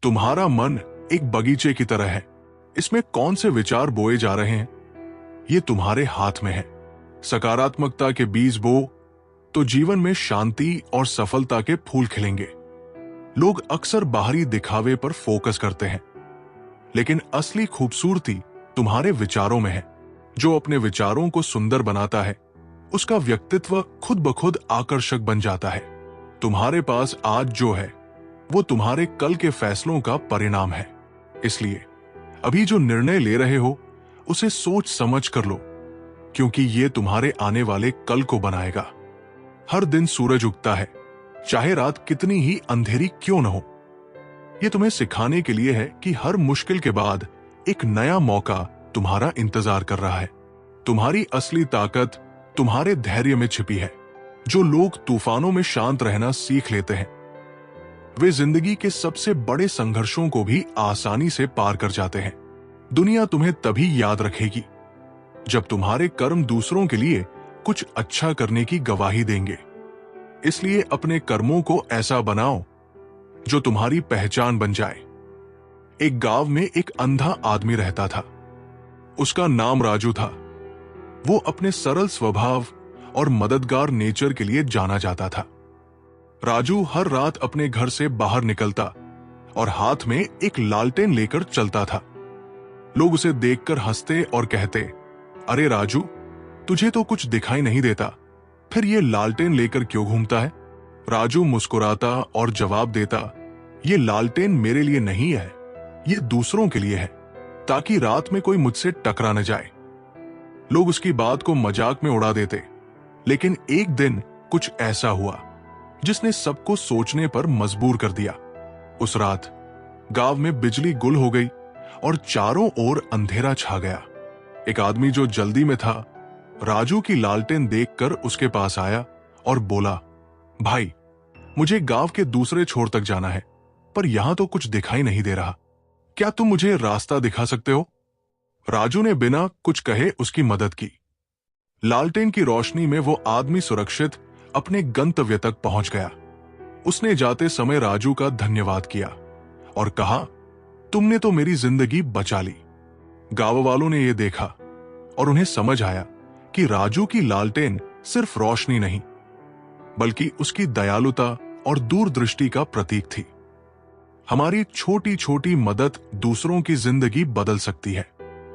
तुम्हारा मन एक बगीचे की तरह है। इसमें कौन से विचार बोए जा रहे हैं, ये तुम्हारे हाथ में है। सकारात्मकता के बीज बो तो जीवन में शांति और सफलता के फूल खिलेंगे। लोग अक्सर बाहरी दिखावे पर फोकस करते हैं, लेकिन असली खूबसूरती तुम्हारे विचारों में है। जो अपने विचारों को सुंदर बनाता है, उसका व्यक्तित्व खुद ब खुद आकर्षक बन जाता है। तुम्हारे पास आज जो है, वो तुम्हारे कल के फैसलों का परिणाम है। इसलिए अभी जो निर्णय ले रहे हो, उसे सोच समझ कर लो, क्योंकि ये तुम्हारे आने वाले कल को बनाएगा। हर दिन सूरज उगता है, चाहे रात कितनी ही अंधेरी क्यों न हो। ये तुम्हें सिखाने के लिए है कि हर मुश्किल के बाद एक नया मौका तुम्हारा इंतजार कर रहा है। तुम्हारी असली ताकत तुम्हारे धैर्य में छिपी है। जो लोग तूफानों में शांत रहना सीख लेते हैं, वे जिंदगी के सबसे बड़े संघर्षों को भी आसानी से पार कर जाते हैं। दुनिया तुम्हें तभी याद रखेगी जब तुम्हारे कर्म दूसरों के लिए कुछ अच्छा करने की गवाही देंगे। इसलिए अपने कर्मों को ऐसा बनाओ जो तुम्हारी पहचान बन जाए। एक गांव में एक अंधा आदमी रहता था। उसका नाम राजू था। वो अपने सरल स्वभाव और मददगार नेचर के लिए जाना जाता था। राजू हर रात अपने घर से बाहर निकलता और हाथ में एक लालटेन लेकर चलता था। लोग उसे देखकर हंसते और कहते, अरे राजू, तुझे तो कुछ दिखाई नहीं देता, फिर ये लालटेन लेकर क्यों घूमता है? राजू मुस्कुराता और जवाब देता, ये लालटेन मेरे लिए नहीं है, ये दूसरों के लिए है, ताकि रात में कोई मुझसे टकरा न जाए। लोग उसकी बात को मजाक में उड़ा देते, लेकिन एक दिन कुछ ऐसा हुआ जिसने सबको सोचने पर मजबूर कर दिया। उस रात गांव में बिजली गुल हो गई और चारों ओर अंधेरा छा गया। एक आदमी जो जल्दी में था, राजू की लालटेन देखकर उसके पास आया और बोला, भाई, मुझे गांव के दूसरे छोर तक जाना है, पर यहां तो कुछ दिखाई नहीं दे रहा। क्या तुम मुझे रास्ता दिखा सकते हो? राजू ने बिना कुछ कहे उसकी मदद की। लालटेन की रोशनी में वो आदमी सुरक्षित अपने गंतव्य तक पहुंच गया। उसने जाते समय राजू का धन्यवाद किया और कहा, तुमने तो मेरी जिंदगी बचा ली। गांव वालों ने यह देखा और उन्हें समझ आया कि राजू की लालटेन सिर्फ रोशनी नहीं, बल्कि उसकी दयालुता और दूरदृष्टि का प्रतीक थी। हमारी छोटी छोटी मदद दूसरों की जिंदगी बदल सकती है।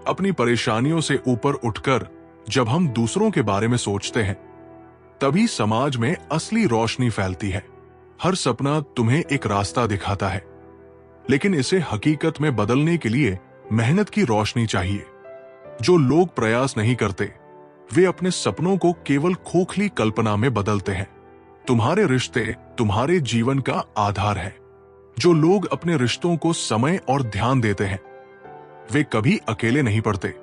अपनी परेशानियों से ऊपर उठकर जब हम दूसरों के बारे में सोचते हैं, तभी समाज में असली रोशनी फैलती है। हर सपना तुम्हें एक रास्ता दिखाता है, लेकिन इसे हकीकत में बदलने के लिए मेहनत की रोशनी चाहिए। जो लोग प्रयास नहीं करते, वे अपने सपनों को केवल खोखली कल्पना में बदलते हैं। तुम्हारे रिश्ते तुम्हारे जीवन का आधार है। जो लोग अपने रिश्तों को समय और ध्यान देते हैं, वे कभी अकेले नहीं पड़ते।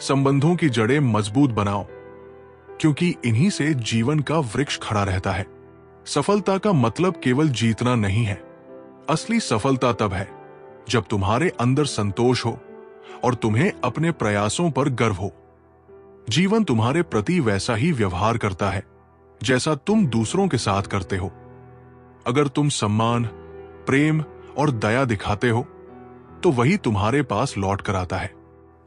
संबंधों की जड़ें मजबूत बनाओ, क्योंकि इन्हीं से जीवन का वृक्ष खड़ा रहता है। सफलता का मतलब केवल जीतना नहीं है। असली सफलता तब है जब तुम्हारे अंदर संतोष हो और तुम्हें अपने प्रयासों पर गर्व हो। जीवन तुम्हारे प्रति वैसा ही व्यवहार करता है जैसा तुम दूसरों के साथ करते हो। अगर तुम सम्मान, प्रेम और दया दिखाते हो, तो वही तुम्हारे पास लौट कर आता है।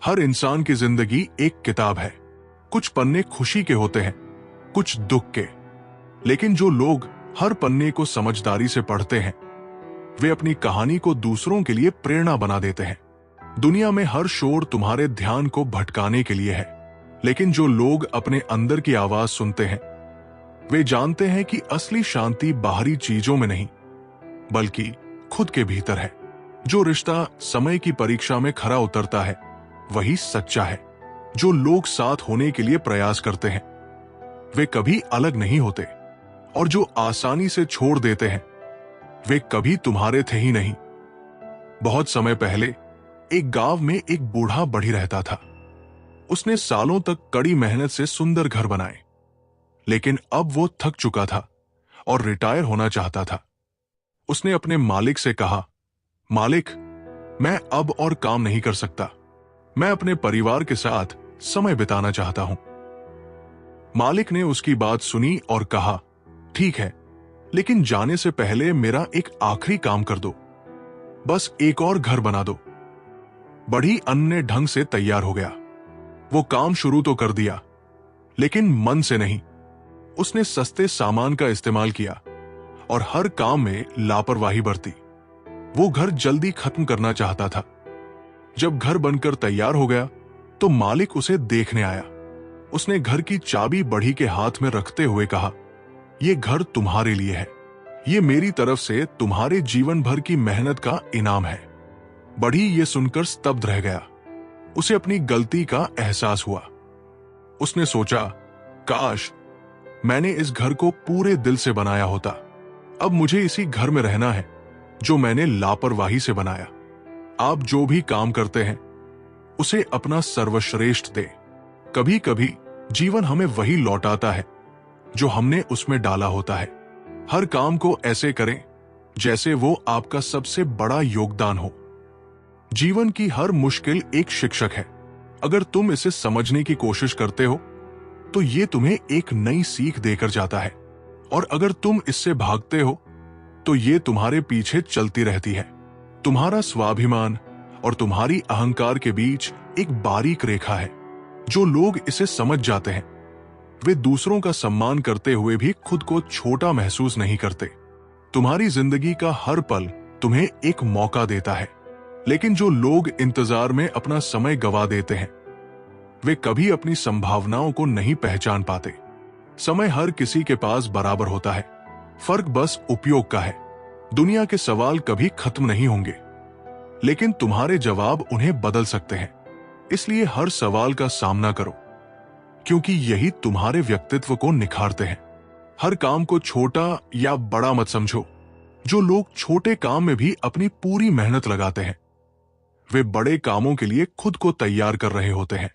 हर इंसान की जिंदगी एक किताब है। कुछ पन्ने खुशी के होते हैं, कुछ दुख के, लेकिन जो लोग हर पन्ने को समझदारी से पढ़ते हैं, वे अपनी कहानी को दूसरों के लिए प्रेरणा बना देते हैं। दुनिया में हर शोर तुम्हारे ध्यान को भटकाने के लिए है, लेकिन जो लोग अपने अंदर की आवाज सुनते हैं, वे जानते हैं कि असली शांति बाहरी चीजों में नहीं, बल्कि खुद के भीतर है। जो रिश्ता समय की परीक्षा में खरा उतरता है, वही सच्चा है। जो लोग साथ होने के लिए प्रयास करते हैं, वे कभी अलग नहीं होते, और जो आसानी से छोड़ देते हैं, वे कभी तुम्हारे थे ही नहीं। बहुत समय पहले एक गांव में एक बूढ़ा बढ़ी रहता था। उसने सालों तक कड़ी मेहनत से सुंदर घर बनाए, लेकिन अब वो थक चुका था और रिटायर होना चाहता था। उसने अपने मालिक से कहा, मालिक, मैं अब और काम नहीं कर सकता। मैं अपने परिवार के साथ समय बिताना चाहता हूं। मालिक ने उसकी बात सुनी और कहा, ठीक है, लेकिन जाने से पहले मेरा एक आखिरी काम कर दो। बस एक और घर बना दो। बढ़ी अन्य ढंग से तैयार हो गया। वो काम शुरू तो कर दिया, लेकिन मन से नहीं। उसने सस्ते सामान का इस्तेमाल किया और हर काम में लापरवाही बरती। वो घर जल्दी खत्म करना चाहता था। जब घर बनकर तैयार हो गया तो मालिक उसे देखने आया। उसने घर की चाबी बढ़ी के हाथ में रखते हुए कहा, यह घर तुम्हारे लिए है। ये मेरी तरफ से तुम्हारे जीवन भर की मेहनत का इनाम है। बढ़ी ये सुनकर स्तब्ध रह गया। उसे अपनी गलती का एहसास हुआ। उसने सोचा, काश मैंने इस घर को पूरे दिल से बनाया होता। अब मुझे इसी घर में रहना है जो मैंने लापरवाही से बनाया। आप जो भी काम करते हैं उसे अपना सर्वश्रेष्ठ दें। कभी कभी जीवन हमें वही लौटाता है जो हमने उसमें डाला होता है। हर काम को ऐसे करें जैसे वो आपका सबसे बड़ा योगदान हो। जीवन की हर मुश्किल एक शिक्षक है। अगर तुम इसे समझने की कोशिश करते हो तो ये तुम्हें एक नई सीख देकर जाता है, और अगर तुम इससे भागते हो तो ये तुम्हारे पीछे चलती रहती है। तुम्हारा स्वाभिमान और तुम्हारी अहंकार के बीच एक बारीक रेखा है। जो लोग इसे समझ जाते हैं वे दूसरों का सम्मान करते हुए भी खुद को छोटा महसूस नहीं करते। तुम्हारी जिंदगी का हर पल तुम्हें एक मौका देता है, लेकिन जो लोग इंतजार में अपना समय गवा देते हैं वे कभी अपनी संभावनाओं को नहीं पहचान पाते। समय हर किसी के पास बराबर होता है, फर्क बस उपयोग का है। दुनिया के सवाल कभी खत्म नहीं होंगे, लेकिन तुम्हारे जवाब उन्हें बदल सकते हैं। इसलिए हर सवाल का सामना करो, क्योंकि यही तुम्हारे व्यक्तित्व को निखारते हैं। हर काम को छोटा या बड़ा मत समझो। जो लोग छोटे काम में भी अपनी पूरी मेहनत लगाते हैं वे बड़े कामों के लिए खुद को तैयार कर रहे होते हैं।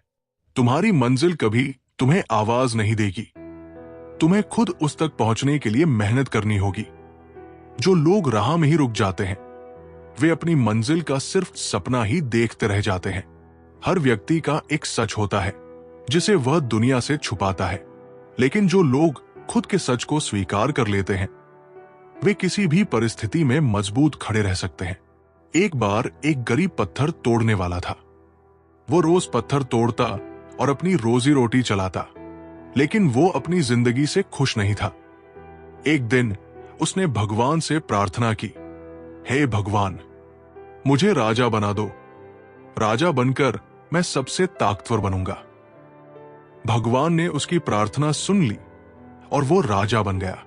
तुम्हारी मंजिल कभी तुम्हें आवाज नहीं देगी, तुम्हें खुद उस तक पहुंचने के लिए मेहनत करनी होगी। जो लोग राह में ही रुक जाते हैं वे अपनी मंजिल का सिर्फ सपना ही देखते रह जाते हैं। हर व्यक्ति का एक सच होता है जिसे वह दुनिया से छुपाता है, लेकिन जो लोग खुद के सच को स्वीकार कर लेते हैं वे किसी भी परिस्थिति में मजबूत खड़े रह सकते हैं। एक बार एक गरीब पत्थर तोड़ने वाला था। वो रोज पत्थर तोड़ता और अपनी रोजी रोटी चलाता, लेकिन वो अपनी जिंदगी से खुश नहीं था। एक दिन उसने भगवान से प्रार्थना की, हे भगवान, मुझे राजा बना दो। राजा बनकर मैं सबसे ताकतवर बनूंगा। भगवान ने उसकी प्रार्थना सुन ली और वो राजा बन गया।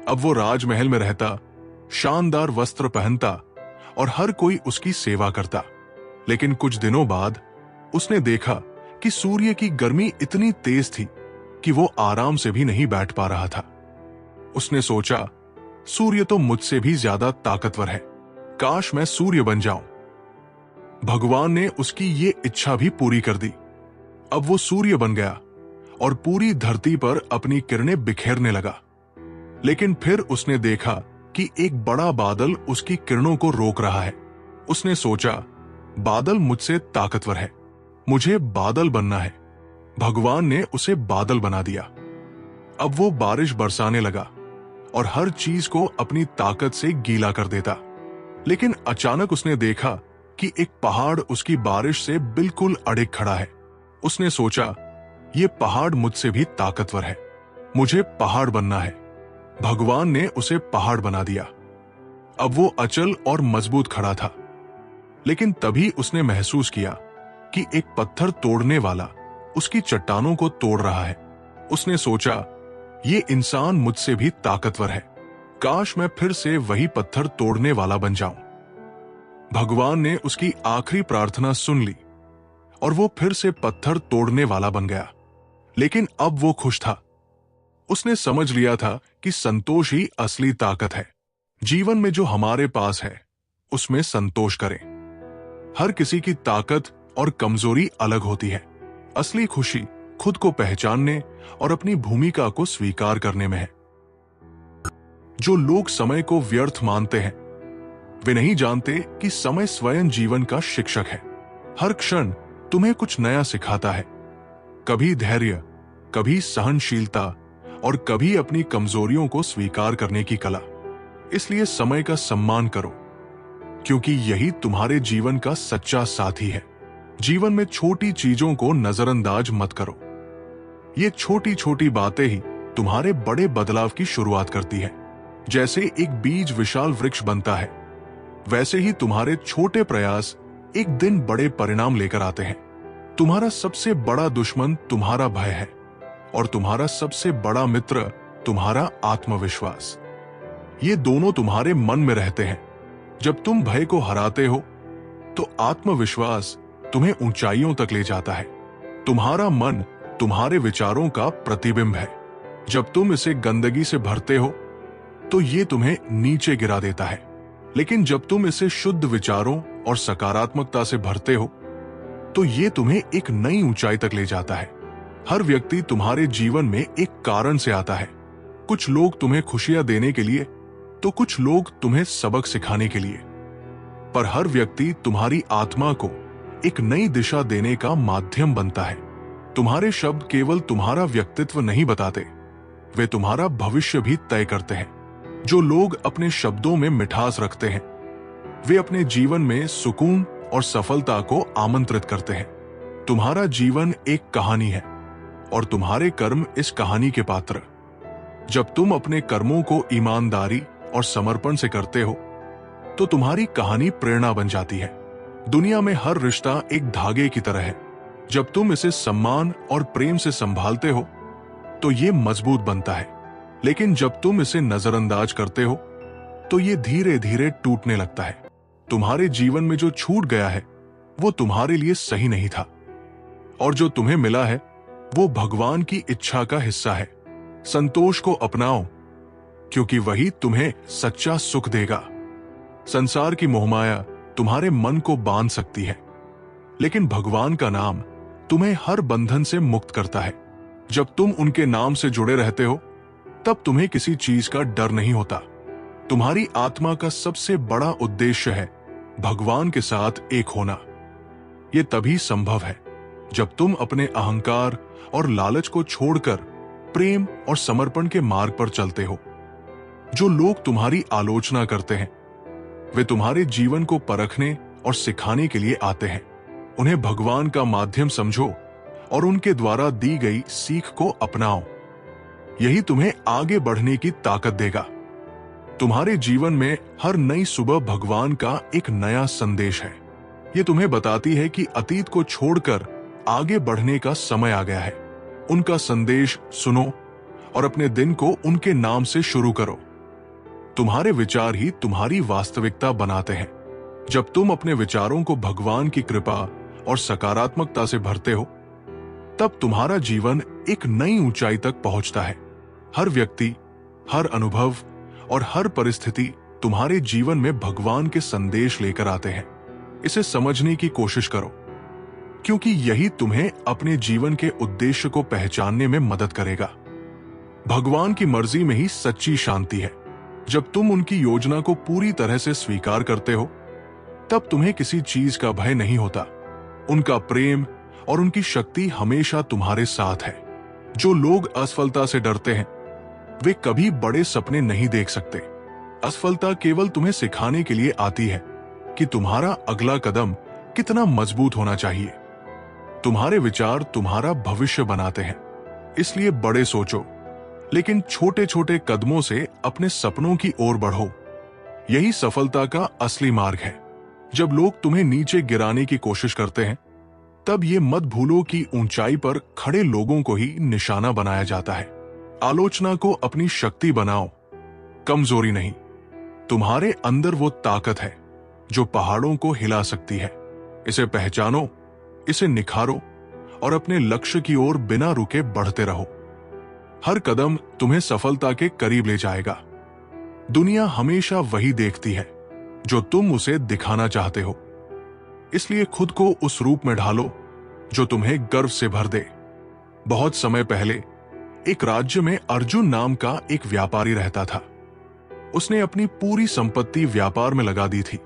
अब वो राजमहल में रहता, शानदार वस्त्र पहनता और हर कोई उसकी सेवा करता। लेकिन कुछ दिनों बाद उसने देखा कि सूर्य की गर्मी इतनी तेज थी कि वो आराम से भी नहीं बैठ पा रहा था। उसने सोचा, सूर्य तो मुझसे भी ज्यादा ताकतवर है, काश मैं सूर्य बन जाऊं। भगवान ने उसकी ये इच्छा भी पूरी कर दी। अब वो सूर्य बन गया और पूरी धरती पर अपनी किरणें बिखेरने लगा। लेकिन फिर उसने देखा कि एक बड़ा बादल उसकी किरणों को रोक रहा है। उसने सोचा, बादल मुझसे ताकतवर है, मुझे बादल बनना है। भगवान ने उसे बादल बना दिया। अब वो बारिश बरसाने लगा और हर चीज को अपनी ताकत से गीला कर देता। लेकिन अचानक उसने देखा कि एक पहाड़ उसकी बारिश से बिल्कुल अड़िग खड़ा है। उसने सोचा, ये पहाड़ मुझसे भी ताकतवर है, मुझे पहाड़ बनना है। भगवान ने उसे पहाड़ बना दिया। अब वो अचल और मजबूत खड़ा था। लेकिन तभी उसने महसूस किया कि एक पत्थर तोड़ने वाला उसकी चट्टानों को तोड़ रहा है। उसने सोचा, ये इंसान मुझसे भी ताकतवर है, काश मैं फिर से वही पत्थर तोड़ने वाला बन जाऊं। भगवान ने उसकी आखिरी प्रार्थना सुन ली और वो फिर से पत्थर तोड़ने वाला बन गया। लेकिन अब वो खुश था। उसने समझ लिया था कि संतोष ही असली ताकत है। जीवन में जो हमारे पास है उसमें संतोष करें। हर किसी की ताकत और कमजोरी अलग होती है। असली खुशी खुद को पहचानने और अपनी भूमिका को स्वीकार करने में है। जो लोग समय को व्यर्थ मानते हैं वे नहीं जानते कि समय स्वयं जीवन का शिक्षक है। हर क्षण तुम्हें कुछ नया सिखाता है, कभी धैर्य, कभी सहनशीलता और कभी अपनी कमजोरियों को स्वीकार करने की कला। इसलिए समय का सम्मान करो, क्योंकि यही तुम्हारे जीवन का सच्चा साथी है। जीवन में छोटी चीजों को नजरअंदाज मत करो। ये छोटी छोटी बातें ही तुम्हारे बड़े बदलाव की शुरुआत करती है। जैसे एक बीज विशाल वृक्ष बनता है, वैसे ही तुम्हारे छोटे प्रयास एक दिन बड़े परिणाम लेकर आते हैं। तुम्हारा सबसे बड़ा दुश्मन तुम्हारा भय है और तुम्हारा सबसे बड़ा मित्र तुम्हारा आत्मविश्वास। ये दोनों तुम्हारे मन में रहते हैं। जब तुम भय को हराते हो तो आत्मविश्वास तुम्हें ऊंचाइयों तक ले जाता है। तुम्हारा मन तुम्हारे विचारों का प्रतिबिंब है। जब तुम इसे गंदगी से भरते हो तो ये तुम्हें नीचे गिरा देता है, लेकिन जब तुम इसे शुद्ध विचारों और सकारात्मकता से भरते हो तो ये तुम्हें एक नई ऊंचाई तक ले जाता है। हर व्यक्ति तुम्हारे जीवन में एक कारण से आता है। कुछ लोग तुम्हें खुशियां देने के लिए तो कुछ लोग तुम्हें सबक सिखाने के लिए, पर हर व्यक्ति तुम्हारी आत्मा को एक नई दिशा देने का माध्यम बनता है। तुम्हारे शब्द केवल तुम्हारा व्यक्तित्व नहीं बताते, वे तुम्हारा भविष्य भी तय करते हैं। जो लोग अपने शब्दों में मिठास रखते हैं, वे अपने जीवन में सुकून और सफलता को आमंत्रित करते हैं। तुम्हारा जीवन एक कहानी है और तुम्हारे कर्म इस कहानी के पात्र। जब तुम अपने कर्मों को ईमानदारी और समर्पण से करते हो तो तुम्हारी कहानी प्रेरणा बन जाती है। दुनिया में हर रिश्ता एक धागे की तरह है। जब तुम इसे सम्मान और प्रेम से संभालते हो तो ये मजबूत बनता है, लेकिन जब तुम इसे नजरअंदाज करते हो तो ये धीरे धीरे टूटने लगता है। तुम्हारे जीवन में जो छूट गया है वो तुम्हारे लिए सही नहीं था, और जो तुम्हें मिला है वो भगवान की इच्छा का हिस्सा है। संतोष को अपनाओ, क्योंकि वही तुम्हें सच्चा सुख देगा। संसार की मोहमाया तुम्हारे मन को बांध सकती है, लेकिन भगवान का नाम तुम्हें हर बंधन से मुक्त करता है। जब तुम उनके नाम से जुड़े रहते हो तब तुम्हें किसी चीज का डर नहीं होता। तुम्हारी आत्मा का सबसे बड़ा उद्देश्य है भगवान के साथ एक होना। यह तभी संभव है जब तुम अपने अहंकार और लालच को छोड़कर प्रेम और समर्पण के मार्ग पर चलते हो। जो लोग तुम्हारी आलोचना करते हैं वे तुम्हारे जीवन को परखने और सिखाने के लिए आते हैं। उन्हें भगवान का माध्यम समझो और उनके द्वारा दी गई सीख को अपनाओ। यही तुम्हें आगे बढ़ने की ताकत देगा। तुम्हारे जीवन में हर नई सुबह भगवान का एक नया संदेश है। यह तुम्हें बताती है कि अतीत को छोड़कर आगे बढ़ने का समय आ गया है। उनका संदेश सुनो और अपने दिन को उनके नाम से शुरू करो। तुम्हारे विचार ही तुम्हारी वास्तविकता बनाते हैं। जब तुम अपने विचारों को भगवान की कृपा और सकारात्मकता से भरते हो तब तुम्हारा जीवन एक नई ऊंचाई तक पहुंचता है। हर व्यक्ति, हर अनुभव और हर परिस्थिति तुम्हारे जीवन में भगवान के संदेश लेकर आते हैं। इसे समझने की कोशिश करो, क्योंकि यही तुम्हें अपने जीवन के उद्देश्य को पहचानने में मदद करेगा। भगवान की मर्जी में ही सच्ची शांति है। जब तुम उनकी योजना को पूरी तरह से स्वीकार करते हो तब तुम्हें किसी चीज का भय नहीं होता। उनका प्रेम और उनकी शक्ति हमेशा तुम्हारे साथ है। जो लोग असफलता से डरते हैं वे कभी बड़े सपने नहीं देख सकते। असफलता केवल तुम्हें सिखाने के लिए आती है कि तुम्हारा अगला कदम कितना मजबूत होना चाहिए। तुम्हारे विचार तुम्हारा भविष्य बनाते हैं, इसलिए बड़े सोचो, लेकिन छोटे छोटे कदमों से अपने सपनों की ओर बढ़ो। यही सफलता का असली मार्ग है। जब लोग तुम्हें नीचे गिराने की कोशिश करते हैं तब ये मत भूलो कि ऊंचाई पर खड़े लोगों को ही निशाना बनाया जाता है। आलोचना को अपनी शक्ति बनाओ, कमजोरी नहीं। तुम्हारे अंदर वो ताकत है जो पहाड़ों को हिला सकती है। इसे पहचानो, इसे निखारो और अपने लक्ष्य की ओर बिना रुके बढ़ते रहो। हर कदम तुम्हें सफलता के करीब ले जाएगा। दुनिया हमेशा वही देखती है जो तुम उसे दिखाना चाहते हो, इसलिए खुद को उस रूप में ढालो जो तुम्हें गर्व से भर दे। बहुत समय पहले एक राज्य में अर्जुन नाम का एक व्यापारी रहता था। उसने अपनी पूरी संपत्ति व्यापार में लगा दी थी,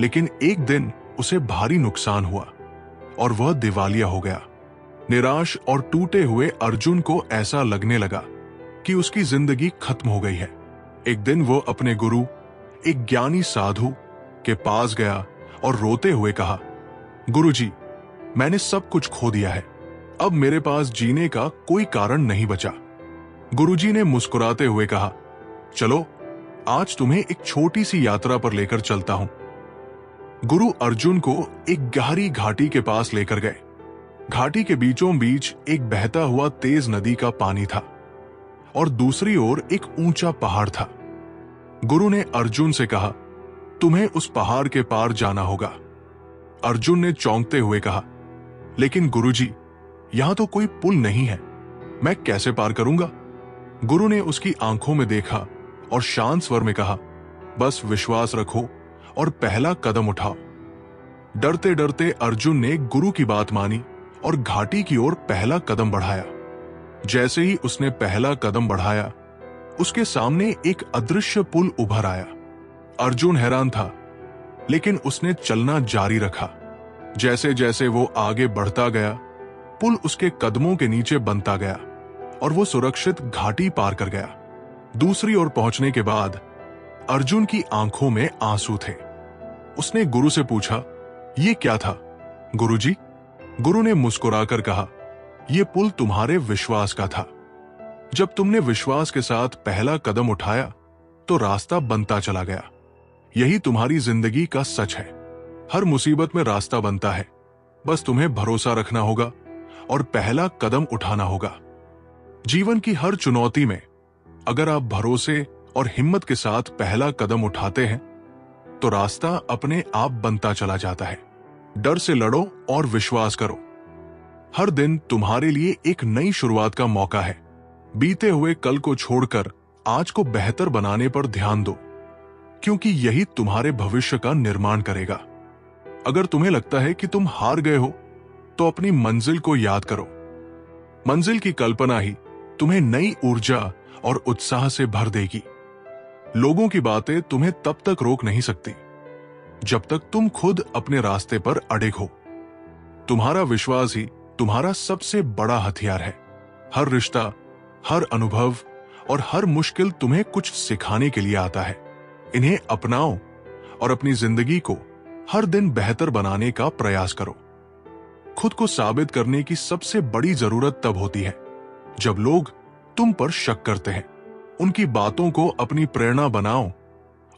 लेकिन एक दिन उसे भारी नुकसान हुआ और वह दिवालिया हो गया। निराश और टूटे हुए अर्जुन को ऐसा लगने लगा कि उसकी जिंदगी खत्म हो गई है। एक दिन वो अपने गुरु, एक ज्ञानी साधु के पास गया और रोते हुए कहा, गुरुजी, मैंने सब कुछ खो दिया है। अब मेरे पास जीने का कोई कारण नहीं बचा। गुरुजी ने मुस्कुराते हुए कहा, चलो आज तुम्हें एक छोटी सी यात्रा पर लेकर चलता हूं। गुरु अर्जुन को एक गहरी घाटी के पास लेकर गए। घाटी के बीचों बीच एक बहता हुआ तेज नदी का पानी था और दूसरी ओर एक ऊंचा पहाड़ था। गुरु ने अर्जुन से कहा, तुम्हें उस पहाड़ के पार जाना होगा। अर्जुन ने चौंकते हुए कहा, लेकिन गुरुजी, यहां तो कोई पुल नहीं है, मैं कैसे पार करूंगा? गुरु ने उसकी आंखों में देखा और शांत स्वर में कहा, बस विश्वास रखो और पहला कदम उठाओ। डरते डरते अर्जुन ने गुरु की बात मानी और घाटी की ओर पहला कदम बढ़ाया। जैसे ही उसने पहला कदम बढ़ाया, उसके सामने एक अदृश्य पुल उभर आया। अर्जुन हैरान था, लेकिन उसने चलना जारी रखा। जैसे जैसे वो आगे बढ़ता गया, पुल उसके कदमों के नीचे बनता गया और वो सुरक्षित घाटी पार कर गया। दूसरी ओर पहुंचने के बाद अर्जुन की आंखों में आंसू थे। उसने गुरु से पूछा, ये क्या था गुरुजी? गुरु ने मुस्कुराकर कहा, यह पुल तुम्हारे विश्वास का था। जब तुमने विश्वास के साथ पहला कदम उठाया तो रास्ता बनता चला गया। यही तुम्हारी जिंदगी का सच है। हर मुसीबत में रास्ता बनता है, बस तुम्हें भरोसा रखना होगा और पहला कदम उठाना होगा। जीवन की हर चुनौती में अगर आप भरोसे और हिम्मत के साथ पहला कदम उठाते हैं तो रास्ता अपने आप बनता चला जाता है। डर से लड़ो और विश्वास करो। हर दिन तुम्हारे लिए एक नई शुरुआत का मौका है। बीते हुए कल को छोड़कर आज को बेहतर बनाने पर ध्यान दो, क्योंकि यही तुम्हारे भविष्य का निर्माण करेगा। अगर तुम्हें लगता है कि तुम हार गए हो तो अपनी मंजिल को याद करो। मंजिल की कल्पना ही तुम्हें नई ऊर्जा और उत्साह से भर देगी। लोगों की बातें तुम्हें तब तक रोक नहीं सकती जब तक तुम खुद अपने रास्ते पर अड़िग हो। तुम्हारा विश्वास ही तुम्हारा सबसे बड़ा हथियार है। हर रिश्ता, हर अनुभव और हर मुश्किल तुम्हें कुछ सिखाने के लिए आता है। इन्हें अपनाओ और अपनी जिंदगी को हर दिन बेहतर बनाने का प्रयास करो। खुद को साबित करने की सबसे बड़ी जरूरत तब होती है जब लोग तुम पर शक करते हैं। उनकी बातों को अपनी प्रेरणा बनाओ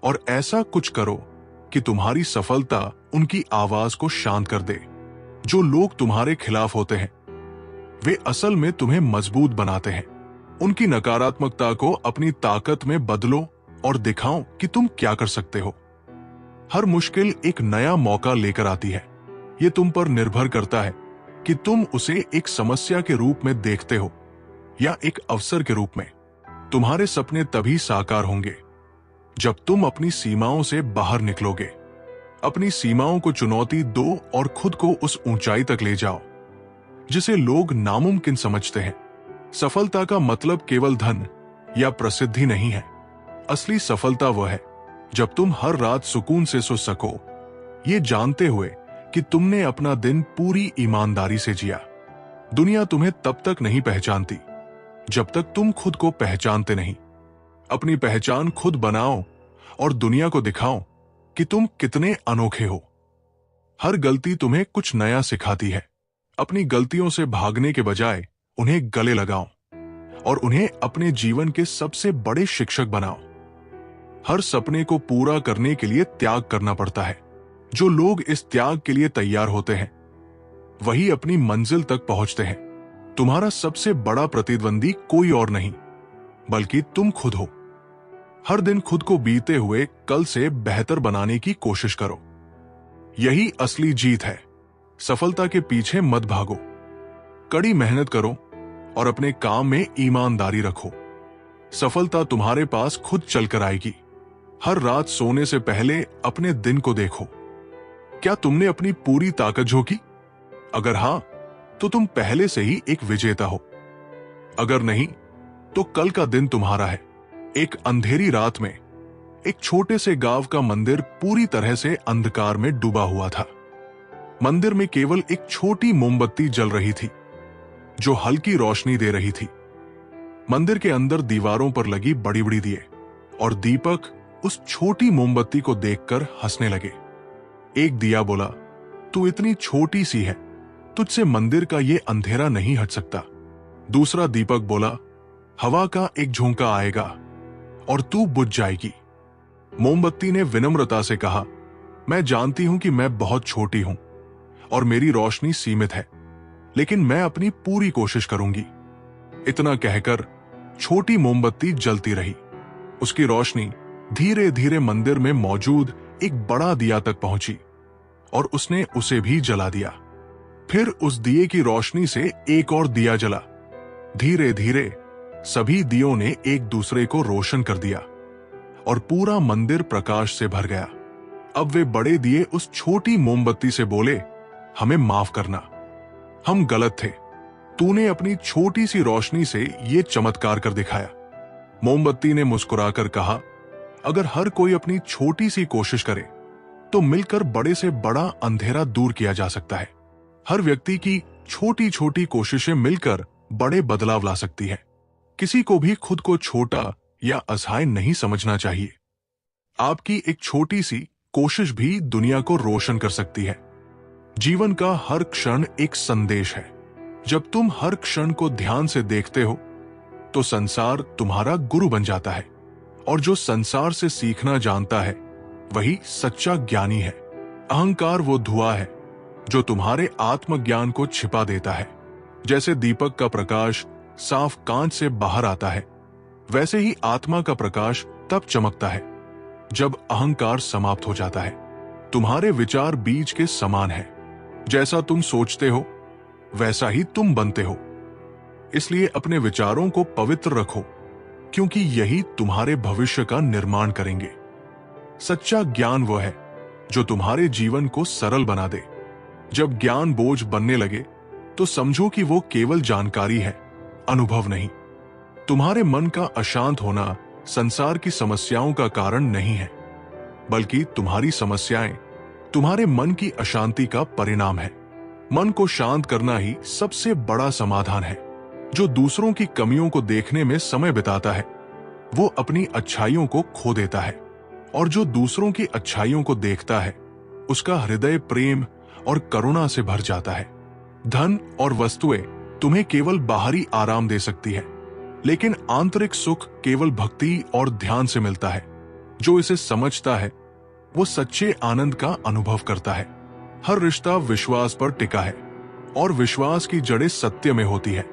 और ऐसा कुछ करो कि तुम्हारी सफलता उनकी आवाज को शांत कर दे। जो लोग तुम्हारे खिलाफ होते हैं वे असल में तुम्हें मजबूत बनाते हैं। उनकी नकारात्मकता को अपनी ताकत में बदलो और दिखाओ कि तुम क्या कर सकते हो। हर मुश्किल एक नया मौका लेकर आती है। यह तुम पर निर्भर करता है कि तुम उसे एक समस्या के रूप में देखते हो या एक अवसर के रूप में। तुम्हारे सपने तभी साकार होंगे जब तुम अपनी सीमाओं से बाहर निकलोगे। अपनी सीमाओं को चुनौती दो और खुद को उस ऊंचाई तक ले जाओ जिसे लोग नामुमकिन समझते हैं। सफलता का मतलब केवल धन या प्रसिद्धि नहीं है। असली सफलता वह है जब तुम हर रात सुकून से सो सको, ये जानते हुए कि तुमने अपना दिन पूरी ईमानदारी से जिया। दुनिया तुम्हें तब तक नहीं पहचानती जब तक तुम खुद को पहचानते नहीं। अपनी पहचान खुद बनाओ और दुनिया को दिखाओ कि तुम कितने अनोखे हो। हर गलती तुम्हें कुछ नया सिखाती है। अपनी गलतियों से भागने के बजाय उन्हें गले लगाओ और उन्हें अपने जीवन के सबसे बड़े शिक्षक बनाओ। हर सपने को पूरा करने के लिए त्याग करना पड़ता है। जो लोग इस त्याग के लिए तैयार होते हैं वही अपनी मंजिल तक पहुंचते हैं। तुम्हारा सबसे बड़ा प्रतिद्वंदी कोई और नहीं बल्कि तुम खुद हो। हर दिन खुद को बीते हुए कल से बेहतर बनाने की कोशिश करो। यही असली जीत है। सफलता के पीछे मत भागो। कड़ी मेहनत करो और अपने काम में ईमानदारी रखो। सफलता तुम्हारे पास खुद चलकर आएगी। हर रात सोने से पहले अपने दिन को देखो। क्या तुमने अपनी पूरी ताकत झोंकी? अगर हां, तो तुम पहले से ही एक विजेता हो। अगर नहीं, तो कल का दिन तुम्हारा है। एक अंधेरी रात में एक छोटे से गांव का मंदिर पूरी तरह से अंधकार में डूबा हुआ था। मंदिर में केवल एक छोटी मोमबत्ती जल रही थी जो हल्की रोशनी दे रही थी। मंदिर के अंदर दीवारों पर लगी बड़ी बड़ी दिए और दीपक उस छोटी मोमबत्ती को देखकर हंसने लगे। एक दिया बोला, तू इतनी छोटी सी है, तुझसे मंदिर का ये अंधेरा नहीं हट सकता। दूसरा दीपक बोला, हवा का एक झोंका आएगा और तू बुझ जाएगी। मोमबत्ती ने विनम्रता से कहा, मैं जानती हूं कि मैं बहुत छोटी हूं और मेरी रोशनी सीमित है, लेकिन मैं अपनी पूरी कोशिश करूंगी। इतना कहकर छोटी मोमबत्ती जलती रही। उसकी रोशनी धीरे धीरे मंदिर में मौजूद एक बड़ा दिया तक पहुंची और उसने उसे भी जला दिया। फिर उस दिए की रोशनी से एक और दिया जला। धीरे धीरे सभी दियों ने एक दूसरे को रोशन कर दिया और पूरा मंदिर प्रकाश से भर गया। अब वे बड़े दिए उस छोटी मोमबत्ती से बोले, हमें माफ करना, हम गलत थे। तूने अपनी छोटी सी रोशनी से ये चमत्कार कर दिखाया। मोमबत्ती ने मुस्कुराकर कहा, अगर हर कोई अपनी छोटी सी कोशिश करे तो मिलकर बड़े से बड़ा अंधेरा दूर किया जा सकता है। हर व्यक्ति की छोटी छोटी कोशिशें मिलकर बड़े बदलाव ला सकती है। किसी को भी खुद को छोटा या असहाय नहीं समझना चाहिए। आपकी एक छोटी सी कोशिश भी दुनिया को रोशन कर सकती है। जीवन का हर क्षण एक संदेश है। जब तुम हर क्षण को ध्यान से देखते हो तो संसार तुम्हारा गुरु बन जाता है, और जो संसार से सीखना जानता है वही सच्चा ज्ञानी है। अहंकार वो धुआं है जो तुम्हारे आत्मज्ञान को छिपा देता है। जैसे दीपक का प्रकाश साफ कांच से बाहर आता है, वैसे ही आत्मा का प्रकाश तब चमकता है जब अहंकार समाप्त हो जाता है। तुम्हारे विचार बीज के समान है। जैसा तुम सोचते हो वैसा ही तुम बनते हो। इसलिए अपने विचारों को पवित्र रखो, क्योंकि यही तुम्हारे भविष्य का निर्माण करेंगे। सच्चा ज्ञान वो है जो तुम्हारे जीवन को सरल बना दे। जब ज्ञान बोझ बनने लगे तो समझो कि वो केवल जानकारी है, अनुभव नहीं। तुम्हारे मन का अशांत होना संसार की समस्याओं का कारण नहीं है, बल्कि तुम्हारी समस्याएं तुम्हारे मन की अशांति का परिणाम है। मन को शांत करना ही सबसे बड़ा समाधान है। जो दूसरों की कमियों को देखने में समय बिताता है वो अपनी अच्छाइयों को खो देता है, और जो दूसरों की अच्छाइयों को देखता है उसका हृदय प्रेम और करुणा से भर जाता है। धन और वस्तुएं तुम्हें केवल बाहरी आराम दे सकती है, लेकिन आंतरिक सुख केवल भक्ति और ध्यान से मिलता है। जो इसे समझता है वो सच्चे आनंद का अनुभव करता है। हर रिश्ता विश्वास पर टिका है, और विश्वास की जड़ें सत्य में होती है।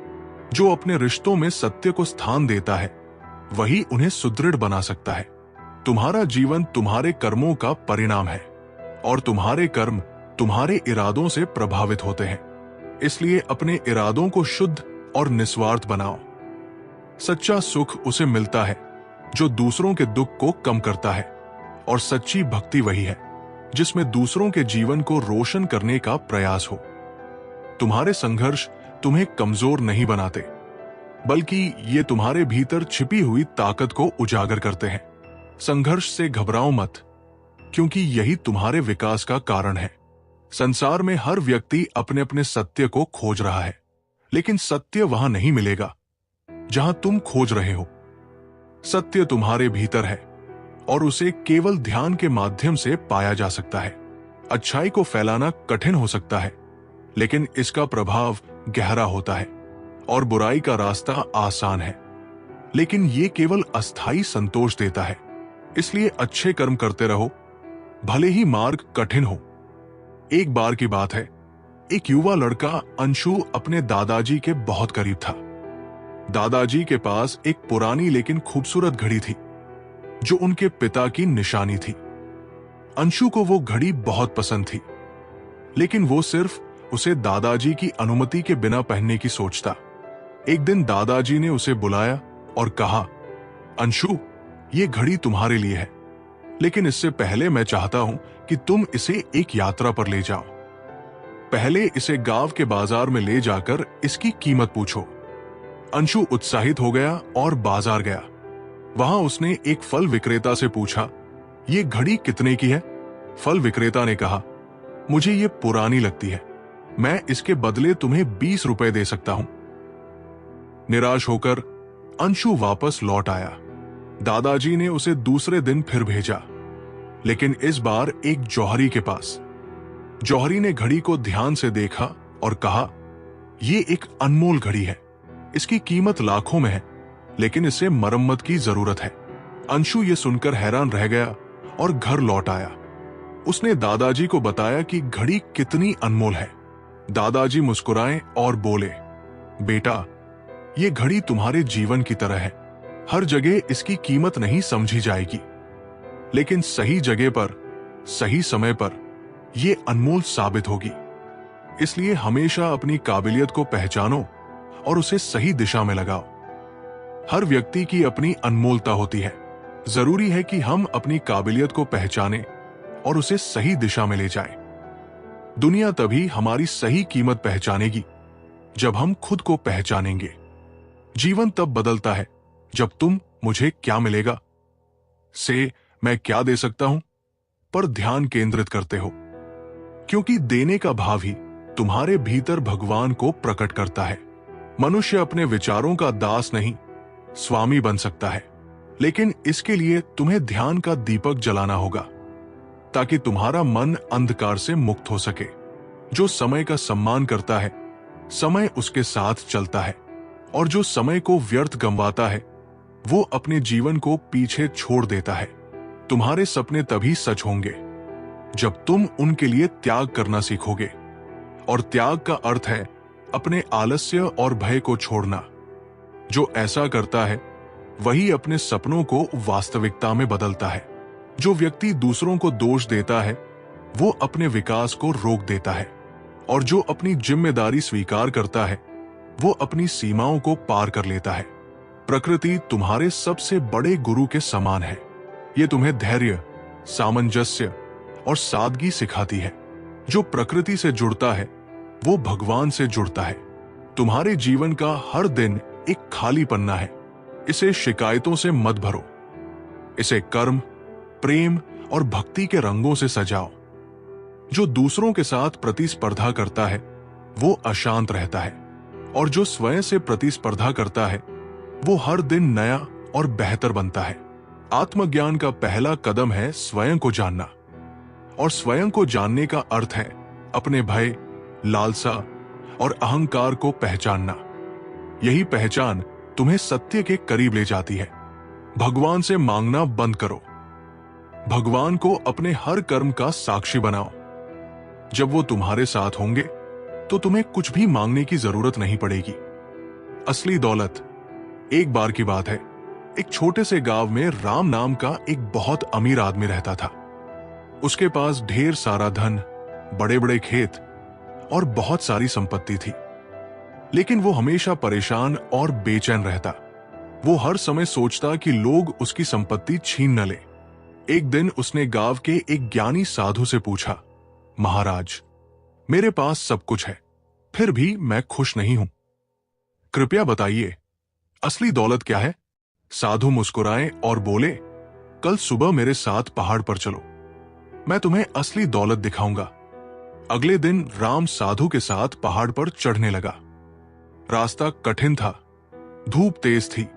जो अपने रिश्तों में सत्य को स्थान देता है वही उन्हें सुदृढ़ बना सकता है। तुम्हारा जीवन तुम्हारे कर्मों का परिणाम है, और तुम्हारे कर्म तुम्हारे इरादों से प्रभावित होते हैं। इसलिए अपने इरादों को शुद्ध और निस्वार्थ बनाओ। सच्चा सुख उसे मिलता है जो दूसरों के दुख को कम करता है, और सच्ची भक्ति वही है जिसमें दूसरों के जीवन को रोशन करने का प्रयास हो। तुम्हारे संघर्ष तुम्हें कमजोर नहीं बनाते, बल्कि ये तुम्हारे भीतर छिपी हुई ताकत को उजागर करते हैं। संघर्ष से घबराओ मत, क्योंकि यही तुम्हारे विकास का कारण है। संसार में हर व्यक्ति अपने अपने सत्य को खोज रहा है, लेकिन सत्य वहां नहीं मिलेगा जहां तुम खोज रहे हो। सत्य तुम्हारे भीतर है, और उसे केवल ध्यान के माध्यम से पाया जा सकता है। अच्छाई को फैलाना कठिन हो सकता है, लेकिन इसका प्रभाव गहरा होता है, और बुराई का रास्ता आसान है, लेकिन ये केवल अस्थायी संतोष देता है। इसलिए अच्छे कर्म करते रहो, भले ही मार्ग कठिन हो। एक बार की बात है, एक युवा लड़का अंशु अपने दादाजी के बहुत करीब था। दादाजी के पास एक पुरानी लेकिन खूबसूरत घड़ी थी जो उनके पिता की निशानी थी। अंशु को वो घड़ी बहुत पसंद थी, लेकिन वो सिर्फ उसे दादाजी की अनुमति के बिना पहनने की सोचता। एक दिन दादाजी ने उसे बुलाया और कहा, अंशु, ये घड़ी तुम्हारे लिए है, लेकिन इससे पहले मैं चाहता हूं कि तुम इसे एक यात्रा पर ले जाओ। पहले इसे गांव के बाजार में ले जाकर इसकी कीमत पूछो। अंशु उत्साहित हो गया और बाजार गया। वहां उसने एक फल विक्रेता से पूछा, ये घड़ी कितने की है? फल विक्रेता ने कहा, मुझे ये पुरानी लगती है, मैं इसके बदले तुम्हें 20 रुपए दे सकता हूं। निराश होकर अंशु वापस लौट आया। दादाजी ने उसे दूसरे दिन फिर भेजा, लेकिन इस बार एक जौहरी के पास। जौहरी ने घड़ी को ध्यान से देखा और कहा, यह एक अनमोल घड़ी है, इसकी कीमत लाखों में है, लेकिन इसे मरम्मत की जरूरत है। अंशु ये सुनकर हैरान रह गया और घर लौट आया। उसने दादाजी को बताया कि घड़ी कितनी अनमोल है। दादाजी मुस्कुराए और बोले, बेटा, ये घड़ी तुम्हारे जीवन की तरह है। हर जगह इसकी कीमत नहीं समझी जाएगी, लेकिन सही जगह पर सही समय पर यह अनमोल साबित होगी। इसलिए हमेशा अपनी काबिलियत को पहचानो और उसे सही दिशा में लगाओ। हर व्यक्ति की अपनी अनमोलता होती है। जरूरी है कि हम अपनी काबिलियत को पहचानें और उसे सही दिशा में ले जाएं। दुनिया तभी हमारी सही कीमत पहचानेगी जब हम खुद को पहचानेंगे। जीवन तब बदलता है जब तुम मुझे क्या मिलेगा से मैं क्या दे सकता हूं पर ध्यान केंद्रित करते हो, क्योंकि देने का भाव ही तुम्हारे भीतर भगवान को प्रकट करता है। मनुष्य अपने विचारों का दास नहीं, स्वामी बन सकता है, लेकिन इसके लिए तुम्हें ध्यान का दीपक जलाना होगा ताकि तुम्हारा मन अंधकार से मुक्त हो सके। जो समय का सम्मान करता है, समय उसके साथ चलता है, और जो समय को व्यर्थ गंवाता है, वो अपने जीवन को पीछे छोड़ देता है। तुम्हारे सपने तभी सच होंगे जब तुम उनके लिए त्याग करना सीखोगे, और त्याग का अर्थ है अपने आलस्य और भय को छोड़ना। जो ऐसा करता है वही अपने सपनों को वास्तविकता में बदलता है। जो व्यक्ति दूसरों को दोष देता है वो अपने विकास को रोक देता है, और जो अपनी जिम्मेदारी स्वीकार करता है वो अपनी सीमाओं को पार कर लेता है। प्रकृति तुम्हारे सबसे बड़े गुरु के समान है। ये तुम्हें धैर्य, सामंजस्य और सादगी सिखाती है। जो प्रकृति से जुड़ता है वो भगवान से जुड़ता है। तुम्हारे जीवन का हर दिन एक खाली पन्ना है। इसे शिकायतों से मत भरो। इसे कर्म, प्रेम और भक्ति के रंगों से सजाओ। जो दूसरों के साथ प्रतिस्पर्धा करता है वो अशांत रहता है, और जो स्वयं से प्रतिस्पर्धा करता है वो हर दिन नया और बेहतर बनता है। आत्मज्ञान का पहला कदम है स्वयं को जानना, और स्वयं को जानने का अर्थ है अपने भय, लालसा और अहंकार को पहचानना। यही पहचान तुम्हें सत्य के करीब ले जाती है। भगवान से मांगना बंद करो। भगवान को अपने हर कर्म का साक्षी बनाओ। जब वो तुम्हारे साथ होंगे तो तुम्हें कुछ भी मांगने की जरूरत नहीं पड़ेगी। असली दौलत। एक बार की बात है, एक छोटे से गांव में राम नाम का एक बहुत अमीर आदमी रहता था। उसके पास ढेर सारा धन, बड़े बड़े खेत और बहुत सारी संपत्ति थी, लेकिन वो हमेशा परेशान और बेचैन रहता। वो हर समय सोचता कि लोग उसकी संपत्ति छीन न ले। एक दिन उसने गांव के एक ज्ञानी साधु से पूछा, महाराज, मेरे पास सब कुछ है, फिर भी मैं खुश नहीं हूं। कृपया बताइए, असली दौलत क्या है? साधु मुस्कुराए और बोले, कल सुबह मेरे साथ पहाड़ पर चलो, मैं तुम्हें असली दौलत दिखाऊंगा। अगले दिन राम साधु के साथ पहाड़ पर चढ़ने लगा। रास्ता कठिन था, धूप तेज थी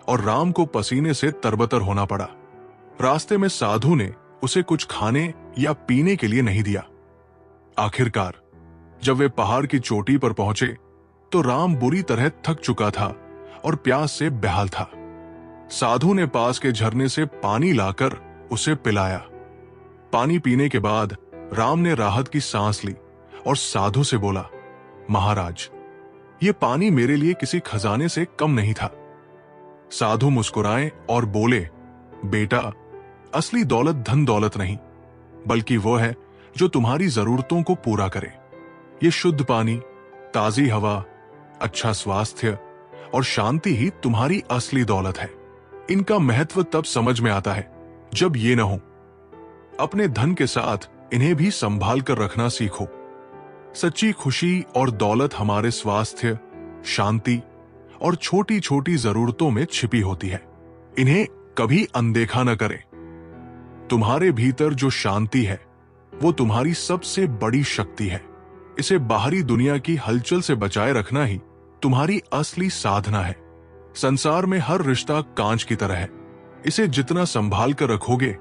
और राम को पसीने से तरबतर होना पड़ा। रास्ते में साधु ने उसे कुछ खाने या पीने के लिए नहीं दिया। आखिरकार जब वे पहाड़ की चोटी पर पहुंचे तो राम बुरी तरह थक चुका था और प्यास से बेहाल था। साधु ने पास के झरने से पानी लाकर उसे पिलाया। पानी पीने के बाद राम ने राहत की सांस ली और साधु से बोला, महाराज, ये पानी मेरे लिए किसी खजाने से कम नहीं था। साधु मुस्कुराए और बोले, बेटा, असली दौलत धन दौलत नहीं, बल्कि वो है जो तुम्हारी जरूरतों को पूरा करे। ये शुद्ध पानी, ताजी हवा, अच्छा स्वास्थ्य और शांति ही तुम्हारी असली दौलत है। इनका महत्व तब समझ में आता है जब ये न हो। अपने धन के साथ इन्हें भी संभाल कर रखना सीखो। सच्ची खुशी और दौलत हमारे स्वास्थ्य, शांति और छोटी छोटी जरूरतों में छिपी होती है। इन्हें कभी अनदेखा न करें। तुम्हारे भीतर जो शांति है वो तुम्हारी सबसे बड़ी शक्ति है। इसे बाहरी दुनिया की हलचल से बचाए रखना ही तुम्हारी असली साधना है। संसार में हर रिश्ता कांच की तरह है। इसे जितना संभाल कर रखोगे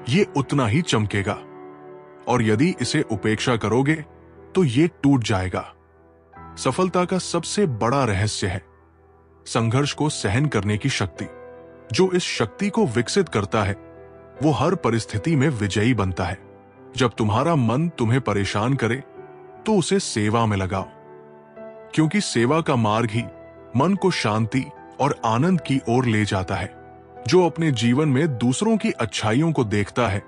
ये उतना ही चमकेगा, और यदि इसे उपेक्षा करोगे तो ये टूट जाएगा। सफलता का सबसे बड़ा रहस्य है संघर्ष को सहन करने की शक्ति। जो इस शक्ति को विकसित करता है वो हर परिस्थिति में विजयी बनता है। जब तुम्हारा मन तुम्हें परेशान करे तो उसे सेवा में लगाओ, क्योंकि सेवा का मार्ग ही मन को शांति और आनंद की ओर ले जाता है। जो अपने जीवन में दूसरों की अच्छाइयों को देखता है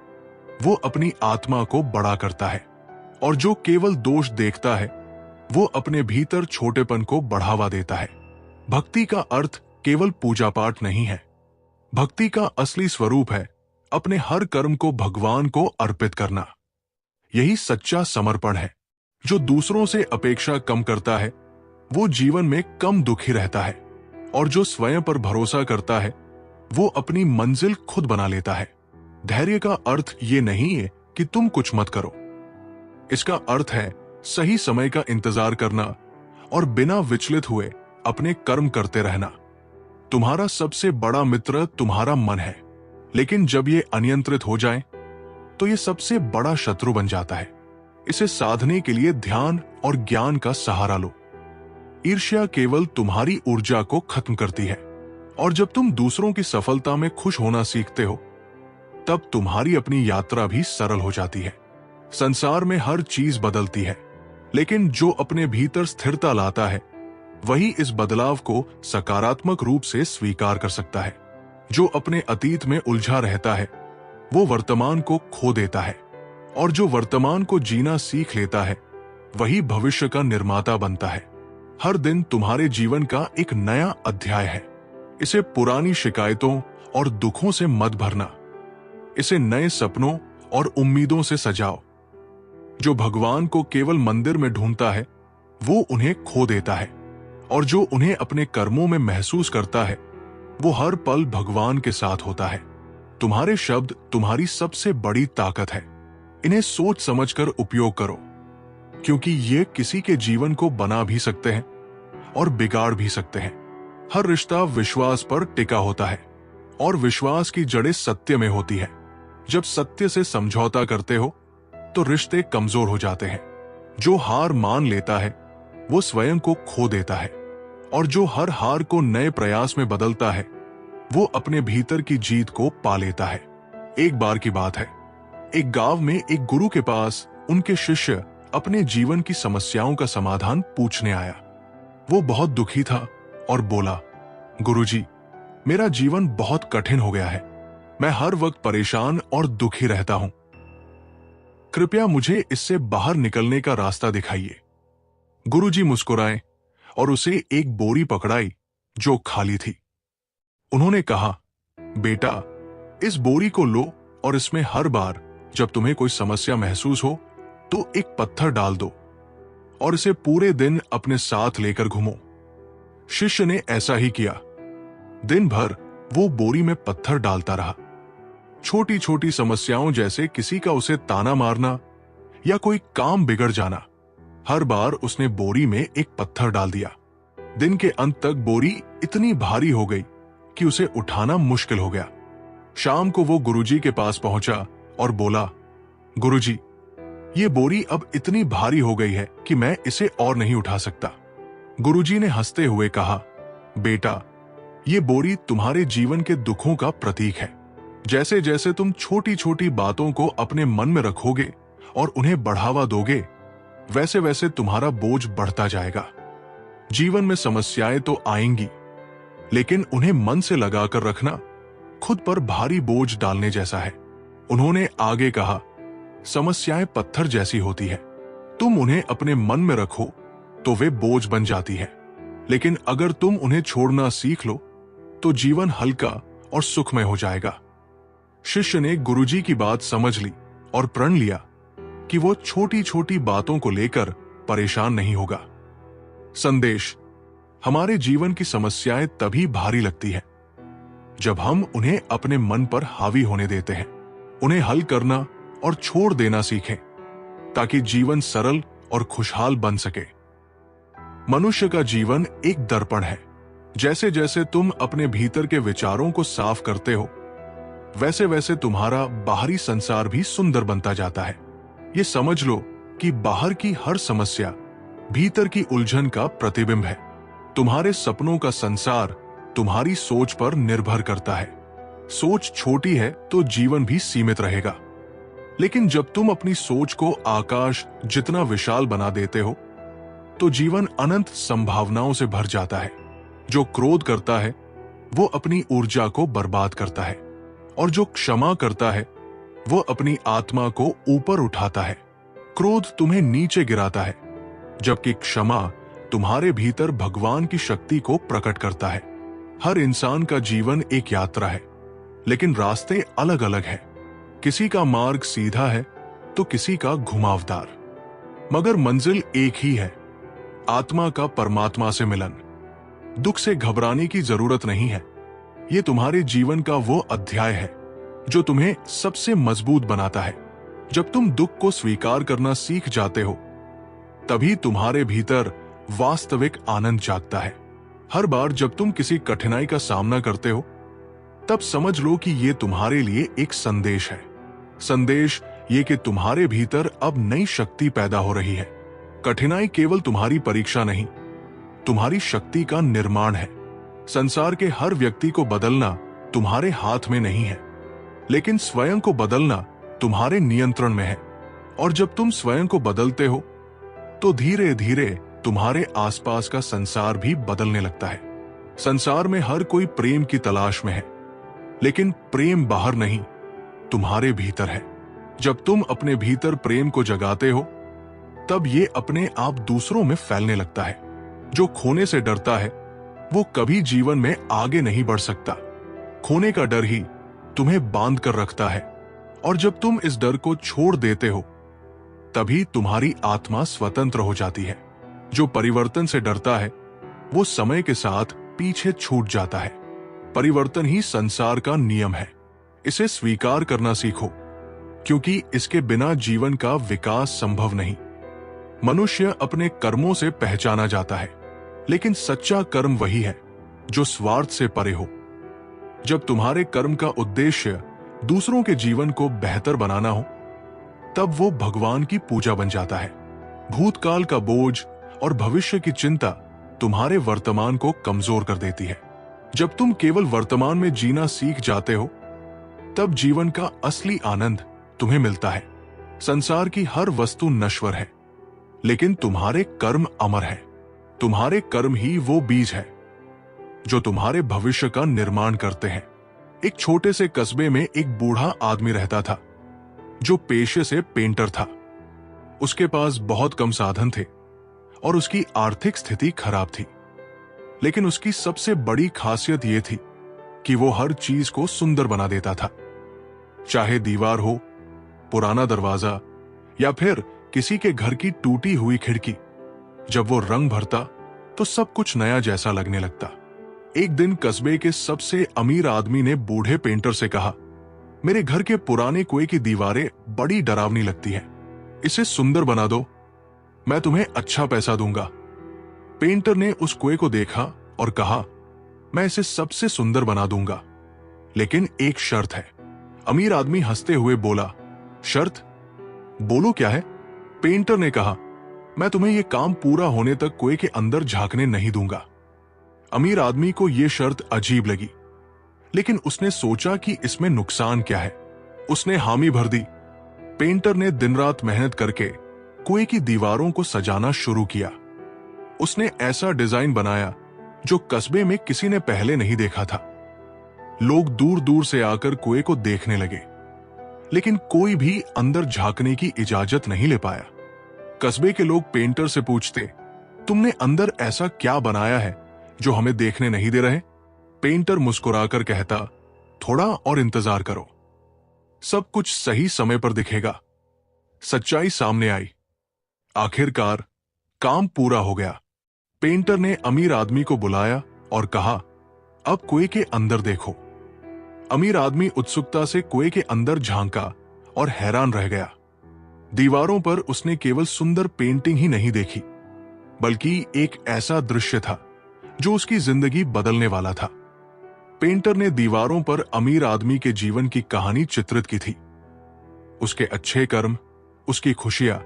वो अपनी आत्मा को बड़ा करता है, और जो केवल दोष देखता है वो अपने भीतर छोटेपन को बढ़ावा देता है। भक्ति का अर्थ केवल पूजा पाठ नहीं है। भक्ति का असली स्वरूप है अपने हर कर्म को भगवान को अर्पित करना। यही सच्चा समर्पण है। जो दूसरों से अपेक्षा कम करता है वो जीवन में कम दुखी रहता है, और जो स्वयं पर भरोसा करता है वो अपनी मंजिल खुद बना लेता है। धैर्य का अर्थ ये नहीं है कि तुम कुछ मत करो। इसका अर्थ है सही समय का इंतजार करना और बिना विचलित हुए अपने कर्म करते रहना। तुम्हारा सबसे बड़ा मित्र तुम्हारा मन है, लेकिन जब ये अनियंत्रित हो जाए तो ये सबसे बड़ा शत्रु बन जाता है। इसे साधने के लिए ध्यान और ज्ञान का सहारा लो। ईर्ष्या केवल तुम्हारी ऊर्जा को खत्म करती है, और जब तुम दूसरों की सफलता में खुश होना सीखते हो तब तुम्हारी अपनी यात्रा भी सरल हो जाती है। संसार में हर चीज बदलती है, लेकिन जो अपने भीतर स्थिरता लाता है वही इस बदलाव को सकारात्मक रूप से स्वीकार कर सकता है। जो अपने अतीत में उलझा रहता है वो वर्तमान को खो देता है, और जो वर्तमान को जीना सीख लेता है वही भविष्य का निर्माता बनता है। हर दिन तुम्हारे जीवन का एक नया अध्याय है। इसे पुरानी शिकायतों और दुखों से मत भरना। इसे नए सपनों और उम्मीदों से सजाओ। जो भगवान को केवल मंदिर में ढूंढता है वो उन्हें खो देता है, और जो उन्हें अपने कर्मों में महसूस करता है वो हर पल भगवान के साथ होता है। तुम्हारे शब्द तुम्हारी सबसे बड़ी ताकत है। इन्हें सोच समझकर उपयोग करो, क्योंकि ये किसी के जीवन को बना भी सकते हैं और बिगाड़ भी सकते हैं। हर रिश्ता विश्वास पर टिका होता है, और विश्वास की जड़ें सत्य में होती है। जब सत्य से समझौता करते हो तो रिश्ते कमजोर हो जाते हैं। जो हार मान लेता है वो स्वयं को खो देता है, और जो हर हार को नए प्रयास में बदलता है वो अपने भीतर की जीत को पा लेता है। एक बार की बात है, एक गांव में एक गुरु के पास उनके शिष्य अपने जीवन की समस्याओं का समाधान पूछने आया। वो बहुत दुखी था और बोला, गुरुजी, मेरा जीवन बहुत कठिन हो गया है। मैं हर वक्त परेशान और दुखी रहता हूं। कृपया मुझे इससे बाहर निकलने का रास्ता दिखाइए। गुरुजी मुस्कुराए और उसे एक बोरी पकड़ाई जो खाली थी। उन्होंने कहा, बेटा, इस बोरी को लो और इसमें हर बार जब तुम्हें कोई समस्या महसूस हो तो एक पत्थर डाल दो और इसे पूरे दिन अपने साथ लेकर घूमो। शिष्य ने ऐसा ही किया। दिन भर वो बोरी में पत्थर डालता रहा। छोटी छोटी समस्याओं जैसे किसी का उसे ताना मारना या कोई काम बिगड़ जाना, हर बार उसने बोरी में एक पत्थर डाल दिया। दिन के अंत तक बोरी इतनी भारी हो गई कि उसे उठाना मुश्किल हो गया। शाम को वो गुरुजी के पास पहुंचा और बोला, गुरुजी, ये बोरी अब इतनी भारी हो गई है कि मैं इसे और नहीं उठा सकता। गुरुजी ने हंसते हुए कहा, बेटा, ये बोरी तुम्हारे जीवन के दुखों का प्रतीक है। जैसे जैसे तुम छोटी छोटी बातों को अपने मन में रखोगे और उन्हें बढ़ावा दोगे, वैसे वैसे तुम्हारा बोझ बढ़ता जाएगा। जीवन में समस्याएं तो आएंगी, लेकिन उन्हें मन से लगाकर रखना खुद पर भारी बोझ डालने जैसा है। उन्होंने आगे कहा, समस्याएं पत्थर जैसी होती है। तुम उन्हें अपने मन में रखो तो वे बोझ बन जाती है, लेकिन अगर तुम उन्हें छोड़ना सीख लो तो जीवन हल्का और सुखमय हो जाएगा। शिष्य ने गुरुजी की बात समझ ली और प्रण लिया कि वो छोटी छोटी बातों को लेकर परेशान नहीं होगा। संदेश: हमारे जीवन की समस्याएं तभी भारी लगती हैं जब हम उन्हें अपने मन पर हावी होने देते हैं। उन्हें हल करना और छोड़ देना सीखें ताकि जीवन सरल और खुशहाल बन सके। मनुष्य का जीवन एक दर्पण है। जैसे जैसे तुम अपने भीतर के विचारों को साफ करते हो, वैसे वैसे तुम्हारा बाहरी संसार भी सुंदर बनता जाता है। ये समझ लो कि बाहर की हर समस्या भीतर की उलझन का प्रतिबिंब है। तुम्हारे सपनों का संसार तुम्हारी सोच पर निर्भर करता है। सोच छोटी है तो जीवन भी सीमित रहेगा, लेकिन जब तुम अपनी सोच को आकाश जितना विशाल बना देते हो तो जीवन अनंत संभावनाओं से भर जाता है। जो क्रोध करता है वो अपनी ऊर्जा को बर्बाद करता है, और जो क्षमा करता है वो अपनी आत्मा को ऊपर उठाता है। क्रोध तुम्हें नीचे गिराता है, जबकि क्षमा तुम्हारे भीतर भगवान की शक्ति को प्रकट करता है। हर इंसान का जीवन एक यात्रा है, लेकिन रास्ते अलग अलग हैं। किसी का मार्ग सीधा है तो किसी का घुमावदार, मगर मंजिल एक ही है, आत्मा का परमात्मा से मिलन। दुख से घबराने की जरूरत नहीं है। ये तुम्हारे जीवन का वो अध्याय है जो तुम्हें सबसे मजबूत बनाता है। जब तुम दुख को स्वीकार करना सीख जाते हो, तभी तुम्हारे भीतर वास्तविक आनंद जागता है। हर बार जब तुम किसी कठिनाई का सामना करते हो, तब समझ लो कि ये तुम्हारे लिए एक संदेश है। संदेश ये कि तुम्हारे भीतर अब नई शक्ति पैदा हो रही है। कठिनाई केवल तुम्हारी परीक्षा नहीं, तुम्हारी शक्ति का निर्माण है। संसार के हर व्यक्ति को बदलना तुम्हारे हाथ में नहीं है, लेकिन स्वयं को बदलना तुम्हारे नियंत्रण में है। और जब तुम स्वयं को बदलते हो तो धीरे धीरे तुम्हारे आसपास का संसार भी बदलने लगता है। संसार में हर कोई प्रेम की तलाश में है, लेकिन प्रेम बाहर नहीं, तुम्हारे भीतर है। जब तुम अपने भीतर प्रेम को जगाते हो, तब ये अपने आप दूसरों में फैलने लगता है। जो खोने से डरता है वो कभी जीवन में आगे नहीं बढ़ सकता। खोने का डर ही तुम्हें बांध कर रखता है, और जब तुम इस डर को छोड़ देते हो, तभी तुम्हारी आत्मा स्वतंत्र हो जाती है। जो परिवर्तन से डरता है वो समय के साथ पीछे छूट जाता है। परिवर्तन ही संसार का नियम है। इसे स्वीकार करना सीखो, क्योंकि इसके बिना जीवन का विकास संभव नहीं। मनुष्य अपने कर्मों से पहचाना जाता है, लेकिन सच्चा कर्म वही है जो स्वार्थ से परे हो। जब तुम्हारे कर्म का उद्देश्य दूसरों के जीवन को बेहतर बनाना हो, तब वो भगवान की पूजा बन जाता है। भूतकाल का बोझ और भविष्य की चिंता तुम्हारे वर्तमान को कमजोर कर देती है। जब तुम केवल वर्तमान में जीना सीख जाते हो, तब जीवन का असली आनंद तुम्हें मिलता है। संसार की हर वस्तु नश्वर है, लेकिन तुम्हारे कर्म अमर है। तुम्हारे कर्म ही वो बीज है जो तुम्हारे भविष्य का निर्माण करते हैं। एक छोटे से कस्बे में एक बूढ़ा आदमी रहता था, जो पेशे से पेंटर था। उसके पास बहुत कम साधन थे और उसकी आर्थिक स्थिति खराब थी, लेकिन उसकी सबसे बड़ी खासियत यह थी कि वो हर चीज को सुंदर बना देता था। चाहे दीवार हो, पुराना दरवाजा, या फिर किसी के घर की टूटी हुई खिड़की, जब वो रंग भरता तो सब कुछ नया जैसा लगने लगता। एक दिन कस्बे के सबसे अमीर आदमी ने बूढ़े पेंटर से कहा, मेरे घर के पुराने कुएं की दीवारें बड़ी डरावनी लगती हैं, इसे सुंदर बना दो, मैं तुम्हें अच्छा पैसा दूंगा। पेंटर ने उस कुएं को देखा और कहा, मैं इसे सबसे सुंदर बना दूंगा, लेकिन एक शर्त है। अमीर आदमी हंसते हुए बोला, शर्त? बोलो क्या है? पेंटर ने कहा, मैं तुम्हें यह काम पूरा होने तक कुएं के अंदर झांकने नहीं दूंगा। अमीर आदमी को यह शर्त अजीब लगी, लेकिन उसने सोचा कि इसमें नुकसान क्या है। उसने हामी भर दी। पेंटर ने दिन रात मेहनत करके कुएं की दीवारों को सजाना शुरू किया। उसने ऐसा डिजाइन बनाया जो कस्बे में किसी ने पहले नहीं देखा था। लोग दूर दूर से आकर कुएं को देखने लगे, लेकिन कोई भी अंदर झांकने की इजाजत नहीं ले पाया। कस्बे के लोग पेंटर से पूछते, तुमने अंदर ऐसा क्या बनाया है जो हमें देखने नहीं दे रहे? पेंटर मुस्कुराकर कहता, थोड़ा और इंतजार करो, सब कुछ सही समय पर दिखेगा। सच्चाई सामने आई। आखिरकार काम पूरा हो गया। पेंटर ने अमीर आदमी को बुलाया और कहा, अब कुएं के अंदर देखो। अमीर आदमी उत्सुकता से कुएं के अंदर झांका और हैरान रह गया। दीवारों पर उसने केवल सुंदर पेंटिंग ही नहीं देखी, बल्कि एक ऐसा दृश्य था जो उसकी जिंदगी बदलने वाला था। पेंटर ने दीवारों पर अमीर आदमी के जीवन की कहानी चित्रित की थी। उसके अच्छे कर्म, उसकी खुशियां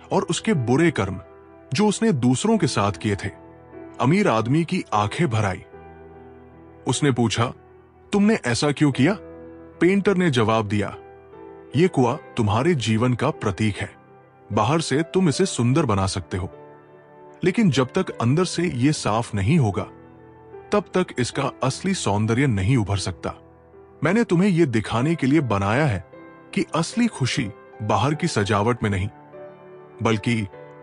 और उसके बुरे कर्म जो उसने दूसरों के साथ किए थे। अमीर आदमी की आंखें भर आई। उसने पूछा, तुमने ऐसा क्यों किया? पेंटर ने जवाब दिया, यह कुआं तुम्हारे जीवन का प्रतीक है। बाहर से तुम इसे सुंदर बना सकते हो, लेकिन जब तक अंदर से यह साफ नहीं होगा तब तक इसका असली सौंदर्य नहीं उभर सकता। मैंने तुम्हें यह दिखाने के लिए बनाया है कि असली खुशी बाहर की सजावट में नहीं, बल्कि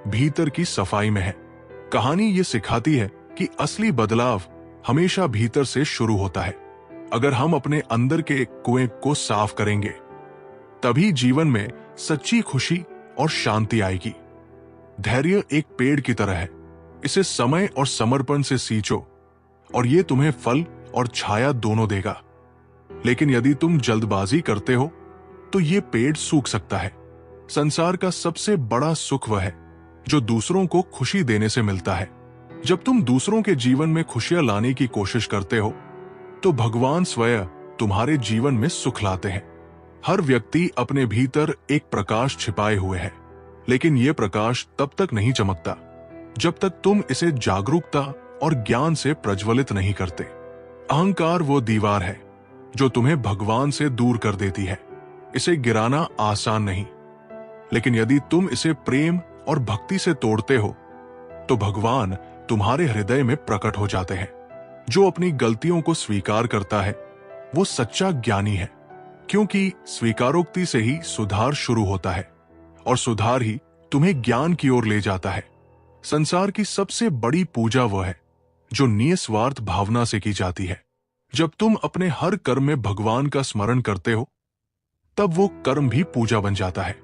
भीतर की सफाई में है। कहानी यह सिखाती है कि असली बदलाव हमेशा भीतर से शुरू होता है। अगर हम अपने अंदर के कुएं को साफ करेंगे, तभी जीवन में सच्ची खुशी और शांति आएगी। धैर्य एक पेड़ की तरह है। इसे समय और समर्पण से सींचो और यह तुम्हें फल और छाया दोनों देगा। लेकिन यदि तुम जल्दबाजी करते हो तो यह पेड़ सूख सकता है। संसार का सबसे बड़ा सुख वह है जो दूसरों को खुशी देने से मिलता है। जब तुम दूसरों के जीवन में खुशियां लाने की कोशिश करते हो तो भगवान स्वयं तुम्हारे जीवन में सुख लाते हैं। हर व्यक्ति अपने भीतर एक प्रकाश छिपाए हुए है, लेकिन यह प्रकाश तब तक नहीं चमकता जब तक तुम इसे जागरूकता और ज्ञान से प्रज्वलित नहीं करते। अहंकार वो दीवार है जो तुम्हें भगवान से दूर कर देती है। इसे गिराना आसान नहीं, लेकिन यदि तुम इसे प्रेम और भक्ति से तोड़ते हो तो भगवान तुम्हारे हृदय में प्रकट हो जाते हैं। जो अपनी गलतियों को स्वीकार करता है वो सच्चा ज्ञानी है, क्योंकि स्वीकारोक्ति से ही सुधार शुरू होता है और सुधार ही तुम्हें ज्ञान की ओर ले जाता है। संसार की सबसे बड़ी पूजा वह है जो निस्वार्थ भावना से की जाती है। जब तुम अपने हर कर्म में भगवान का स्मरण करते हो, तब वो कर्म भी पूजा बन जाता है।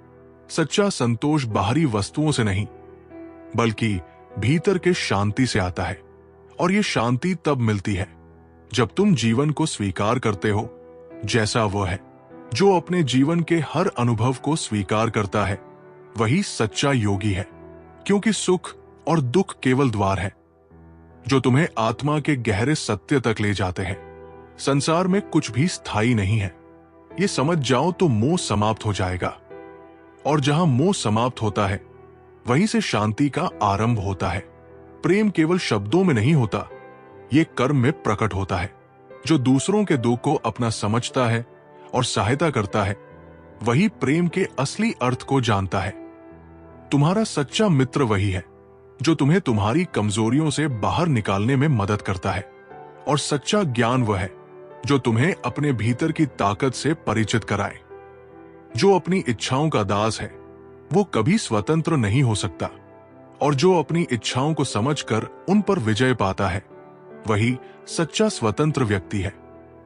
सच्चा संतोष बाहरी वस्तुओं से नहीं, बल्कि भीतर के शांति से आता है। और ये शांति तब मिलती है जब तुम जीवन को स्वीकार करते हो जैसा वह है। जो अपने जीवन के हर अनुभव को स्वीकार करता है वही सच्चा योगी है, क्योंकि सुख और दुख केवल द्वार है जो तुम्हें आत्मा के गहरे सत्य तक ले जाते हैं। संसार में कुछ भी स्थायी नहीं है, ये समझ जाओ तो मोह समाप्त हो जाएगा। और जहां मोह समाप्त होता है वहीं से शांति का आरंभ होता है। प्रेम केवल शब्दों में नहीं होता, ये कर्म में प्रकट होता है। जो दूसरों के दुख को अपना समझता है और सहायता करता है, वही प्रेम के असली अर्थ को जानता है। तुम्हारा सच्चा मित्र वही है जो तुम्हें तुम्हारी कमजोरियों से बाहर निकालने में मदद करता है। और सच्चा ज्ञान वह है जो तुम्हें अपने भीतर की ताकत से परिचित कराए। जो अपनी इच्छाओं का दास है वो कभी स्वतंत्र नहीं हो सकता, और जो अपनी इच्छाओं को समझकर उन पर विजय पाता है वही सच्चा स्वतंत्र व्यक्ति है।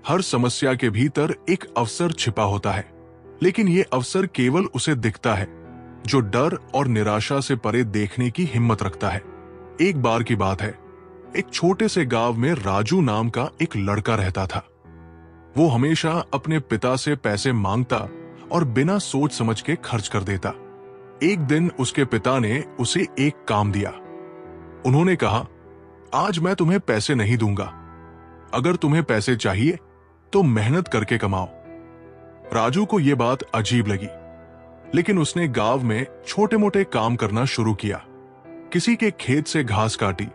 हर समस्या के भीतर एक अवसर छिपा होता है, लेकिन ये अवसर केवल उसे दिखता है जो डर और निराशा से परे देखने की हिम्मत रखता है। एक बार की बात है, एक छोटे से गांव में राजू नाम का एक लड़का रहता था। वो हमेशा अपने पिता से पैसे मांगता और बिना सोच समझ के खर्च कर देता। एक दिन उसके पिता ने उसे एक काम दिया। उन्होंने कहा, आज मैं तुम्हें पैसे नहीं दूंगा, अगर तुम्हें पैसे चाहिए तो मेहनत करके कमाओ। राजू को यह बात अजीब लगी, लेकिन उसने गांव में छोटे मोटे काम करना शुरू किया। किसी के खेत से घास काटी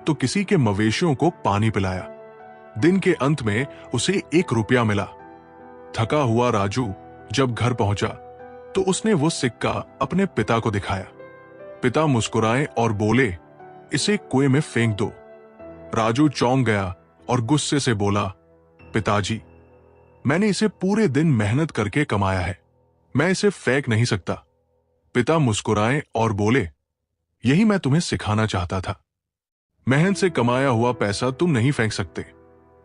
तो किसी के मवेशियों को पानी पिलाया। दिन के अंत में उसे 1 रुपया मिला। थका हुआ राजू जब घर पहुंचा तो उसने वो सिक्का अपने पिता को दिखाया। पिता मुस्कुराए और बोले, इसे कुएं में फेंक दो। राजू चौंक गया और गुस्से से बोला, पिताजी, मैंने इसे पूरे दिन मेहनत करके कमाया है, मैं इसे फेंक नहीं सकता। पिता मुस्कुराए और बोले, यही मैं तुम्हें सिखाना चाहता था। मेहनत से कमाया हुआ पैसा तुम नहीं फेंक सकते,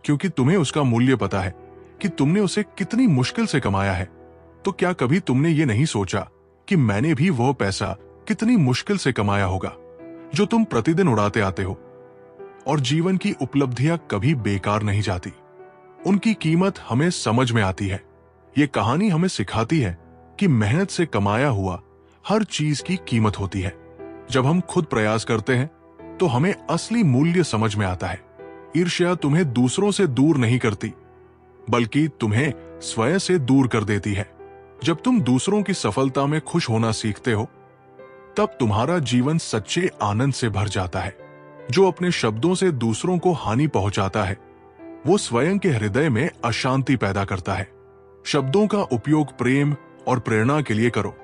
क्योंकि तुम्हें उसका मूल्य पता है कि तुमने उसे कितनी मुश्किल से कमाया है। तो क्या कभी तुमने ये नहीं सोचा कि मैंने भी वो पैसा कितनी मुश्किल से कमाया होगा जो तुम प्रतिदिन उड़ाते आते हो? और जीवन की उपलब्धियां कभी बेकार नहीं जाती, उनकी कीमत हमें समझ में आती है। ये कहानी हमें सिखाती है कि मेहनत से कमाया हुआ हर चीज की कीमत होती है। जब हम खुद प्रयास करते हैं तो हमें असली मूल्य समझ में आता है। ईर्ष्या तुम्हें दूसरों से दूर नहीं करती, बल्कि तुम्हें स्वयं से दूर कर देती है। जब तुम दूसरों की सफलता में खुश होना सीखते हो, तब तुम्हारा जीवन सच्चे आनंद से भर जाता है। जो अपने शब्दों से दूसरों को हानि पहुंचाता है, वो स्वयं के हृदय में अशांति पैदा करता है। शब्दों का उपयोग प्रेम और प्रेरणा के लिए करो,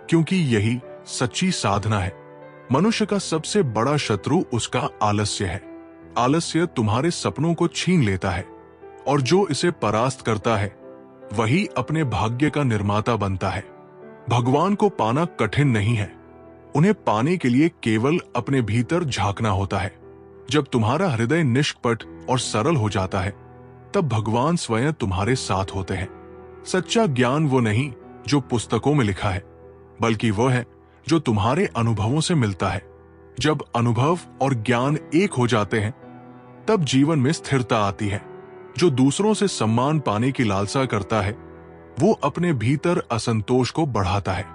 क्योंकि यही सच्ची साधना है। मनुष्य का सबसे बड़ा शत्रु उसका आलस्य है। आलस्य तुम्हारे सपनों को छीन लेता है, और जो इसे परास्त करता है वही अपने भाग्य का निर्माता बनता है। भगवान को पाना कठिन नहीं है, उन्हें पाने के लिए केवल अपने भीतर झांकना होता है। जब तुम्हारा हृदय निष्कपट और सरल हो जाता है, तब भगवान स्वयं तुम्हारे साथ होते हैं। सच्चा ज्ञान वो नहीं जो पुस्तकों में लिखा है, बल्कि वो है जो तुम्हारे अनुभवों से मिलता है। जब अनुभव और ज्ञान एक हो जाते हैं, तब जीवन में स्थिरता आती है। जो दूसरों से सम्मान पाने की लालसा करता है, वो अपने भीतर असंतोष को बढ़ाता है,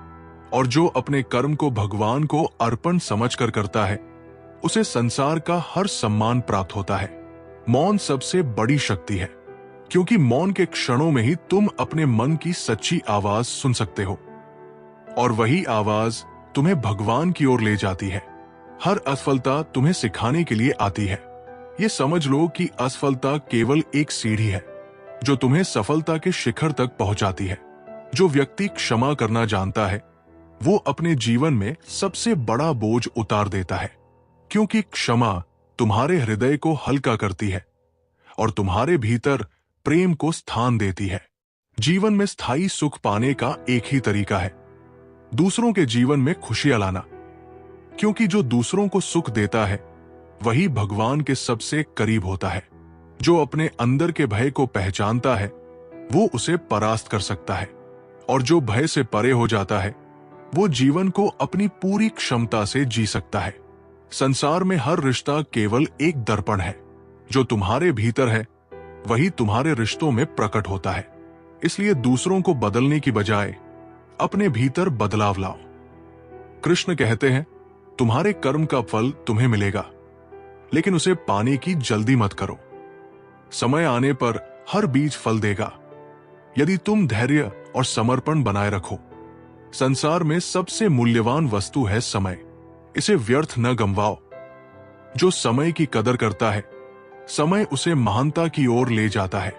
और जो अपने कर्म को भगवान को अर्पण समझकर करता है, उसे संसार का हर सम्मान प्राप्त होता है। मौन सबसे बड़ी शक्ति है, क्योंकि मौन के क्षणों में ही तुम अपने मन की सच्ची आवाज सुन सकते हो, और वही आवाज तुम्हें भगवान की ओर ले जाती है। हर असफलता तुम्हें सिखाने के लिए आती है। ये समझ लो कि असफलता केवल एक सीढ़ी है जो तुम्हें सफलता के शिखर तक पहुंचाती है। जो व्यक्ति क्षमा करना जानता है, वो अपने जीवन में सबसे बड़ा बोझ उतार देता है, क्योंकि क्षमा तुम्हारे हृदय को हल्का करती है और तुम्हारे भीतर प्रेम को स्थान देती है। जीवन में स्थायी सुख पाने का एक ही तरीका है, दूसरों के जीवन में खुशियां लाना, क्योंकि जो दूसरों को सुख देता है वही भगवान के सबसे करीब होता है। जो अपने अंदर के भय को पहचानता है, वो उसे परास्त कर सकता है, और जो भय से परे हो जाता है, वो जीवन को अपनी पूरी क्षमता से जी सकता है। संसार में हर रिश्ता केवल एक दर्पण है। जो तुम्हारे भीतर है, वही तुम्हारे रिश्तों में प्रकट होता है। इसलिए दूसरों को बदलने की बजाय अपने भीतर बदलाव लाओ। कृष्ण कहते हैं, तुम्हारे कर्म का फल तुम्हें मिलेगा, लेकिन उसे पाने की जल्दी मत करो। समय आने पर हर बीज फल देगा, यदि तुम धैर्य और समर्पण बनाए रखो। संसार में सबसे मूल्यवान वस्तु है समय, इसे व्यर्थ न गंवाओ। जो समय की कदर करता है, समय उसे महानता की ओर ले जाता है।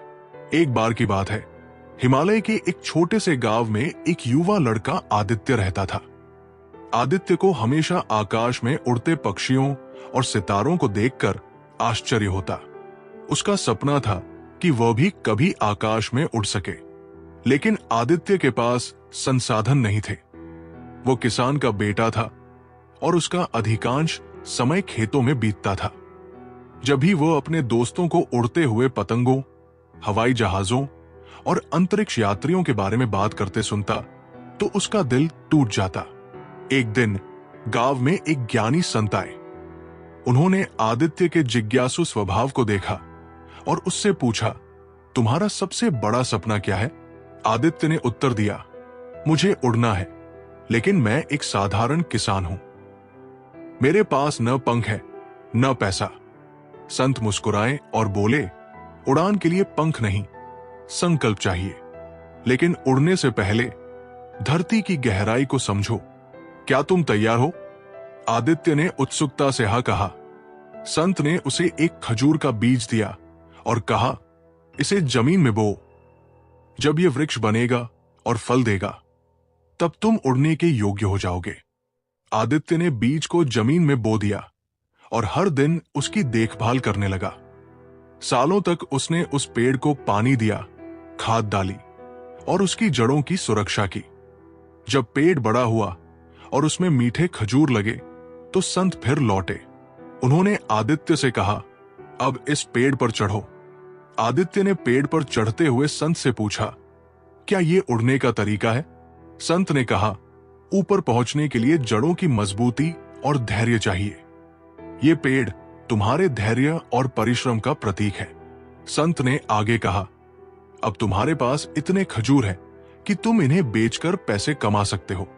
एक बार की बात है, हिमालय के एक छोटे से गांव में एक युवा लड़का आदित्य रहता था। आदित्य को हमेशा आकाश में उड़ते पक्षियों और सितारों को देखकर आश्चर्य होता। उसका सपना था कि वह भी कभी आकाश में उड़ सके, लेकिन आदित्य के पास संसाधन नहीं थे। वो किसान का बेटा था और उसका अधिकांश समय खेतों में बीतता था। जब भी वो अपने दोस्तों को उड़ते हुए पतंगों, हवाई जहाजों और अंतरिक्ष यात्रियों के बारे में बात करते सुनता, तो उसका दिल टूट जाता। एक दिन गांव में एक ज्ञानी संत आए। उन्होंने आदित्य के जिज्ञासु स्वभाव को देखा और उससे पूछा, तुम्हारा सबसे बड़ा सपना क्या है? आदित्य ने उत्तर दिया, मुझे उड़ना है, लेकिन मैं एक साधारण किसान हूं। मेरे पास न पंख है न पैसा। संत मुस्कुराए और बोले, उड़ान के लिए पंख नहीं, संकल्प चाहिए। लेकिन उड़ने से पहले धरती की गहराई को समझो। क्या तुम तैयार हो? आदित्य ने उत्सुकता से हाँ कहा। संत ने उसे एक खजूर का बीज दिया और कहा, इसे जमीन में बो। जब यह वृक्ष बनेगा और फल देगा, तब तुम उड़ने के योग्य हो जाओगे। आदित्य ने बीज को जमीन में बो दिया और हर दिन उसकी देखभाल करने लगा। सालों तक उसने उस पेड़ को पानी दिया, खाद डाली और उसकी जड़ों की सुरक्षा की। जब पेड़ बड़ा हुआ और उसमें मीठे खजूर लगे, तो संत फिर लौटे। उन्होंने आदित्य से कहा, अब इस पेड़ पर चढ़ो। आदित्य ने पेड़ पर चढ़ते हुए संत से पूछा, क्या ये उड़ने का तरीका है? संत ने कहा, ऊपर पहुंचने के लिए जड़ों की मजबूती और धैर्य चाहिए। ये पेड़ तुम्हारे धैर्य और परिश्रम का प्रतीक है। संत ने आगे कहा, अब तुम्हारे पास इतने खजूर हैं कि तुम इन्हें बेचकर पैसे कमा सकते हो।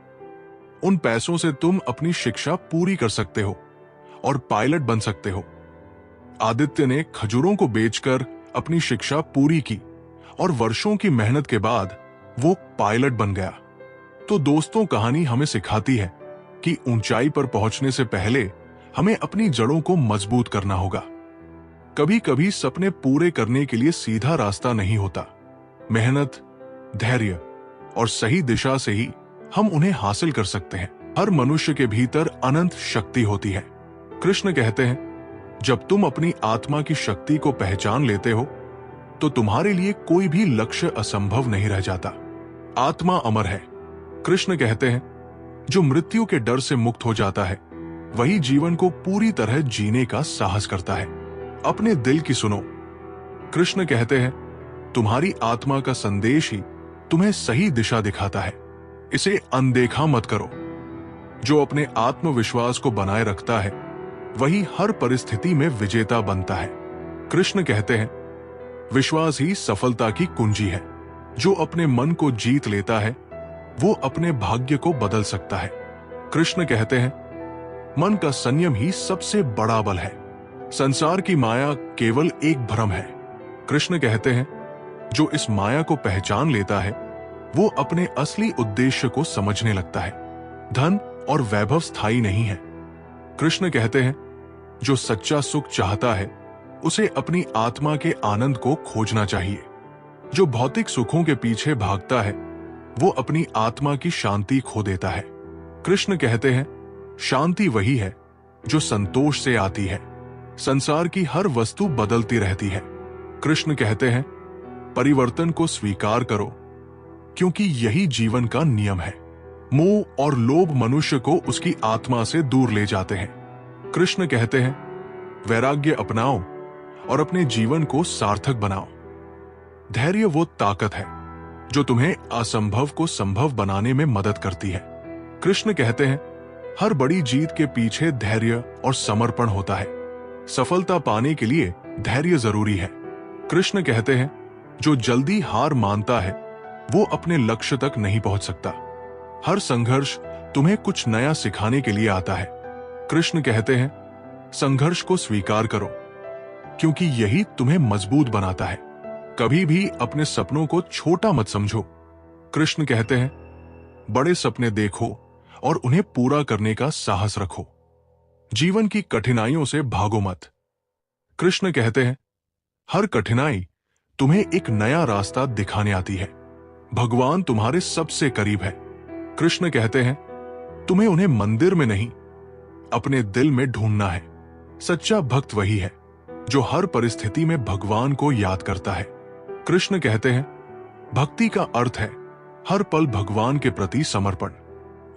उन पैसों से तुम अपनी शिक्षा पूरी कर सकते हो और पायलट बन सकते हो। आदित्य ने खजूरों को बेचकर अपनी शिक्षा पूरी की और वर्षों की मेहनत के बाद वो पायलट बन गया। तो दोस्तों, कहानी हमें सिखाती है कि ऊंचाई पर पहुंचने से पहले हमें अपनी जड़ों को मजबूत करना होगा। कभी कभी सपने पूरे करने के लिए सीधा रास्ता नहीं होता। मेहनत, धैर्य और सही दिशा से ही हम उन्हें हासिल कर सकते हैं। हर मनुष्य के भीतर अनंत शक्ति होती है। कृष्ण कहते हैं, जब तुम अपनी आत्मा की शक्ति को पहचान लेते हो तो तुम्हारे लिए कोई भी लक्ष्य असंभव नहीं रह जाता। आत्मा अमर है। कृष्ण कहते हैं, जो मृत्यु के डर से मुक्त हो जाता है वही जीवन को पूरी तरह जीने का साहस करता है। अपने दिल की सुनो। कृष्ण कहते हैं, तुम्हारी आत्मा का संदेश ही तुम्हें सही दिशा दिखाता है। इसे अनदेखा मत करो। जो अपने आत्मविश्वास को बनाए रखता है वही हर परिस्थिति में विजेता बनता है। कृष्ण कहते हैं, विश्वास ही सफलता की कुंजी है। जो अपने मन को जीत लेता है वो अपने भाग्य को बदल सकता है। कृष्ण कहते हैं, मन का संयम ही सबसे बड़ा बल है। संसार की माया केवल एक भ्रम है। कृष्ण कहते हैं, जो इस माया को पहचान लेता है वो अपने असली उद्देश्य को समझने लगता है। धन और वैभव स्थायी नहीं है। कृष्ण कहते हैं, जो सच्चा सुख चाहता है उसे अपनी आत्मा के आनंद को खोजना चाहिए। जो भौतिक सुखों के पीछे भागता है वो अपनी आत्मा की शांति खो देता है। कृष्ण कहते हैं, शांति वही है जो संतोष से आती है। संसार की हर वस्तु बदलती रहती है। कृष्ण कहते हैं, परिवर्तन को स्वीकार करो क्योंकि यही जीवन का नियम है। मोह और लोभ मनुष्य को उसकी आत्मा से दूर ले जाते हैं। कृष्ण कहते हैं, वैराग्य अपनाओ और अपने जीवन को सार्थक बनाओ। धैर्य वो ताकत है जो तुम्हें असंभव को संभव बनाने में मदद करती है। कृष्ण कहते हैं, हर बड़ी जीत के पीछे धैर्य और समर्पण होता है। सफलता पाने के लिए धैर्य जरूरी है। कृष्ण कहते हैं, जो जल्दी हार मानता है वो अपने लक्ष्य तक नहीं पहुंच सकता। हर संघर्ष तुम्हें कुछ नया सिखाने के लिए आता है। कृष्ण कहते हैं, संघर्ष को स्वीकार करो क्योंकि यही तुम्हें मजबूत बनाता है। कभी भी अपने सपनों को छोटा मत समझो। कृष्ण कहते हैं, बड़े सपने देखो और उन्हें पूरा करने का साहस रखो। जीवन की कठिनाइयों से भागो मत। कृष्ण कहते हैं, हर कठिनाई तुम्हें एक नया रास्ता दिखाने आती है। भगवान तुम्हारे सबसे करीब है। कृष्ण कहते हैं, तुम्हें उन्हें मंदिर में नहीं अपने दिल में ढूंढना है। सच्चा भक्त वही है जो हर परिस्थिति में भगवान को याद करता है। कृष्ण कहते हैं, भक्ति का अर्थ है हर पल भगवान के प्रति समर्पण।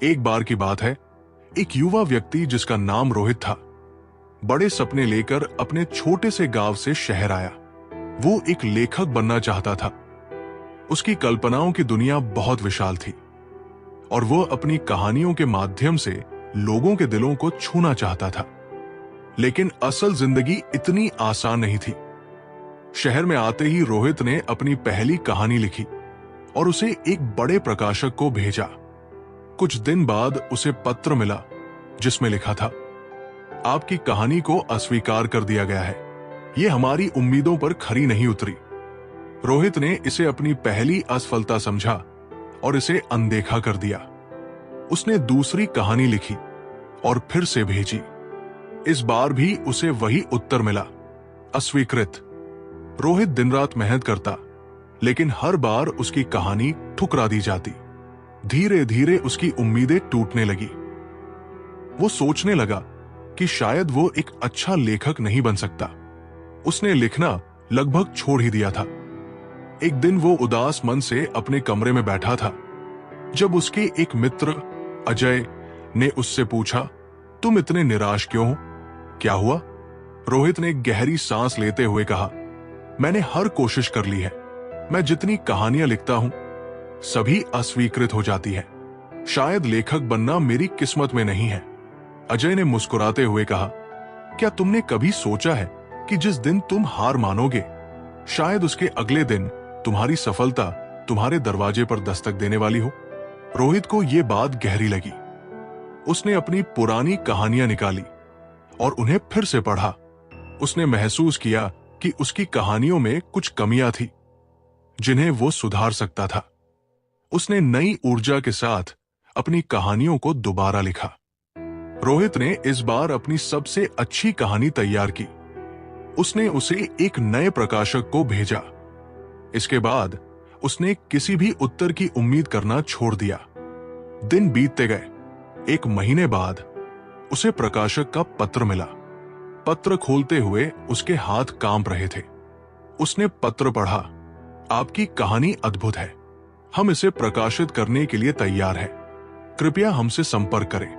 एक बार की बात है, एक युवा व्यक्ति जिसका नाम रोहित था बड़े सपने लेकर अपने छोटे से गांव से शहर आया। वो एक लेखक बनना चाहता था। उसकी कल्पनाओं की दुनिया बहुत विशाल थी और वो अपनी कहानियों के माध्यम से लोगों के दिलों को छूना चाहता था। लेकिन असल जिंदगी इतनी आसान नहीं थी। शहर में आते ही रोहित ने अपनी पहली कहानी लिखी और उसे एक बड़े प्रकाशक को भेजा। कुछ दिन बाद उसे पत्र मिला जिसमें लिखा था, आपकी कहानी को अस्वीकार कर दिया गया है। ये हमारी उम्मीदों पर खरी नहीं उतरी। रोहित ने इसे अपनी पहली असफलता समझा और इसे अनदेखा कर दिया। उसने दूसरी कहानी लिखी और फिर से भेजी। इस बार भी उसे वही उत्तर मिला, अस्वीकृत। रोहित दिन रात मेहनत करता, लेकिन हर बार उसकी कहानी ठुकरा दी जाती। धीरे धीरे उसकी उम्मीदें टूटने लगी। वो सोचने लगा कि शायद वो एक अच्छा लेखक नहीं बन सकता। उसने लिखना लगभग छोड़ ही दिया था। एक दिन वो उदास मन से अपने कमरे में बैठा था जब उसके एक मित्र अजय ने उससे पूछा, तुम इतने निराश क्यों हो? क्या हुआ? रोहित ने गहरी सांस लेते हुए कहा, मैंने हर कोशिश कर ली है। मैं जितनी कहानियां लिखता हूं सभी अस्वीकृत हो जाती है। शायद लेखक बनना मेरी किस्मत में नहीं है। अजय ने मुस्कुराते हुए कहा, क्या तुमने कभी सोचा है कि जिस दिन तुम हार मानोगे शायद उसके अगले दिन तुम्हारी सफलता तुम्हारे दरवाजे पर दस्तक देने वाली हो? रोहित को यह बात गहरी लगी। उसने अपनी पुरानी कहानियां निकाली और उन्हें फिर से पढ़ा। उसने महसूस किया कि उसकी कहानियों में कुछ कमियां थी, जिन्हें वो सुधार सकता था। उसने नई ऊर्जा के साथ अपनी कहानियों को दोबारा लिखा। रोहित ने इस बार अपनी सबसे अच्छी कहानी तैयार की। उसने उसे एक नए प्रकाशक को भेजा। इसके बाद उसने किसी भी उत्तर की उम्मीद करना छोड़ दिया। दिन बीतते गए। एक महीने बाद उसे प्रकाशक का पत्र मिला। पत्र खोलते हुए उसके हाथ कांप रहे थे। उसने पत्र पढ़ा। आपकी कहानी अद्भुत है। हम इसे प्रकाशित करने के लिए तैयार हैं। कृपया हमसे संपर्क करें।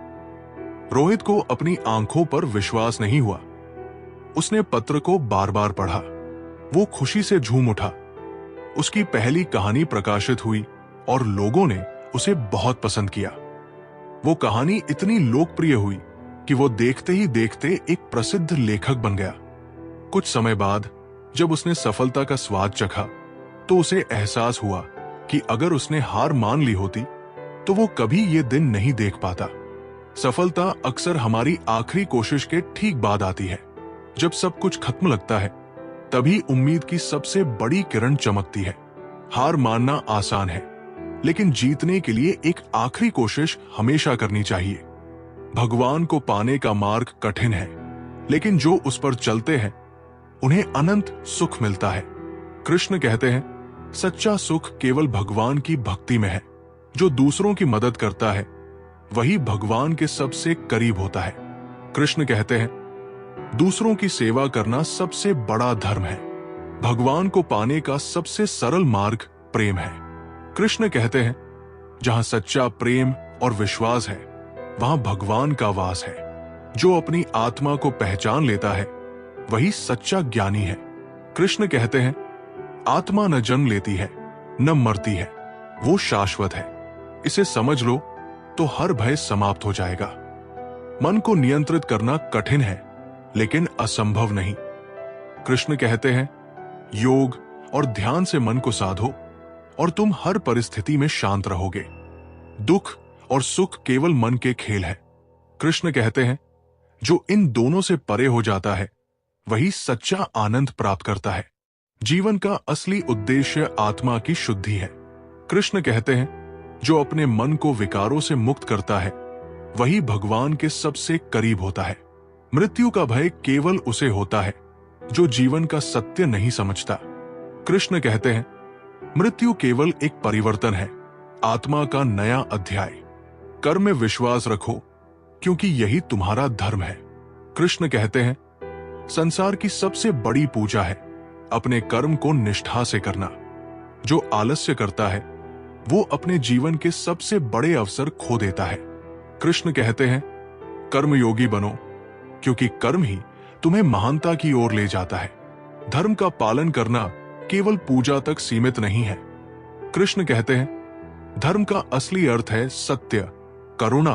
रोहित को अपनी आंखों पर विश्वास नहीं हुआ। उसने पत्र को बार बार पढ़ा। वो खुशी से झूम उठा। उसकी पहली कहानी प्रकाशित हुई और लोगों ने उसे बहुत पसंद किया। वो कहानी इतनी लोकप्रिय हुई कि वो देखते ही देखते एक प्रसिद्ध लेखक बन गया। कुछ समय बाद जब उसने सफलता का स्वाद चखा तो उसे एहसास हुआ कि अगर उसने हार मान ली होती तो वो कभी ये दिन नहीं देख पाता। सफलता अक्सर हमारी आखिरी कोशिश के ठीक बाद आती है। जब सब कुछ खत्म लगता है तभी उम्मीद की सबसे बड़ी किरण चमकती है। हार मानना आसान है, लेकिन जीतने के लिए एक आखिरी कोशिश हमेशा करनी चाहिए। भगवान को पाने का मार्ग कठिन है, लेकिन जो उस पर चलते हैं उन्हें अनंत सुख मिलता है। कृष्ण कहते हैं, सच्चा सुख केवल भगवान की भक्ति में है। जो दूसरों की मदद करता है वही भगवान के सबसे करीब होता है। कृष्ण कहते हैं, दूसरों की सेवा करना सबसे बड़ा धर्म है। भगवान को पाने का सबसे सरल मार्ग प्रेम है। कृष्ण कहते हैं, जहां सच्चा प्रेम और विश्वास है वहां भगवान का वास है। जो अपनी आत्मा को पहचान लेता है वही सच्चा ज्ञानी है। कृष्ण कहते हैं, आत्मा न जन्म लेती है न मरती है, वो शाश्वत है। इसे समझ लो तो हर भय समाप्त हो जाएगा। मन को नियंत्रित करना कठिन है, लेकिन असंभव नहीं। कृष्ण कहते हैं, योग और ध्यान से मन को साधो और तुम हर परिस्थिति में शांत रहोगे। दुख और सुख केवल मन के खेल है। कृष्ण कहते हैं, जो इन दोनों से परे हो जाता है वही सच्चा आनंद प्राप्त करता है। जीवन का असली उद्देश्य आत्मा की शुद्धि है। कृष्ण कहते हैं, जो अपने मन को विकारों से मुक्त करता है वही भगवान के सबसे करीब होता है। मृत्यु का भय केवल उसे होता है जो जीवन का सत्य नहीं समझता। कृष्ण कहते हैं, मृत्यु केवल एक परिवर्तन है, आत्मा का नया अध्याय। कर्म में विश्वास रखो क्योंकि यही तुम्हारा धर्म है। कृष्ण कहते हैं, संसार की सबसे बड़ी पूजा है अपने कर्म को निष्ठा से करना। जो आलस्य करता है वो अपने जीवन के सबसे बड़े अवसर खो देता है। कृष्ण कहते हैं, कर्मयोगी बनो क्योंकि कर्म ही तुम्हें महानता की ओर ले जाता है। धर्म का पालन करना केवल पूजा तक सीमित नहीं है। कृष्ण कहते हैं, धर्म का असली अर्थ है सत्य, करुणा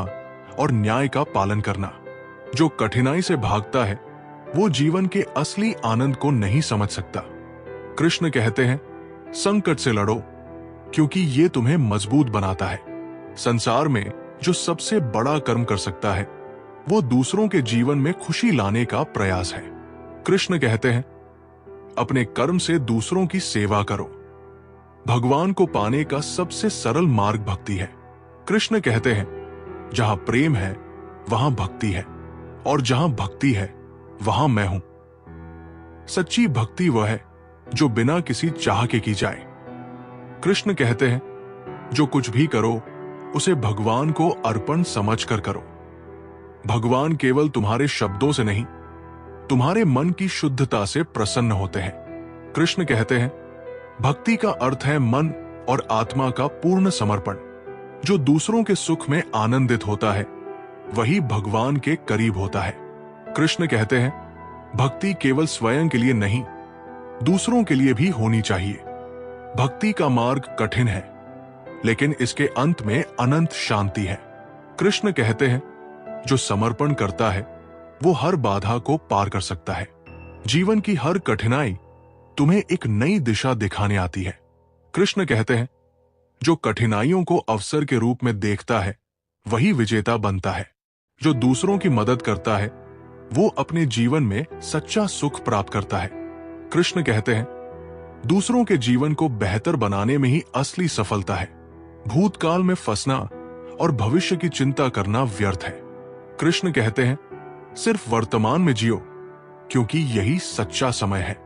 और न्याय का पालन करना। जो कठिनाई से भागता है वो जीवन के असली आनंद को नहीं समझ सकता। कृष्ण कहते हैं, संकट से लड़ो क्योंकि ये तुम्हें मजबूत बनाता है। संसार में जो सबसे बड़ा कर्म कर सकता है वो दूसरों के जीवन में खुशी लाने का प्रयास है। कृष्ण कहते हैं, अपने कर्म से दूसरों की सेवा करो। भगवान को पाने का सबसे सरल मार्ग भक्ति है। कृष्ण कहते हैं, जहां प्रेम है वहां भक्ति है और जहां भक्ति है वहां मैं हूं। सच्ची भक्ति वह है जो बिना किसी चाह के की जाए। कृष्ण कहते हैं, जो कुछ भी करो उसे भगवान को अर्पण समझकर करो। भगवान केवल तुम्हारे शब्दों से नहीं, तुम्हारे मन की शुद्धता से प्रसन्न होते हैं। कृष्ण कहते हैं, भक्ति का अर्थ है मन और आत्मा का पूर्ण समर्पण। जो दूसरों के सुख में आनंदित होता है वही भगवान के करीब होता है। कृष्ण कहते हैं, भक्ति केवल स्वयं के लिए नहीं, दूसरों के लिए भी होनी चाहिए। भक्ति का मार्ग कठिन है, लेकिन इसके अंत में अनंत शांति है। कृष्ण कहते हैं, जो समर्पण करता है वो हर बाधा को पार कर सकता है। जीवन की हर कठिनाई तुम्हें एक नई दिशा दिखाने आती है। कृष्ण कहते हैं, जो कठिनाइयों को अवसर के रूप में देखता है वही विजेता बनता है। जो दूसरों की मदद करता है वो अपने जीवन में सच्चा सुख प्राप्त करता है। कृष्ण कहते हैं, दूसरों के जीवन को बेहतर बनाने में ही असली सफलता है। भूतकाल में फंसना और भविष्य की चिंता करना व्यर्थ है। कृष्ण कहते हैं, सिर्फ वर्तमान में जियो, क्योंकि यही सच्चा समय है।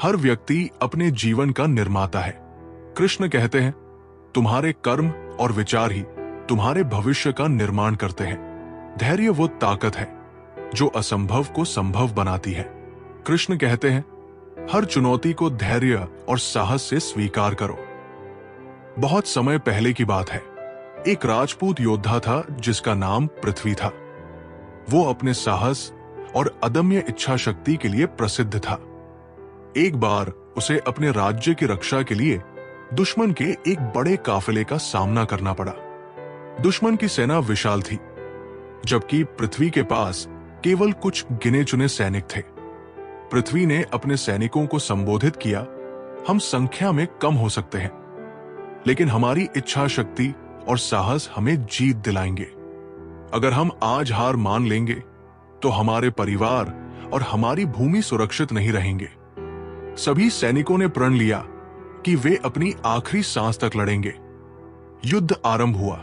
हर व्यक्ति अपने जीवन का निर्माता है। कृष्ण कहते हैं, तुम्हारे कर्म और विचार ही तुम्हारे भविष्य का निर्माण करते हैं। धैर्य वो ताकत है जो असंभव को संभव बनाती है। कृष्ण कहते हैं, हर चुनौती को धैर्य और साहस से स्वीकार करो। बहुत समय पहले की बात है। एक राजपूत योद्धा था जिसका नाम पृथ्वी था। वो अपने साहस और अदम्य इच्छा शक्ति के लिए प्रसिद्ध था। एक बार उसे अपने राज्य की रक्षा के लिए दुश्मन के एक बड़े काफिले का सामना करना पड़ा। दुश्मन की सेना विशाल थी, जबकि पृथ्वी के पास केवल कुछ गिने चुने सैनिक थे। पृथ्वी ने अपने सैनिकों को संबोधित किया, हम संख्या में कम हो सकते हैं, लेकिन हमारी इच्छा शक्ति और साहस हमें जीत दिलाएंगे। अगर हम आज हार मान लेंगे तो हमारे परिवार और हमारी भूमि सुरक्षित नहीं रहेंगे। सभी सैनिकों ने प्रण लिया कि वे अपनी आखिरी सांस तक लड़ेंगे। युद्ध आरंभ हुआ।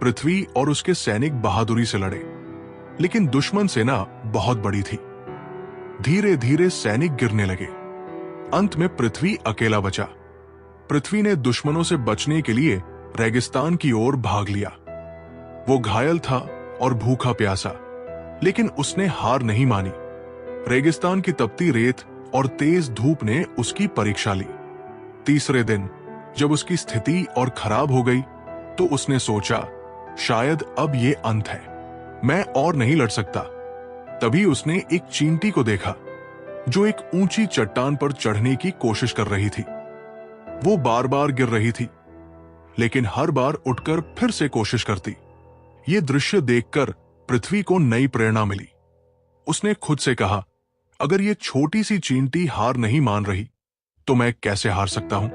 पृथ्वी और उसके सैनिक बहादुरी से लड़े, लेकिन दुश्मन सेना बहुत बड़ी थी। धीरे धीरे सैनिक गिरने लगे। अंत में पृथ्वी अकेला बचा। पृथ्वी ने दुश्मनों से बचने के लिए रेगिस्तान की ओर भाग लिया। वो घायल था और भूखा प्यासा, लेकिन उसने हार नहीं मानी। रेगिस्तान की तपती रेत और तेज धूप ने उसकी परीक्षा ली। तीसरे दिन जब उसकी स्थिति और खराब हो गई तो उसने सोचा, शायद अब ये अंत है, मैं और नहीं लड़ सकता। तभी उसने एक चींटी को देखा जो एक ऊंची चट्टान पर चढ़ने की कोशिश कर रही थी। वो बार बार गिर रही थी, लेकिन हर बार उठकर फिर से कोशिश करती। ये दृश्य देखकर पृथ्वी को नई प्रेरणा मिली। उसने खुद से कहा, अगर ये छोटी सी चींटी हार नहीं मान रही तो मैं कैसे हार सकता हूं।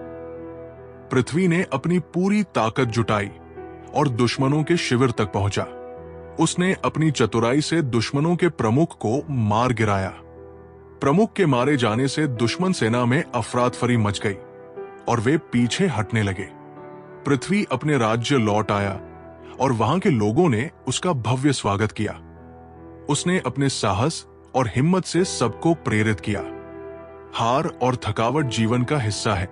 पृथ्वी ने अपनी पूरी ताकत जुटाई और दुश्मनों के शिविर तक पहुंचा। उसने अपनी चतुराई से दुश्मनों के प्रमुख को मार गिराया। प्रमुख के मारे जाने से दुश्मन सेना में अफरातफरी मच गई और वे पीछे हटने लगे। पृथ्वी अपने राज्य लौट आया और वहां के लोगों ने उसका भव्य स्वागत किया। उसने अपने साहस और हिम्मत से सबको प्रेरित किया। हार और थकावट जीवन का हिस्सा है,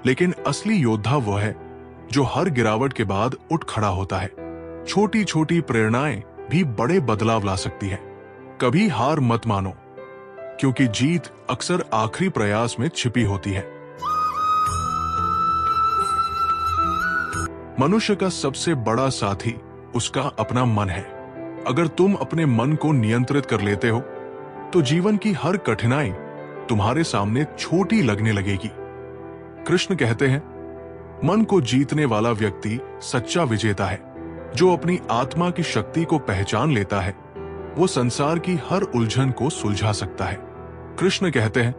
लेकिन असली योद्धा वो है जो हर गिरावट के बाद उठ खड़ा होता है। छोटी छोटी प्रेरणाएं भी बड़े बदलाव ला सकती है। कभी हार मत मानो, क्योंकि जीत अक्सर आखिरी प्रयास में छिपी होती है। मनुष्य का सबसे बड़ा साथी उसका अपना मन है। अगर तुम अपने मन को नियंत्रित कर लेते हो तो जीवन की हर कठिनाई तुम्हारे सामने छोटी लगने लगेगी। कृष्ण कहते हैं, मन को जीतने वाला व्यक्ति सच्चा विजेता है। जो अपनी आत्मा की शक्ति को पहचान लेता है वो संसार की हर उलझन को सुलझा सकता है। कृष्ण कहते हैं,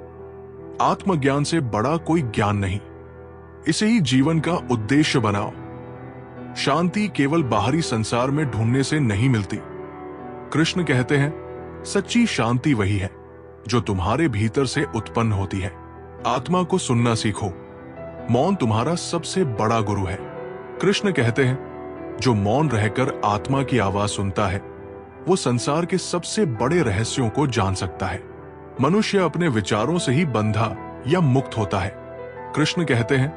आत्मज्ञान से बड़ा कोई ज्ञान नहीं, इसे ही जीवन का उद्देश्य बनाओ। शांति केवल बाहरी संसार में ढूंढने से नहीं मिलती। कृष्ण कहते हैं, सच्ची शांति वही है जो तुम्हारे भीतर से उत्पन्न होती है। आत्मा को सुनना सीखो, मौन तुम्हारा सबसे बड़ा गुरु है। कृष्ण कहते हैं, जो मौन रहकर आत्मा की आवाज सुनता है वो संसार के सबसे बड़े रहस्यों को जान सकता है। मनुष्य अपने विचारों से ही बंधा या मुक्त होता है। कृष्ण कहते हैं,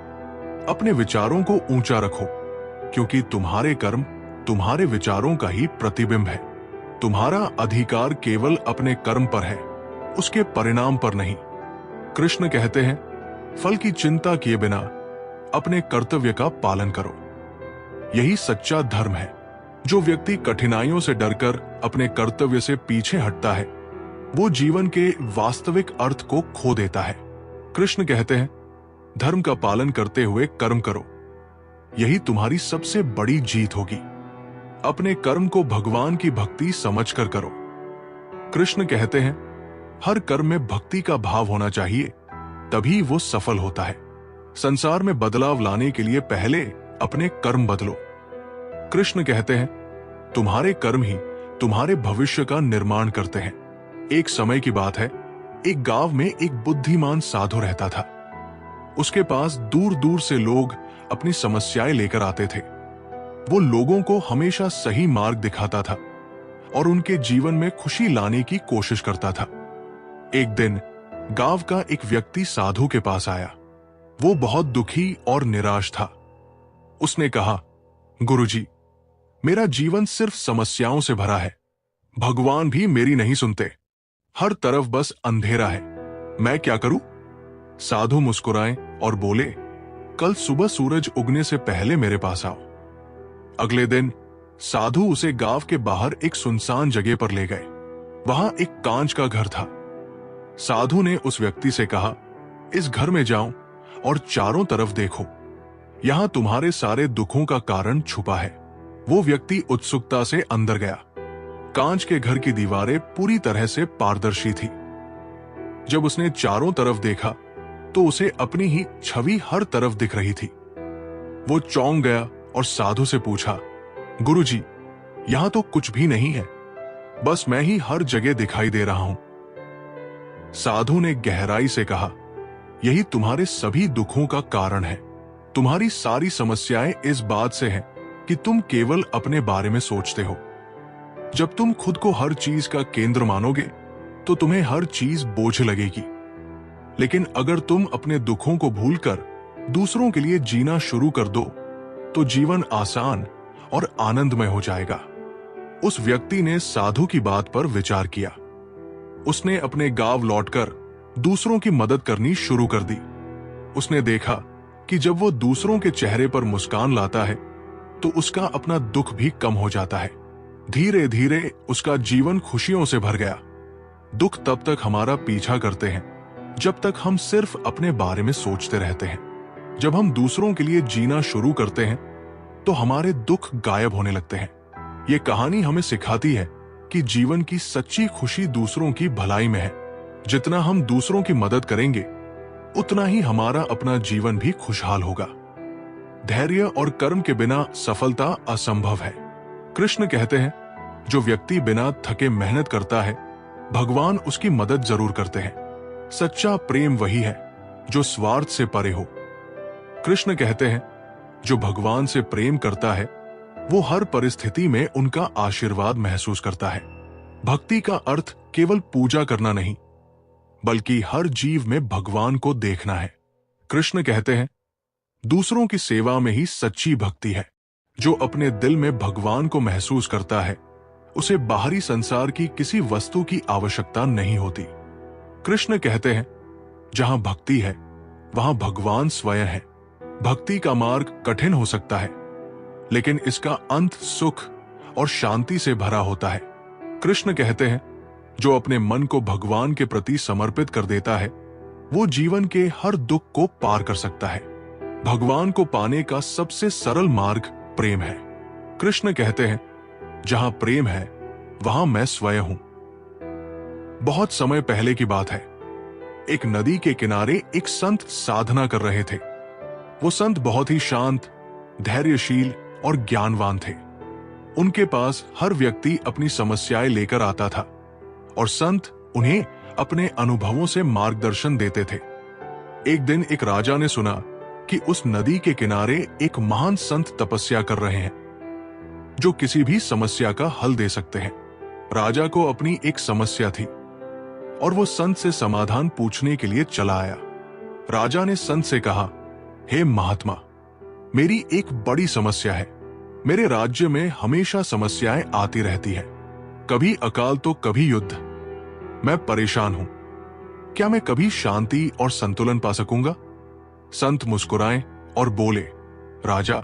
अपने विचारों को ऊंचा रखो, क्योंकि तुम्हारे कर्म तुम्हारे विचारों का ही प्रतिबिंब है। तुम्हारा अधिकार केवल अपने कर्म पर है, उसके परिणाम पर नहीं। कृष्ण कहते हैं, फल की चिंता किए बिना अपने कर्तव्य का पालन करो। यही सच्चा धर्म है। जो व्यक्ति कठिनाइयों से डरकर अपने कर्तव्य से पीछे हटता है वो जीवन के वास्तविक अर्थ को खो देता है। कृष्ण कहते हैं, धर्म का पालन करते हुए कर्म करो, यही तुम्हारी सबसे बड़ी जीत होगी। अपने कर्म को भगवान की भक्ति समझकर करो। कृष्ण कहते हैं, हर कर्म में भक्ति का भाव होना चाहिए, तभी वो सफल होता है। संसार में बदलाव लाने के लिए पहले अपने कर्म बदलो। कृष्ण कहते हैं, तुम्हारे कर्म ही तुम्हारे भविष्य का निर्माण करते हैं। एक समय की बात है, एक गांव में एक बुद्धिमान साधु रहता था। उसके पास दूर दूर से लोग अपनी समस्याएं लेकर आते थे। वो लोगों को हमेशा सही मार्ग दिखाता था और उनके जीवन में खुशी लाने की कोशिश करता था। एक दिन गांव का एक व्यक्ति साधु के पास आया। वो बहुत दुखी और निराश था। उसने कहा, गुरुजी, मेरा जीवन सिर्फ समस्याओं से भरा है। भगवान भी मेरी नहीं सुनते। हर तरफ बस अंधेरा है। मैं क्या करूं? साधु मुस्कुराए और बोले, कल सुबह सूरज उगने से पहले मेरे पास आओ। अगले दिन साधु उसे गांव के बाहर एक सुनसान जगह पर ले गए। वहां एक कांच का घर था। साधु ने उस व्यक्ति से कहा, इस घर में जाओ और चारों तरफ देखो। यहां तुम्हारे सारे दुखों का कारण छुपा है। वो व्यक्ति उत्सुकता से अंदर गया। कांच के घर की दीवारें पूरी तरह से पारदर्शी थी। जब उसने चारों तरफ देखा तो उसे अपनी ही छवि हर तरफ दिख रही थी। वो चौंक गया और साधु से पूछा, गुरुजी, यहां तो कुछ भी नहीं है, बस मैं ही हर जगह दिखाई दे रहा हूं। साधु ने गहराई से कहा, यही तुम्हारे सभी दुखों का कारण है। तुम्हारी सारी समस्याएं इस बात से हैं कि तुम केवल अपने बारे में सोचते हो। जब तुम खुद को हर चीज का केंद्र मानोगे तो तुम्हें हर चीज बोझ लगेगी। लेकिन अगर तुम अपने दुखों को भूलकर दूसरों के लिए जीना शुरू कर दो तो जीवन आसान और आनंदमय हो जाएगा। उस व्यक्ति ने साधु की बात पर विचार किया। उसने अपने गांव लौटकर दूसरों की मदद करनी शुरू कर दी। उसने देखा कि जब वो दूसरों के चेहरे पर मुस्कान लाता है तो उसका अपना दुख भी कम हो जाता है। धीरे धीरे उसका जीवन खुशियों से भर गया। दुख तब तक हमारा पीछा करते हैं जब तक हम सिर्फ अपने बारे में सोचते रहते हैं। जब हम दूसरों के लिए जीना शुरू करते हैं तो हमारे दुख गायब होने लगते हैं। ये कहानी हमें सिखाती है कि जीवन की सच्ची खुशी दूसरों की भलाई में है। जितना हम दूसरों की मदद करेंगे उतना ही हमारा अपना जीवन भी खुशहाल होगा। धैर्य और कर्म के बिना सफलता असंभव है। कृष्ण कहते हैं, जो व्यक्ति बिना थके मेहनत करता है भगवान उसकी मदद जरूर करते हैं। सच्चा प्रेम वही है जो स्वार्थ से परे हो। कृष्ण कहते हैं, जो भगवान से प्रेम करता है वो हर परिस्थिति में उनका आशीर्वाद महसूस करता है। भक्ति का अर्थ केवल पूजा करना नहीं बल्कि हर जीव में भगवान को देखना है। कृष्ण कहते हैं, दूसरों की सेवा में ही सच्ची भक्ति है। जो अपने दिल में भगवान को महसूस करता है उसे बाहरी संसार की किसी वस्तु की आवश्यकता नहीं होती। कृष्ण कहते हैं, जहां भक्ति है वहां भगवान स्वयं है। भक्ति का मार्ग कठिन हो सकता है लेकिन इसका अंत सुख और शांति से भरा होता है। कृष्ण कहते हैं, जो अपने मन को भगवान के प्रति समर्पित कर देता है वो जीवन के हर दुख को पार कर सकता है। भगवान को पाने का सबसे सरल मार्ग प्रेम है। कृष्ण कहते हैं, जहां प्रेम है वहां मैं स्वयं हूं। बहुत समय पहले की बात है। एक नदी के किनारे एक संत साधना कर रहे थे। वो संत बहुत ही शांत, धैर्यशील और ज्ञानवान थे। उनके पास हर व्यक्ति अपनी समस्याएं लेकर आता था और संत उन्हें अपने अनुभवों से मार्गदर्शन देते थे। एक दिन एक राजा ने सुना कि उस नदी के किनारे एक महान संत तपस्या कर रहे हैं जो किसी भी समस्या का हल दे सकते हैं। राजा को अपनी एक समस्या थी और वो संत से समाधान पूछने के लिए चला आया। राजा ने संत से कहा, हे महात्मा, मेरी एक बड़ी समस्या है। मेरे राज्य में हमेशा समस्याएं आती रहती हैं, कभी अकाल तो कभी युद्ध। मैं परेशान हूं। क्या मैं कभी शांति और संतुलन पा सकूंगा? संत मुस्कुराए और बोले, राजा,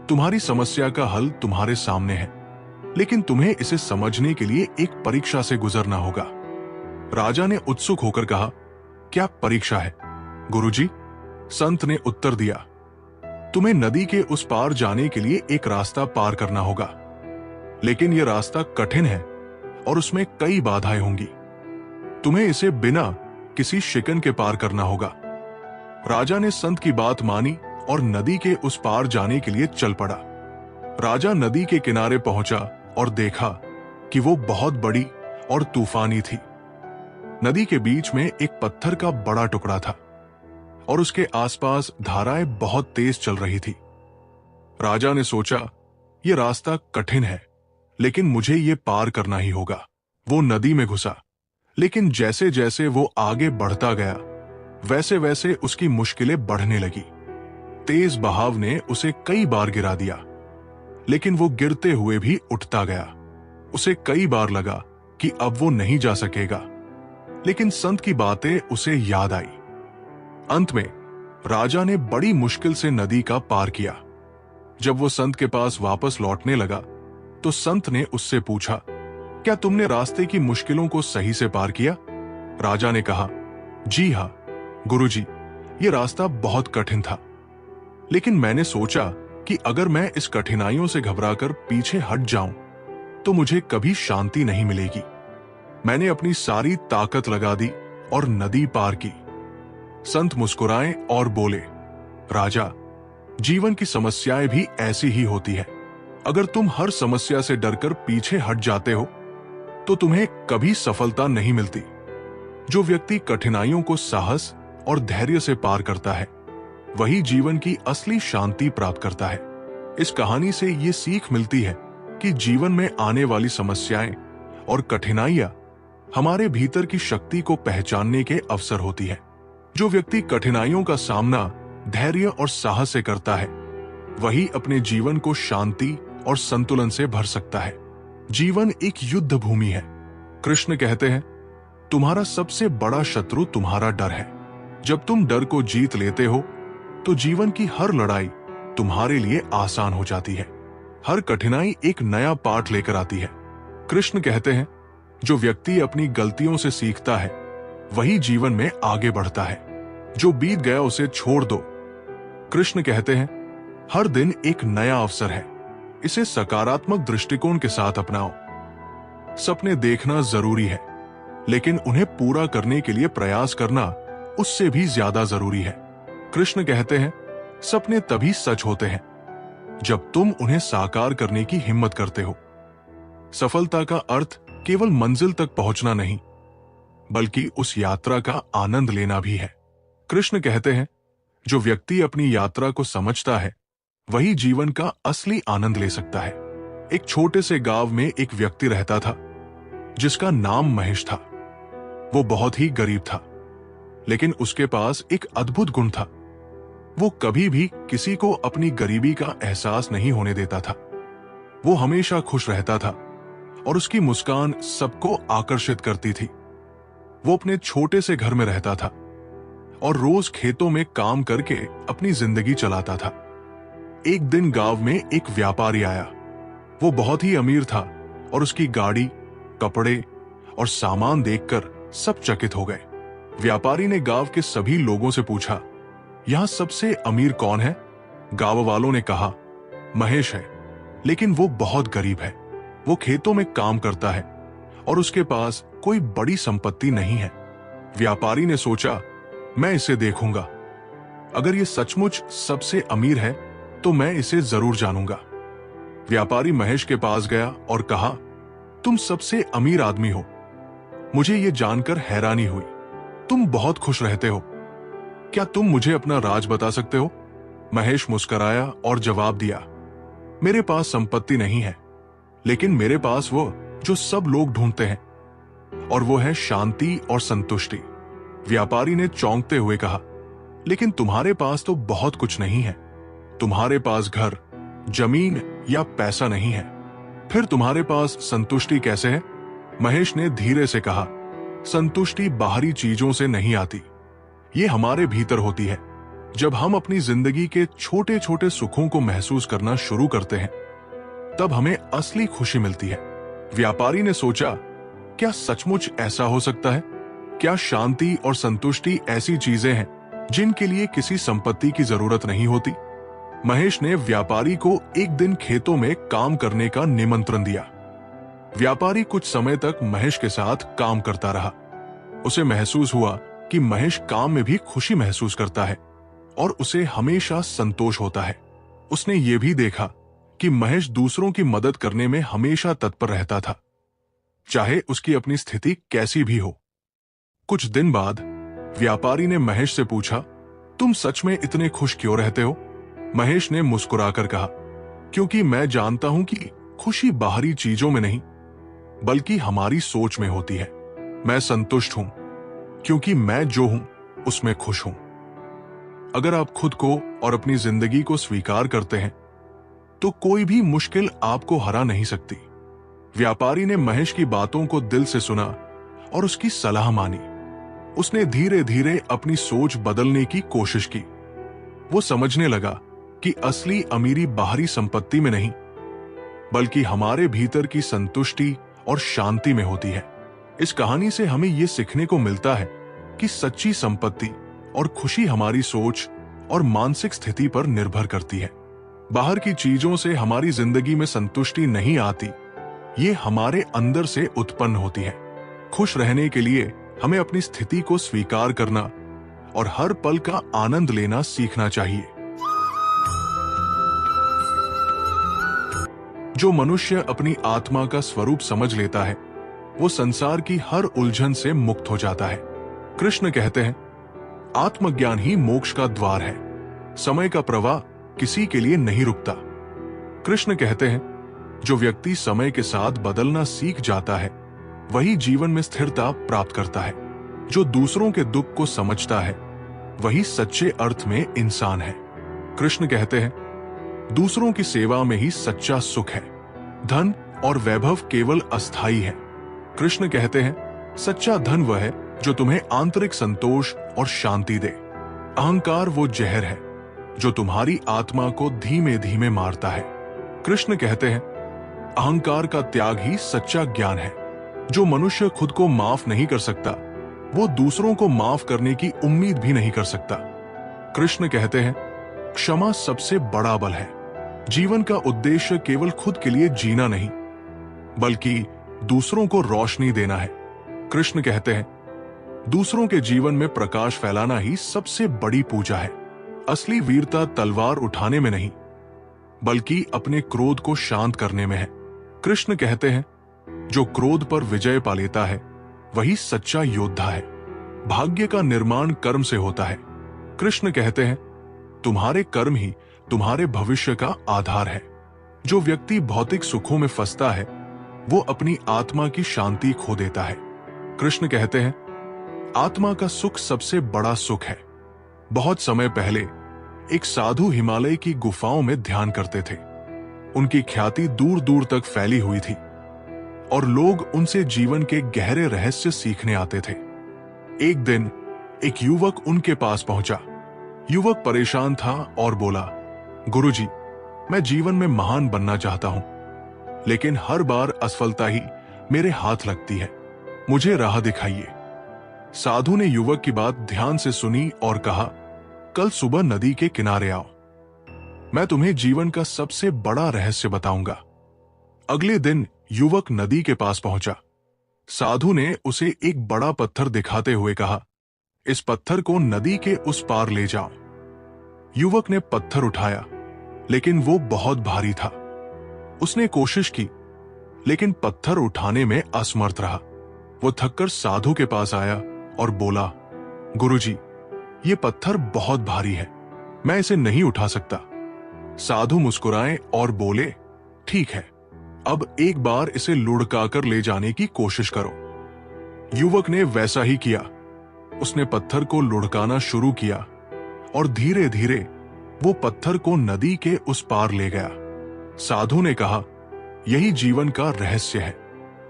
तुम्हारी समस्या का हल तुम्हारे सामने है लेकिन तुम्हें इसे समझने के लिए एक परीक्षा से गुजरना होगा। राजा ने उत्सुक होकर कहा, क्या परीक्षा है गुरुजी? संत ने उत्तर दिया, तुम्हें नदी के उस पार जाने के लिए एक रास्ता पार करना होगा लेकिन यह रास्ता कठिन है और उसमें कई बाधाएं होंगी। तुम्हें इसे बिना किसी शिकन के पार करना होगा। राजा ने संत की बात मानी और नदी के उस पार जाने के लिए चल पड़ा। राजा नदी के किनारे पहुंचा और देखा कि वो बहुत बड़ी और तूफानी थी। नदी के बीच में एक पत्थर का बड़ा टुकड़ा था और उसके आसपास धाराएं बहुत तेज चल रही थी। राजा ने सोचा, यह रास्ता कठिन है, लेकिन मुझे ये पार करना ही होगा। वो नदी में घुसा, लेकिन जैसे जैसे वो आगे बढ़ता गया, वैसे वैसे उसकी मुश्किलें बढ़ने लगी। तेज बहाव ने उसे कई बार गिरा दिया, लेकिन वो गिरते हुए भी उठता गया। उसे कई बार लगा कि अब वो नहीं जा सकेगा, लेकिन संत की बातें उसे याद आई। अंत में राजा ने बड़ी मुश्किल से नदी का पार किया। जब वो संत के पास वापस लौटने लगा, तो संत ने उससे पूछा, क्या तुमने रास्ते की मुश्किलों को सही से पार किया? राजा ने कहा, जी हां गुरुजी, ये रास्ता बहुत कठिन था, लेकिन मैंने सोचा कि अगर मैं इस कठिनाइयों से घबराकर पीछे हट जाऊं, तो मुझे कभी शांति नहीं मिलेगी। मैंने अपनी सारी ताकत लगा दी और नदी पार की। संत मुस्कुराए और बोले, राजा, जीवन की समस्याएं भी ऐसी ही होती है। अगर तुम हर समस्या से डरकर पीछे हट जाते हो, तो तुम्हें कभी सफलता नहीं मिलती। जो व्यक्ति कठिनाइयों को साहस और धैर्य से पार करता है, वही जीवन की असली शांति प्राप्त करता है। इस कहानी से ये सीख मिलती है कि जीवन में आने वाली समस्याएं और कठिनाइयां हमारे भीतर की शक्ति को पहचानने के अवसर होती है। जो व्यक्ति कठिनाइयों का सामना धैर्य और साहस से करता है, वही अपने जीवन को शांति और संतुलन से भर सकता है। जीवन एक युद्ध भूमि है। कृष्ण कहते हैं, तुम्हारा सबसे बड़ा शत्रु तुम्हारा डर है। जब तुम डर को जीत लेते हो, तो जीवन की हर लड़ाई तुम्हारे लिए आसान हो जाती है। हर कठिनाई एक नया पाठ लेकर आती है। कृष्ण कहते हैं, जो व्यक्ति अपनी गलतियों से सीखता है, वही जीवन में आगे बढ़ता है। जो बीत गया उसे छोड़ दो। कृष्ण कहते हैं, हर दिन एक नया अवसर है, इसे सकारात्मक दृष्टिकोण के साथ अपनाओ। सपने देखना जरूरी है, लेकिन उन्हें पूरा करने के लिए प्रयास करना उससे भी ज्यादा जरूरी है। कृष्ण कहते हैं, सपने तभी सच होते हैं जब तुम उन्हें साकार करने की हिम्मत करते हो। सफलता का अर्थ केवल मंजिल तक पहुंचना नहीं, बल्कि उस यात्रा का आनंद लेना भी है। कृष्ण कहते हैं, जो व्यक्ति अपनी यात्रा को समझता है, वही जीवन का असली आनंद ले सकता है। एक छोटे से गांव में एक व्यक्ति रहता था, जिसका नाम महेश था। वो बहुत ही गरीब था, लेकिन उसके पास एक अद्भुत गुण था। वो कभी भी किसी को अपनी गरीबी का एहसास नहीं होने देता था। वो हमेशा खुश रहता था और उसकी मुस्कान सबको आकर्षित करती थी। वो अपने छोटे से घर में रहता था और रोज खेतों में काम करके अपनी जिंदगी चलाता था। एक दिन गांव में एक व्यापारी आया। वो बहुत ही अमीर था और उसकी गाड़ी, कपड़े और सामान देखकर सब चकित हो गए। व्यापारी ने गांव के सभी लोगों से पूछा, यहां सबसे अमीर कौन है? गांव वालों ने कहा, महेश है, लेकिन वो बहुत गरीब है। वो खेतों में काम करता है और उसके पास कोई बड़ी संपत्ति नहीं है। व्यापारी ने सोचा, मैं इसे देखूंगा। अगर ये सचमुच सबसे अमीर है, तो मैं इसे जरूर जानूंगा। व्यापारी महेश के पास गया और कहा, तुम सबसे अमीर आदमी हो। मुझे ये जानकर हैरानी हुई। तुम बहुत खुश रहते हो। क्या तुम मुझे अपना राज बता सकते हो? महेश मुस्कुराया और जवाब दिया, मेरे पास संपत्ति नहीं है, लेकिन मेरे पास वो जो सब लोग ढूंढते हैं, और वो है शांति और संतुष्टि। व्यापारी ने चौंकते हुए कहा, लेकिन तुम्हारे पास तो बहुत कुछ नहीं है। तुम्हारे पास घर, जमीन या पैसा नहीं है, फिर तुम्हारे पास संतुष्टि कैसे है? महेश ने धीरे से कहा, संतुष्टि बाहरी चीजों से नहीं आती, ये हमारे भीतर होती है। जब हम अपनी जिंदगी के छोटे छोटे सुखों को महसूस करना शुरू करते हैं, तब हमें असली खुशी मिलती है। व्यापारी ने सोचा, क्या सचमुच ऐसा हो सकता है? क्या शांति और संतुष्टि ऐसी चीजें हैं जिनके लिए किसी संपत्ति की जरूरत नहीं होती? महेश ने व्यापारी को एक दिन खेतों में काम करने का निमंत्रण दिया। व्यापारी कुछ समय तक महेश के साथ काम करता रहा। उसे महसूस हुआ कि महेश काम में भी खुशी महसूस करता है और उसे हमेशा संतोष होता है। उसने ये भी देखा कि महेश दूसरों की मदद करने में हमेशा तत्पर रहता था, चाहे उसकी अपनी स्थिति कैसी भी हो। कुछ दिन बाद व्यापारी ने महेश से पूछा, तुम सच में इतने खुश क्यों रहते हो? महेश ने मुस्कुराकर कहा, क्योंकि मैं जानता हूं कि खुशी बाहरी चीजों में नहीं बल्कि हमारी सोच में होती है। मैं संतुष्ट हूं क्योंकि मैं जो हूं उसमें खुश हूं। अगर आप खुद को और अपनी जिंदगी को स्वीकार करते हैं तो कोई भी मुश्किल आपको हरा नहीं सकती। व्यापारी ने महेश की बातों को दिल से सुना और उसकी सलाह मानी। उसने धीरे धीरे अपनी सोच बदलने की कोशिश की। वो समझने लगा कि असली अमीरी बाहरी संपत्ति में नहीं बल्कि हमारे भीतर की संतुष्टि और शांति में होती है। इस कहानी से हमें यह सीखने को मिलता है कि सच्ची संपत्ति और खुशी हमारी सोच और मानसिक स्थिति पर निर्भर करती है। बाहर की चीजों से हमारी जिंदगी में संतुष्टि नहीं आती, ये हमारे अंदर से उत्पन्न होती है। खुश रहने के लिए हमें अपनी स्थिति को स्वीकार करना और हर पल का आनंद लेना सीखना चाहिए। जो मनुष्य अपनी आत्मा का स्वरूप समझ लेता है वो संसार की हर उलझन से मुक्त हो जाता है। कृष्ण कहते हैं, आत्मज्ञान ही मोक्ष का द्वार है। समय का प्रवाह किसी के लिए नहीं रुकता। कृष्ण कहते हैं, जो व्यक्ति समय के साथ बदलना सीख जाता है वही जीवन में स्थिरता प्राप्त करता है। जो दूसरों के दुख को समझता है वही सच्चे अर्थ में इंसान है। कृष्ण कहते हैं, दूसरों की सेवा में ही सच्चा सुख है। धन और वैभव केवल अस्थाई है। कृष्ण कहते हैं, सच्चा धन वह है जो तुम्हें आंतरिक संतोष और शांति दे। अहंकार वो जहर है जो तुम्हारी आत्मा को धीमे धीमे मारता है। कृष्ण कहते हैं, अहंकार का त्याग ही सच्चा ज्ञान है। जो मनुष्य खुद को माफ नहीं कर सकता वो दूसरों को माफ करने की उम्मीद भी नहीं कर सकता। कृष्ण कहते हैं, क्षमा सबसे बड़ा बल है। जीवन का उद्देश्य केवल खुद के लिए जीना नहीं बल्कि दूसरों को रोशनी देना है। कृष्ण कहते हैं, दूसरों के जीवन में प्रकाश फैलाना ही सबसे बड़ी पूजा है। असली वीरता तलवार उठाने में नहीं बल्कि अपने क्रोध को शांत करने में है। कृष्ण कहते हैं, जो क्रोध पर विजय पा लेता है वही सच्चा योद्धा है। भाग्य का निर्माण कर्म से होता है। कृष्ण कहते हैं, तुम्हारे कर्म ही तुम्हारे भविष्य का आधार है। जो व्यक्ति भौतिक सुखों में फंसता है वो अपनी आत्मा की शांति खो देता है। कृष्ण कहते हैं, आत्मा का सुख सबसे बड़ा सुख है। बहुत समय पहले एक साधु हिमालय की गुफाओं में ध्यान करते थे। उनकी ख्याति दूर दूर तक फैली हुई थी और लोग उनसे जीवन के गहरे रहस्य सीखने आते थे। एक दिन एक युवक उनके पास पहुंचा। युवक परेशान था और बोला, गुरुजी, मैं जीवन में महान बनना चाहता हूं, लेकिन हर बार असफलता ही मेरे हाथ लगती है। मुझे राह दिखाइए। साधु ने युवक की बात ध्यान से सुनी और कहा, कल सुबह नदी के किनारे आओ, मैं तुम्हें जीवन का सबसे बड़ा रहस्य बताऊंगा। अगले दिन युवक नदी के पास पहुंचा। साधु ने उसे एक बड़ा पत्थर दिखाते हुए कहा, इस पत्थर को नदी के उस पार ले जाओ। युवक ने पत्थर उठाया लेकिन वो बहुत भारी था। उसने कोशिश की लेकिन पत्थर उठाने में असमर्थ रहा। वो थककर साधु के पास आया और बोला, गुरुजी, ये पत्थर बहुत भारी है, मैं इसे नहीं उठा सकता। साधु मुस्कुराए और बोले, ठीक है, अब एक बार इसे लुढ़काकर ले जाने की कोशिश करो। युवक ने वैसा ही किया। उसने पत्थर को लुढ़काना शुरू किया और धीरे धीरे वो पत्थर को नदी के उस पार ले गया। साधु ने कहा, यही जीवन का रहस्य है।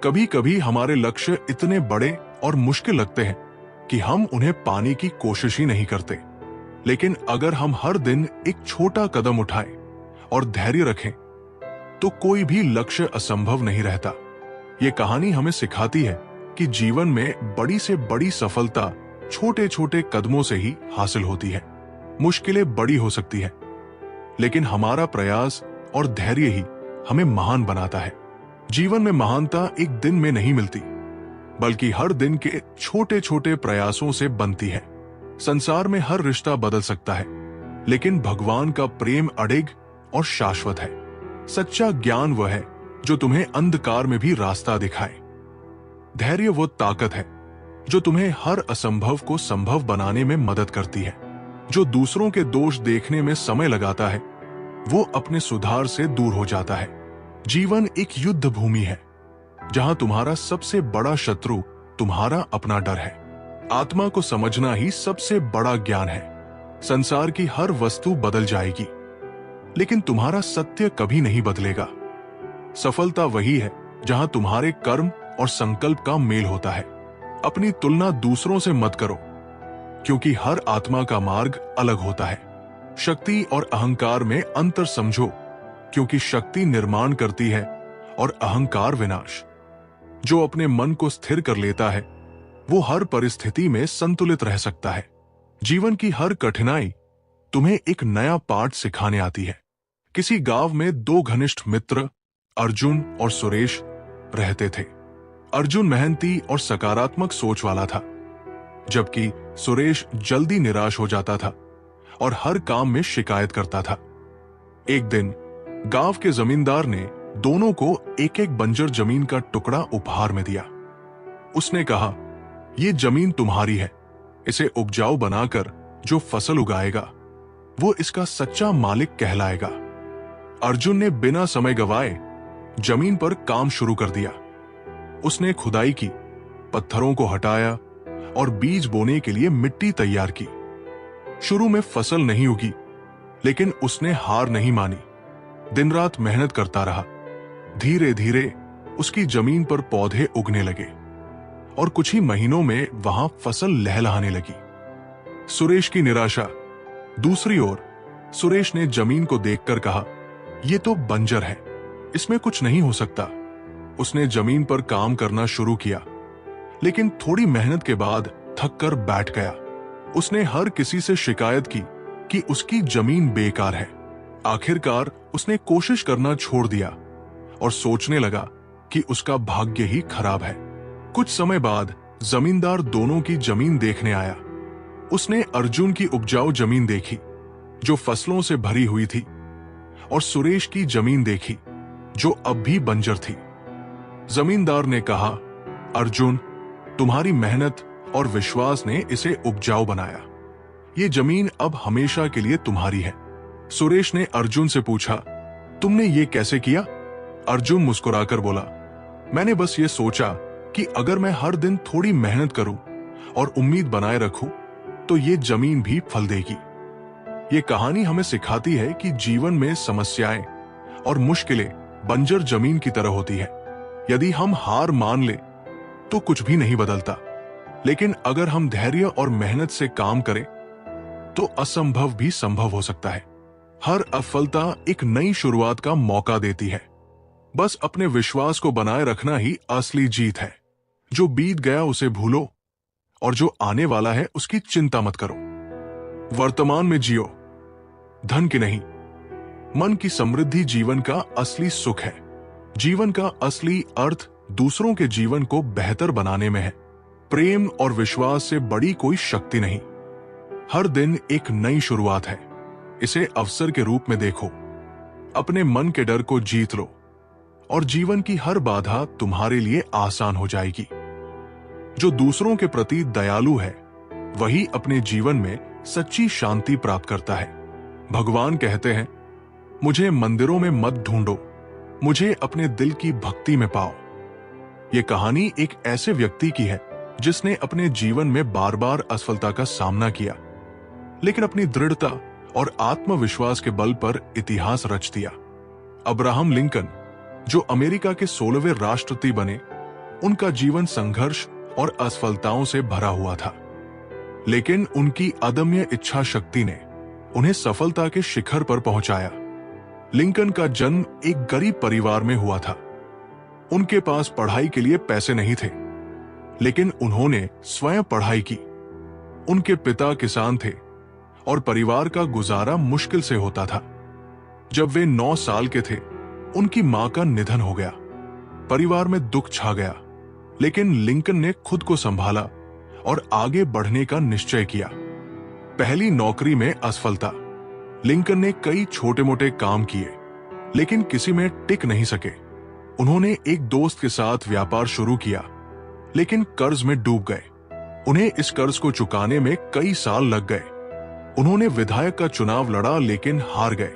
कभी कभी हमारे लक्ष्य इतने बड़े और मुश्किल लगते हैं कि हम उन्हें पाने की कोशिश ही नहीं करते, लेकिन अगर हम हर दिन एक छोटा कदम उठाएं और धैर्य रखें तो कोई भी लक्ष्य असंभव नहीं रहता। ये कहानी हमें सिखाती है कि जीवन में बड़ी से बड़ी सफलता छोटे छोटे कदमों से ही हासिल होती है। मुश्किलें बड़ी हो सकती है लेकिन हमारा प्रयास और धैर्य ही हमें महान बनाता है। जीवन में महानता एक दिन में नहीं मिलती बल्कि हर दिन के छोटे छोटे प्रयासों से बनती है। संसार में हर रिश्ता बदल सकता है लेकिन भगवान का प्रेम अडिग और शाश्वत है। सच्चा ज्ञान वह है जो तुम्हें अंधकार में भी रास्ता दिखाए। धैर्य वो ताकत है जो तुम्हें हर असंभव को संभव बनाने में मदद करती है। जो दूसरों के दोष देखने में समय लगाता है वो अपने सुधार से दूर हो जाता है। जीवन एक युद्ध भूमि है जहां तुम्हारा सबसे बड़ा शत्रु तुम्हारा अपना डर है। आत्मा को समझना ही सबसे बड़ा ज्ञान है। संसार की हर वस्तु बदल जाएगी लेकिन तुम्हारा सत्य कभी नहीं बदलेगा। सफलता वही है जहां तुम्हारे कर्म और संकल्प का मेल होता है। अपनी तुलना दूसरों से मत करो क्योंकि हर आत्मा का मार्ग अलग होता है। शक्ति और अहंकार में अंतर समझो क्योंकि शक्ति निर्माण करती है और अहंकार विनाश। जो अपने मन को स्थिर कर लेता है वो हर परिस्थिति में संतुलित रह सकता है। जीवन की हर कठिनाई तुम्हें एक नया पाठ सिखाने आती है। किसी गांव में दो घनिष्ठ मित्र अर्जुन और सुरेश रहते थे। अर्जुन मेहनती और सकारात्मक सोच वाला था जबकि सुरेश जल्दी निराश हो जाता था और हर काम में शिकायत करता था। एक दिन गांव के जमींदार ने दोनों को एक एक बंजर जमीन का टुकड़ा उपहार में दिया। उसने कहा, ये जमीन तुम्हारी है, इसे उपजाऊ बनाकर जो फसल उगाएगा वो इसका सच्चा मालिक कहलाएगा। अर्जुन ने बिना समय गवाए जमीन पर काम शुरू कर दिया। उसने खुदाई की, पत्थरों को हटाया और बीज बोने के लिए मिट्टी तैयार की। शुरू में फसल नहीं उगी लेकिन उसने हार नहीं मानी। दिन रात मेहनत करता रहा। धीरे धीरे उसकी जमीन पर पौधे उगने लगे और कुछ ही महीनों में वहां फसल लहलहाने लगी। सुरेश की निराशा। दूसरी ओर सुरेश ने जमीन को देखकर कहा, यह तो बंजर है, इसमें कुछ नहीं हो सकता। उसने जमीन पर काम करना शुरू किया लेकिन थोड़ी मेहनत के बाद थक कर बैठ गया। उसने हर किसी से शिकायत की कि उसकी जमीन बेकार है। आखिरकार उसने कोशिश करना छोड़ दिया और सोचने लगा कि उसका भाग्य ही खराब है। कुछ समय बाद जमींदार दोनों की जमीन देखने आया। उसने अर्जुन की उपजाऊ जमीन देखी जो फसलों से भरी हुई थी और सुरेश की जमीन देखी जो अब भी बंजर थी। जमींदार ने कहा, अर्जुन, तुम्हारी मेहनत और विश्वास ने इसे उपजाऊ बनाया। ये जमीन अब हमेशा के लिए तुम्हारी है। सुरेश ने अर्जुन से पूछा, तुमने ये कैसे किया? अर्जुन मुस्कुराकर बोला, मैंने बस ये सोचा कि अगर मैं हर दिन थोड़ी मेहनत करूं और उम्मीद बनाए रखूं तो ये जमीन भी फल देगी। ये कहानी हमें सिखाती है कि जीवन में समस्याएं और मुश्किलें बंजर जमीन की तरह होती है। यदि हम हार मान ले तो कुछ भी नहीं बदलता, लेकिन अगर हम धैर्य और मेहनत से काम करें तो असंभव भी संभव हो सकता है। हर असफलता एक नई शुरुआत का मौका देती है। बस अपने विश्वास को बनाए रखना ही असली जीत है। जो बीत गया उसे भूलो और जो आने वाला है उसकी चिंता मत करो। वर्तमान में जियो, धन की नहीं। मन की समृद्धि जीवन का असली सुख है। जीवन का असली अर्थ दूसरों के जीवन को बेहतर बनाने में है। प्रेम और विश्वास से बड़ी कोई शक्ति नहीं। हर दिन एक नई शुरुआत है, इसे अवसर के रूप में देखो। अपने मन के डर को जीत लो और जीवन की हर बाधा तुम्हारे लिए आसान हो जाएगी। जो दूसरों के प्रति दयालु है वही अपने जीवन में सच्ची शांति प्राप्त करता है। भगवान कहते हैं, मुझे मंदिरों में मत ढूंढो, मुझे अपने दिल की भक्ति में पाओ। यह कहानी एक ऐसे व्यक्ति की है जिसने अपने जीवन में बार बार असफलता का सामना किया, लेकिन अपनी दृढ़ता और आत्मविश्वास के बल पर इतिहास रच दिया। अब्राहम लिंकन, जो अमेरिका के 16वें राष्ट्रपति बने, उनका जीवन संघर्ष और असफलताओं से भरा हुआ था, लेकिन उनकी अदम्य इच्छा शक्ति ने उन्हें सफलता के शिखर पर पहुंचाया। लिंकन का जन्म एक गरीब परिवार में हुआ था। उनके पास पढ़ाई के लिए पैसे नहीं थे, लेकिन उन्होंने स्वयं पढ़ाई की। उनके पिता किसान थे और परिवार का गुजारा मुश्किल से होता था। जब वे 9 साल के थे, उनकी मां का निधन हो गया। परिवार में दुख छा गया, लेकिन लिंकन ने खुद को संभाला और आगे बढ़ने का निश्चय किया। पहली नौकरी में असफलता। लिंकन ने कई छोटे मोटे काम किए, लेकिन किसी में टिक नहीं सके। उन्होंने एक दोस्त के साथ व्यापार शुरू किया, लेकिन कर्ज में डूब गए। उन्हें इस कर्ज को चुकाने में कई साल लग गए। उन्होंने विधायक का चुनाव लड़ा लेकिन हार गए।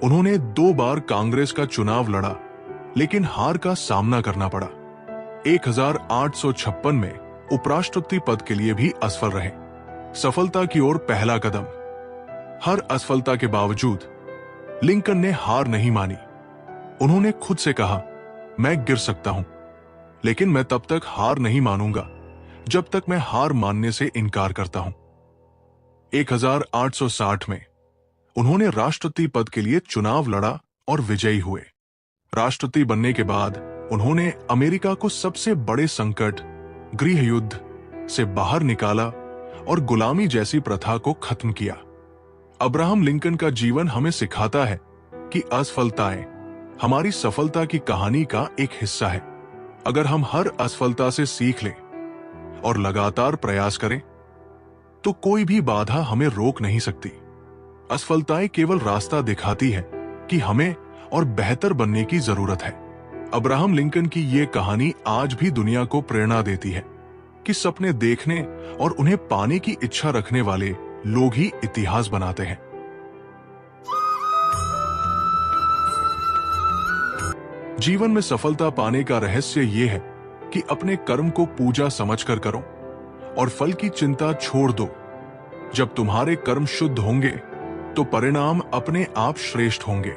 उन्होंने 2 बार कांग्रेस का चुनाव लड़ा लेकिन हार का सामना करना पड़ा। 1856 में उपराष्ट्रपति पद के लिए भी असफल रहे। सफलता की ओर पहला कदम। हर असफलता के बावजूद लिंकन ने हार नहीं मानी। उन्होंने खुद से कहा, मैं गिर सकता हूं, लेकिन मैं तब तक हार नहीं मानूंगा जब तक मैं हार मानने से इनकार करता हूं। 1860 में उन्होंने राष्ट्रपति पद के लिए चुनाव लड़ा और विजयी हुए। राष्ट्रपति बनने के बाद उन्होंने अमेरिका को सबसे बड़े संकट, गृह युद्ध से बाहर निकाला और गुलामी जैसी प्रथा को खत्म किया। अब्राहम लिंकन का जीवन हमें सिखाता है कि असफलताएं हमारी सफलता की कहानी का एक हिस्सा है। अगर हम हर असफलता से सीख लें और लगातार प्रयास करें तो कोई भी बाधा हमें रोक नहीं सकती। असफलताएं केवल रास्ता दिखाती है कि हमें और बेहतर बनने की जरूरत है। अब्राहम लिंकन की यह कहानी आज भी दुनिया को प्रेरणा देती है कि सपने देखने और उन्हें पाने की इच्छा रखने वाले लोग ही इतिहास बनाते हैं। जीवन में सफलता पाने का रहस्य यह है कि अपने कर्म को पूजा समझकर करो और फल की चिंता छोड़ दो। जब तुम्हारे कर्म शुद्ध होंगे तो परिणाम अपने आप श्रेष्ठ होंगे।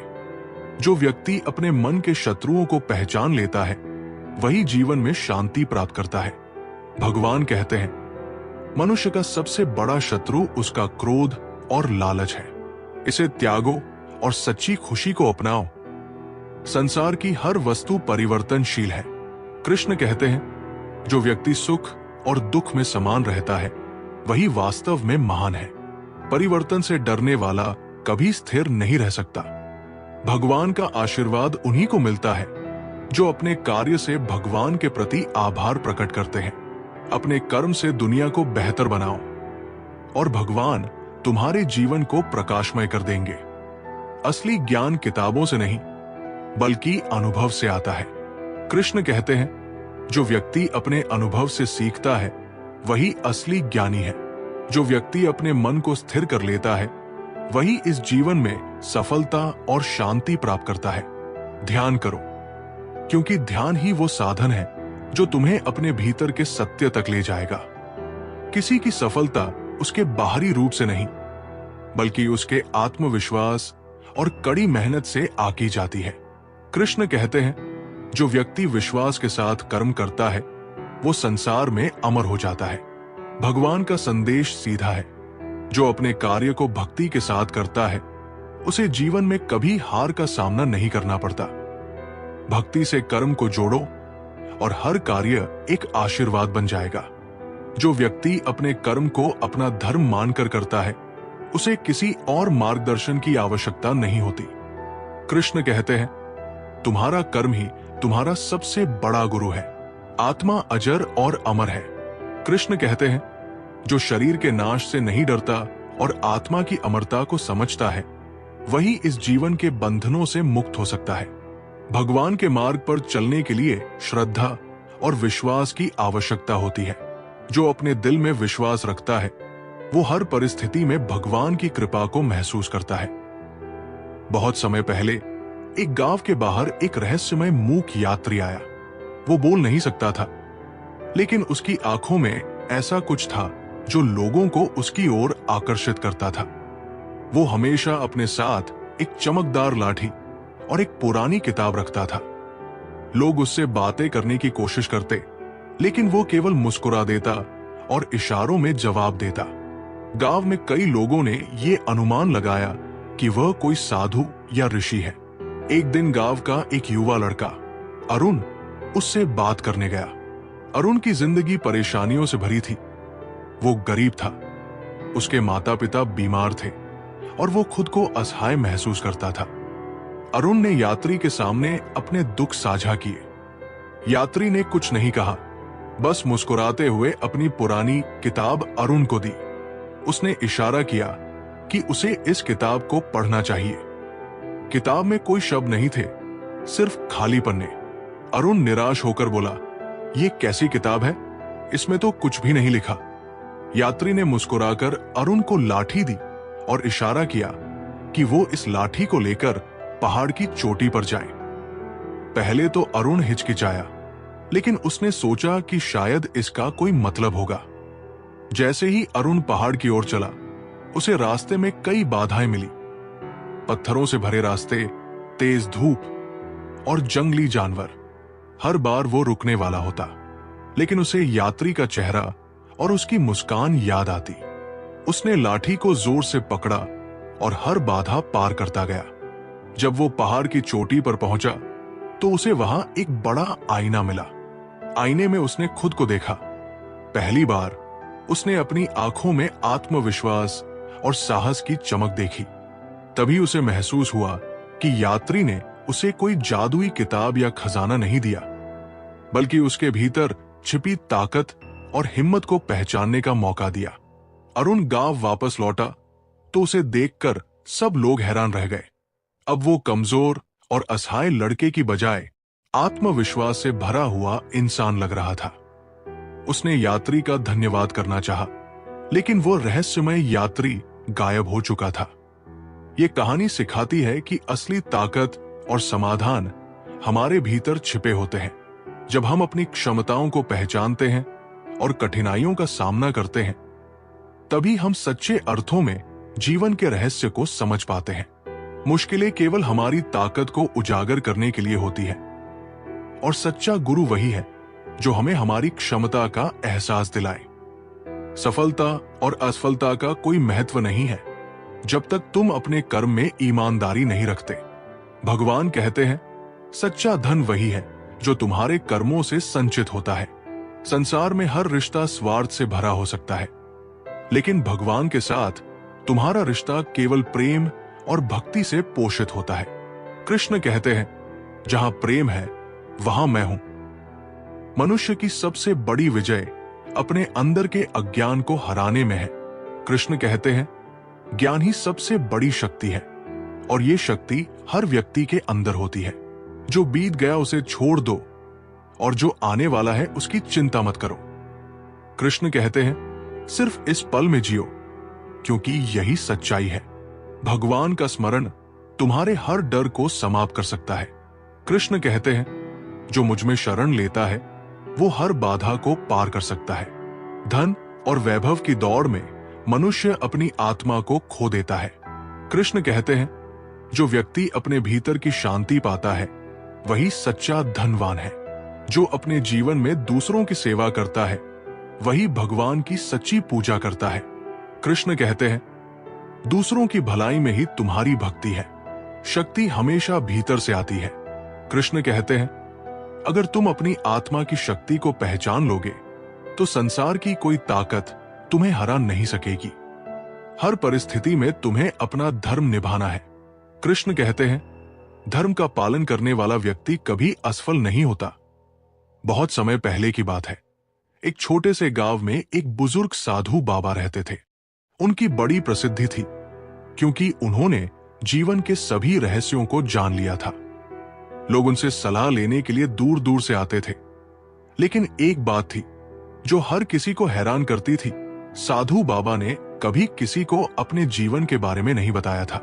जो व्यक्ति अपने मन के शत्रुओं को पहचान लेता है वही जीवन में शांति प्राप्त करता है। भगवान कहते हैं, मनुष्य का सबसे बड़ा शत्रु उसका क्रोध और लालच है। इसे त्यागो और सच्ची खुशी को अपनाओ। संसार की हर वस्तु परिवर्तनशील है। कृष्ण कहते हैं, जो व्यक्ति सुख और दुख में समान रहता है वही वास्तव में महान है। परिवर्तन से डरने वाला कभी स्थिर नहीं रह सकता। भगवान का आशीर्वाद उन्हीं को मिलता है जो अपने कार्य से भगवान के प्रति आभार प्रकट करते हैं। अपने कर्म से दुनिया को बेहतर बनाओ और भगवान तुम्हारे जीवन को प्रकाशमय कर देंगे। असली ज्ञान किताबों से नहीं बल्कि अनुभव से आता है। कृष्ण कहते हैं, जो व्यक्ति अपने अनुभव से सीखता है वही असली ज्ञानी है। जो व्यक्ति अपने मन को स्थिर कर लेता है वही इस जीवन में सफलता और शांति प्राप्त करता है। ध्यान करो, क्योंकि ध्यान ही वो साधन है जो तुम्हें अपने भीतर के सत्य तक ले जाएगा। किसी की सफलता उसके बाहरी रूप से नहीं बल्कि उसके आत्मविश्वास और कड़ी मेहनत से आकी जाती है। कृष्ण कहते हैं, जो व्यक्ति विश्वास के साथ कर्म करता है वो संसार में अमर हो जाता है। भगवान का संदेश सीधा है, जो अपने कार्य को भक्ति के साथ करता है उसे जीवन में कभी हार का सामना नहीं करना पड़ता। भक्ति से कर्म को जोड़ो और हर कार्य एक आशीर्वाद बन जाएगा। जो व्यक्ति अपने कर्म को अपना धर्म मानकर करता है उसे किसी और मार्गदर्शन की आवश्यकता नहीं होती। कृष्ण कहते हैं, तुम्हारा कर्म ही तुम्हारा सबसे बड़ा गुरु है। आत्मा अजर और अमर है। कृष्ण कहते हैं, जो शरीर के नाश से नहीं डरता और आत्मा की अमरता को समझता है वही इस जीवन के बंधनों से मुक्त हो सकता है। भगवान के मार्ग पर चलने के लिए श्रद्धा और विश्वास की आवश्यकता होती है। जो अपने दिल में विश्वास रखता है वो हर परिस्थिति में भगवान की कृपा को महसूस करता है। बहुत समय पहले एक गांव के बाहर एक रहस्यमय मूक यात्री आया। वो बोल नहीं सकता था, लेकिन उसकी आंखों में ऐसा कुछ था जो लोगों को उसकी ओर आकर्षित करता था। वो हमेशा अपने साथ एक चमकदार लाठी और एक पुरानी किताब रखता था। लोग उससे बातें करने की कोशिश करते, लेकिन वो केवल मुस्कुरा देता और इशारों में जवाब देता। गांव में कई लोगों ने ये अनुमान लगाया कि वह कोई साधु या ऋषि है। एक दिन गांव का एक युवा लड़का अरुण उससे बात करने गया। अरुण की जिंदगी परेशानियों से भरी थी। वो गरीब था, उसके माता पिता बीमार थे और वो खुद को असहाय महसूस करता था। अरुण ने यात्री के सामने अपने दुख साझा किए। यात्री ने कुछ नहीं कहा, बस मुस्कुराते हुए अपनी पुरानी किताब अरुण को दी। उसने इशारा किया कि उसे इस किताब को पढ़ना चाहिए। किताब में कोई शब्द नहीं थे, सिर्फ खाली पन्ने। अरुण निराश होकर बोला, ये कैसी किताब है, इसमें तो कुछ भी नहीं लिखा। यात्री ने मुस्कुराकर अरुण को लाठी दी और इशारा किया कि वो इस लाठी को लेकर पहाड़ की चोटी पर जाए। पहले तो अरुण हिचकिचाया, लेकिन उसने सोचा कि शायद इसका कोई मतलब होगा। जैसे ही अरुण पहाड़ की ओर चला, उसे रास्ते में कई बाधाएं मिली। पत्थरों से भरे रास्ते, तेज धूप और जंगली जानवर। हर बार वो रुकने वाला होता, लेकिन उसे यात्री का चेहरा और उसकी मुस्कान याद आती। उसने लाठी को जोर से पकड़ा और हर बाधा पार करता गया। जब वो पहाड़ की चोटी पर पहुंचा, तो उसे वहां एक बड़ा आईना मिला। आईने में उसने खुद को देखा। पहली बार उसने अपनी आंखों में आत्मविश्वास और साहस की चमक देखी। तभी उसे महसूस हुआ कि यात्री ने उसे कोई जादुई किताब या खजाना नहीं दिया, बल्कि उसके भीतर छिपी ताकत और हिम्मत को पहचानने का मौका दिया। अरुण गांव वापस लौटा तो उसे देखकर सब लोग हैरान रह गए। अब वो कमजोर और असहाय लड़के की बजाय आत्मविश्वास से भरा हुआ इंसान लग रहा था। उसने यात्री का धन्यवाद करना चाहा, लेकिन वो रहस्यमय यात्री गायब हो चुका था। ये कहानी सिखाती है कि असली ताकत और समाधान हमारे भीतर छिपे होते हैं। जब हम अपनी क्षमताओं को पहचानते हैं और कठिनाइयों का सामना करते हैं, तभी हम सच्चे अर्थों में जीवन के रहस्य को समझ पाते हैं। मुश्किलें केवल हमारी ताकत को उजागर करने के लिए होती है, और सच्चा गुरु वही है जो हमें हमारी क्षमता का एहसास दिलाए। सफलता और असफलता का कोई महत्व नहीं है जब तक तुम अपने कर्म में ईमानदारी नहीं रखते। भगवान कहते हैं, सच्चा धन वही है जो तुम्हारे कर्मों से संचित होता है। संसार में हर रिश्ता स्वार्थ से भरा हो सकता है, लेकिन भगवान के साथ तुम्हारा रिश्ता केवल प्रेम और भक्ति से पोषित होता है। कृष्ण कहते हैं, जहां प्रेम है वहां मैं हूं। मनुष्य की सबसे बड़ी विजय अपने अंदर के अज्ञान को हराने में है। कृष्ण कहते हैं, ज्ञान ही सबसे बड़ी शक्ति है, और ये शक्ति हर व्यक्ति के अंदर होती है। जो बीत गया उसे छोड़ दो, और जो आने वाला है उसकी चिंता मत करो। कृष्ण कहते हैं, सिर्फ इस पल में जियो, क्योंकि यही सच्चाई है। भगवान का स्मरण तुम्हारे हर डर को समाप्त कर सकता है। कृष्ण कहते हैं, जो मुझ में शरण लेता है वो हर बाधा को पार कर सकता है। धन और वैभव की दौड़ में मनुष्य अपनी आत्मा को खो देता है। कृष्ण कहते हैं, जो व्यक्ति अपने भीतर की शांति पाता है वही सच्चा धनवान है। जो अपने जीवन में दूसरों की सेवा करता है वही भगवान की सच्ची पूजा करता है। कृष्ण कहते हैं, दूसरों की भलाई में ही तुम्हारी भक्ति है। शक्ति हमेशा भीतर से आती है। कृष्ण कहते हैं, अगर तुम अपनी आत्मा की शक्ति को पहचान लोगे तो संसार की कोई ताकत तुम्हें हरा नहीं सकेगी। हर परिस्थिति में तुम्हें अपना धर्म निभाना है। कृष्ण कहते हैं, धर्म का पालन करने वाला व्यक्ति कभी असफल नहीं होता। बहुत समय पहले की बात है। एक छोटे से गांव में एक बुजुर्ग साधु बाबा रहते थे। उनकी बड़ी प्रसिद्धि थी क्योंकि उन्होंने जीवन के सभी रहस्यों को जान लिया था। लोग उनसे सलाह लेने के लिए दूर दूर से आते थे, लेकिन एक बात थी जो हर किसी को हैरान करती थी। साधु बाबा ने कभी किसी को अपने जीवन के बारे में नहीं बताया था।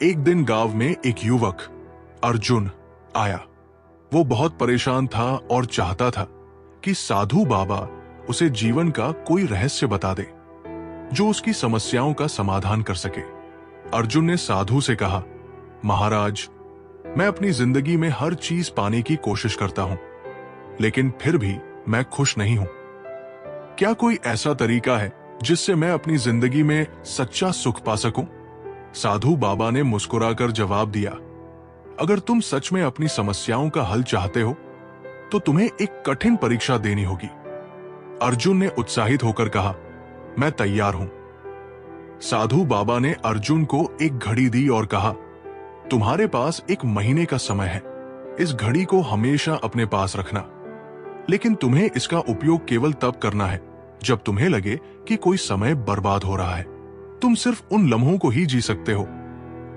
एक दिन गांव में एक युवक अर्जुन आया। वो बहुत परेशान था और चाहता था कि साधु बाबा उसे जीवन का कोई रहस्य बता दे जो उसकी समस्याओं का समाधान कर सके। अर्जुन ने साधु से कहा, महाराज, मैं अपनी जिंदगी में हर चीज पाने की कोशिश करता हूं, लेकिन फिर भी मैं खुश नहीं हूं। क्या कोई ऐसा तरीका है जिससे मैं अपनी जिंदगी में सच्चा सुख पा सकूं? साधु बाबा ने मुस्कुराकर जवाब दिया, अगर तुम सच में अपनी समस्याओं का हल चाहते हो तो तुम्हें एक कठिन परीक्षा देनी होगी। अर्जुन ने उत्साहित होकर कहा, मैं तैयार हूं। साधु बाबा ने अर्जुन को एक घड़ी दी और कहा, तुम्हारे पास 1 महीने का समय है। इस घड़ी को हमेशा अपने पास रखना, लेकिन तुम्हें इसका उपयोग केवल तब करना है जब तुम्हें लगे कि कोई समय बर्बाद हो रहा है। तुम सिर्फ उन लम्हों को ही जी सकते हो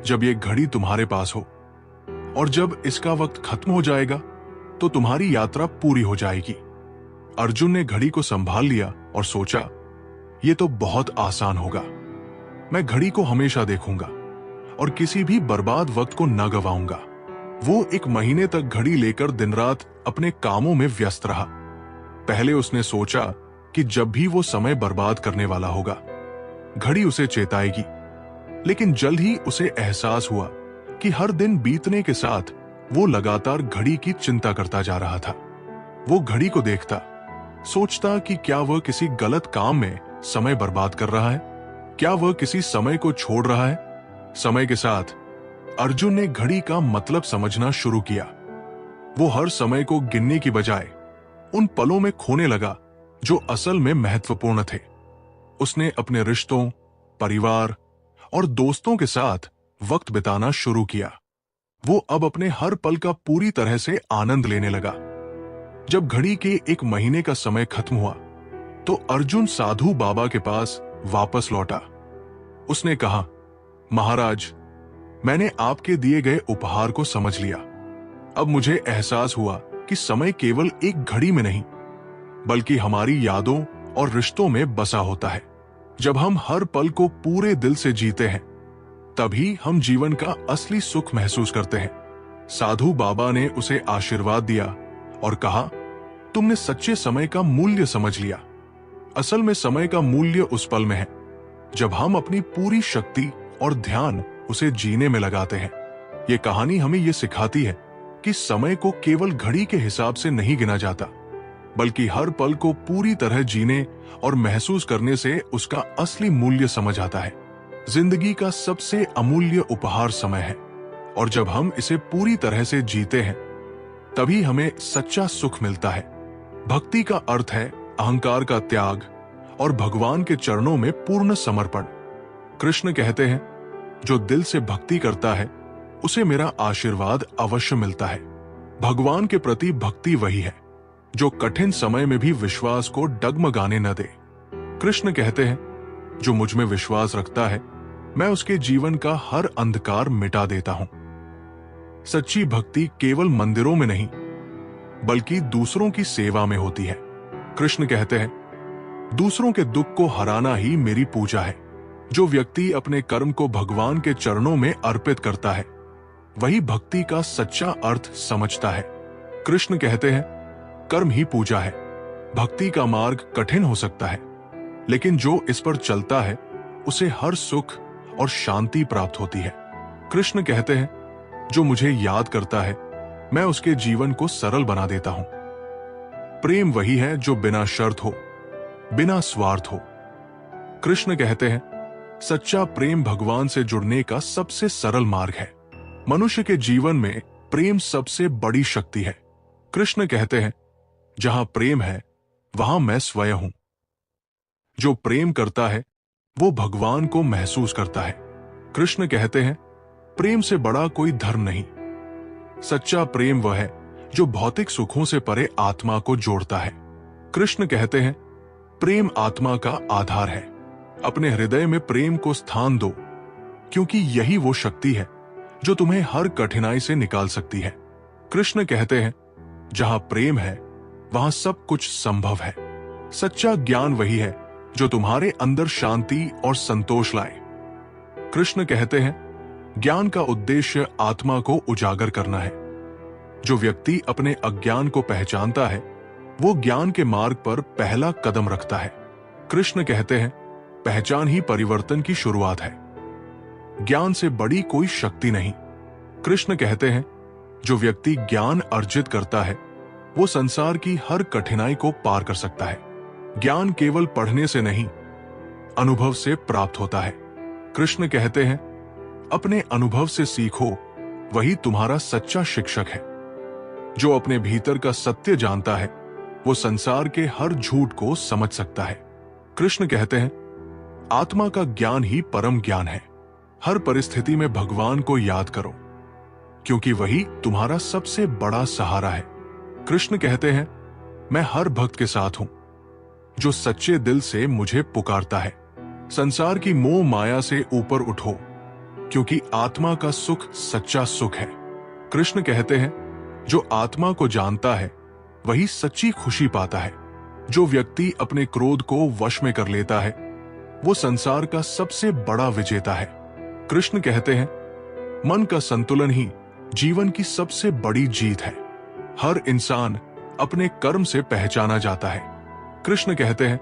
जब ये घड़ी तुम्हारे पास हो, और जब इसका वक्त खत्म हो जाएगा तो तुम्हारी यात्रा पूरी हो जाएगी। अर्जुन ने घड़ी को संभाल लिया और सोचा, ये तो बहुत आसान होगा। मैं घड़ी को हमेशा देखूंगा और किसी भी बर्बाद वक्त को न गवाऊंगा। वो 1 महीने तक घड़ी लेकर दिन रात अपने कामों में व्यस्त रहा। पहले उसने सोचा कि जब भी वो समय बर्बाद करने वाला होगा, घड़ी उसे चेताएगी, लेकिन जल्द ही उसे एहसास हुआ कि हर दिन बीतने के साथ वो लगातार घड़ी की चिंता करता जा रहा था। वो घड़ी को देखता, सोचता कि क्या वह किसी गलत काम में समय बर्बाद कर रहा है, क्या वह किसी समय को छोड़ रहा है। समय के साथ अर्जुन ने घड़ी का मतलब समझना शुरू किया। वो हर समय को गिनने की बजाय उन पलों में खोने लगा जो असल में महत्वपूर्ण थे। उसने अपने रिश्तों, परिवार और दोस्तों के साथ वक्त बिताना शुरू किया। वो अब अपने हर पल का पूरी तरह से आनंद लेने लगा। जब घड़ी के 1 महीने का समय खत्म हुआ तो अर्जुन साधु बाबा के पास वापस लौटा। उसने कहा, महाराज, मैंने आपके दिए गए उपहार को समझ लिया। अब मुझे एहसास हुआ कि समय केवल एक घड़ी में नहीं, बल्कि हमारी यादों और रिश्तों में बसा होता है। जब हम हर पल को पूरे दिल से जीते हैं, तभी हम जीवन का असली सुख महसूस करते हैं। साधु बाबा ने उसे आशीर्वाद दिया और कहा, तुमने सच्चे समय का मूल्य समझ लिया। असल में समय का मूल्य उस पल में है जब हम अपनी पूरी शक्ति और ध्यान उसे जीने में लगाते हैं। ये कहानी हमें ये सिखाती है कि समय को केवल घड़ी के हिसाब से नहीं गिना जाता, बल्कि हर पल को पूरी तरह जीने और महसूस करने से उसका असली मूल्य समझ आता है। जिंदगी का सबसे अमूल्य उपहार समय है, और जब हम इसे पूरी तरह से जीते हैं, तभी हमें सच्चा सुख मिलता है। भक्ति का अर्थ है अहंकार का त्याग और भगवान के चरणों में पूर्ण समर्पण। कृष्ण कहते हैं, जो दिल से भक्ति करता है उसे मेरा आशीर्वाद अवश्य मिलता है। भगवान के प्रति भक्ति वही है जो कठिन समय में भी विश्वास को डगमगाने न दे। कृष्ण कहते हैं, जो मुझ में विश्वास रखता है, मैं उसके जीवन का हर अंधकार मिटा देता हूं। सच्ची भक्ति केवल मंदिरों में नहीं, बल्कि दूसरों की सेवा में होती है। कृष्ण कहते हैं, दूसरों के दुख को हराना ही मेरी पूजा है। जो व्यक्ति अपने कर्म को भगवान के चरणों में अर्पित करता है, वही भक्ति का सच्चा अर्थ समझता है। कृष्ण कहते हैं, कर्म ही पूजा है। भक्ति का मार्ग कठिन हो सकता है, लेकिन जो इस पर चलता है उसे हर सुख और शांति प्राप्त होती है। कृष्ण कहते हैं, जो मुझे याद करता है, मैं उसके जीवन को सरल बना देता हूं। प्रेम वही है जो बिना शर्त हो, बिना स्वार्थ हो। कृष्ण कहते हैं, सच्चा प्रेम भगवान से जुड़ने का सबसे सरल मार्ग है। मनुष्य के जीवन में प्रेम सबसे बड़ी शक्ति है। कृष्ण कहते हैं, जहां प्रेम है वहां मैं स्वयं हूं। जो प्रेम करता है वो भगवान को महसूस करता है। कृष्ण कहते हैं, प्रेम से बड़ा कोई धर्म नहीं। सच्चा प्रेम वह है जो भौतिक सुखों से परे आत्मा को जोड़ता है। कृष्ण कहते हैं, प्रेम आत्मा का आधार है। अपने हृदय में प्रेम को स्थान दो, क्योंकि यही वो शक्ति है जो तुम्हें हर कठिनाई से निकाल सकती है। कृष्ण कहते हैं, जहां प्रेम है वहां सब कुछ संभव है। सच्चा ज्ञान वही है जो तुम्हारे अंदर शांति और संतोष लाए। कृष्ण कहते हैं, ज्ञान का उद्देश्य आत्मा को उजागर करना है। जो व्यक्ति अपने अज्ञान को पहचानता है, वो ज्ञान के मार्ग पर पहला कदम रखता है। कृष्ण कहते हैं, पहचान ही परिवर्तन की शुरुआत है। ज्ञान से बड़ी कोई शक्ति नहीं। कृष्ण कहते हैं, जो व्यक्ति ज्ञान अर्जित करता है, वो संसार की हर कठिनाई को पार कर सकता है। ज्ञान केवल पढ़ने से नहीं, अनुभव से प्राप्त होता है। कृष्ण कहते हैं, अपने अनुभव से सीखो, वही तुम्हारा सच्चा शिक्षक है। जो अपने भीतर का सत्य जानता है, वो संसार के हर झूठ को समझ सकता है। कृष्ण कहते हैं, आत्मा का ज्ञान ही परम ज्ञान है। हर परिस्थिति में भगवान को याद करो, क्योंकि वही तुम्हारा सबसे बड़ा सहारा है। कृष्ण कहते हैं, मैं हर भक्त के साथ हूं जो सच्चे दिल से मुझे पुकारता है। संसार की मोह माया से ऊपर उठो, क्योंकि आत्मा का सुख सच्चा सुख है। कृष्ण कहते हैं, जो आत्मा को जानता है वही सच्ची खुशी पाता है। जो व्यक्ति अपने क्रोध को वश में कर लेता है, वो संसार का सबसे बड़ा विजेता है। कृष्ण कहते हैं, मन का संतुलन ही जीवन की सबसे बड़ी जीत है। हर इंसान अपने कर्म से पहचाना जाता है। कृष्ण कहते हैं,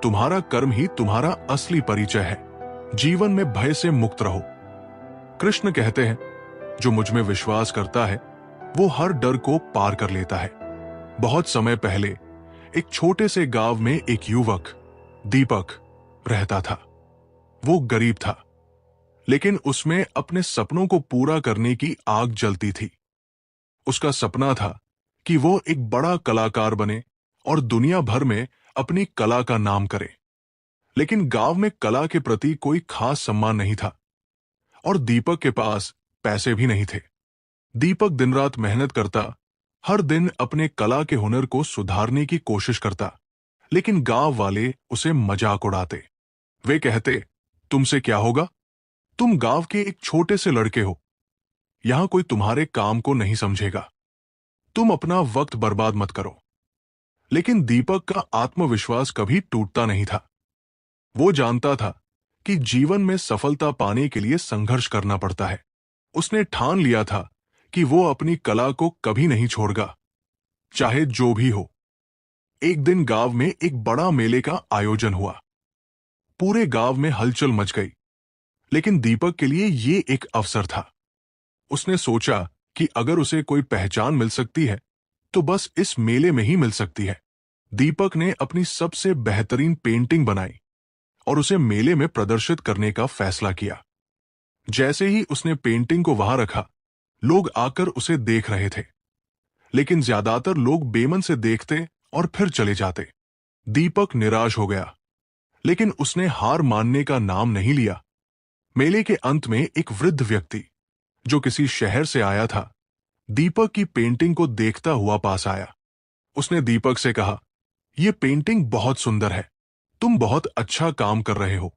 तुम्हारा कर्म ही तुम्हारा असली परिचय है। जीवन में भय से मुक्त रहो। कृष्ण कहते हैं, जो मुझ में विश्वास करता है वो हर डर को पार कर लेता है। बहुत समय पहले एक छोटे से गांव में एक युवक दीपक रहता था। वो गरीब था, लेकिन उसमें अपने सपनों को पूरा करने की आग जलती थी। उसका सपना था कि वो एक बड़ा कलाकार बने और दुनिया भर में अपनी कला का नाम करे। लेकिन गांव में कला के प्रति कोई खास सम्मान नहीं था और दीपक के पास पैसे भी नहीं थे। दीपक दिन रात मेहनत करता, हर दिन अपने कला के हुनर को सुधारने की कोशिश करता, लेकिन गांव वाले उसे मजाक उड़ाते। वे कहते, तुमसे क्या होगा? तुम गांव के एक छोटे से लड़के हो, यहां कोई तुम्हारे काम को नहीं समझेगा। तुम अपना वक्त बर्बाद मत करो। लेकिन दीपक का आत्मविश्वास कभी टूटता नहीं था। वो जानता था कि जीवन में सफलता पाने के लिए संघर्ष करना पड़ता है। उसने ठान लिया था कि वो अपनी कला को कभी नहीं छोड़ेगा, चाहे जो भी हो। एक दिन गांव में एक बड़ा मेले का आयोजन हुआ। पूरे गांव में हलचल मच गई, लेकिन दीपक के लिए ये एक अवसर था। उसने सोचा कि अगर उसे कोई पहचान मिल सकती है तो बस इस मेले में ही मिल सकती है। दीपक ने अपनी सबसे बेहतरीन पेंटिंग बनाई और उसे मेले में प्रदर्शित करने का फैसला किया। जैसे ही उसने पेंटिंग को वहां रखा, लोग आकर उसे देख रहे थे, लेकिन ज्यादातर लोग बेमन से देखते और फिर चले जाते। दीपक निराश हो गया, लेकिन उसने हार मानने का नाम नहीं लिया। मेले के अंत में एक वृद्ध व्यक्ति जो किसी शहर से आया था, दीपक की पेंटिंग को देखता हुआ पास आया। उसने दीपक से कहा, यह पेंटिंग बहुत सुंदर है, तुम बहुत अच्छा काम कर रहे हो।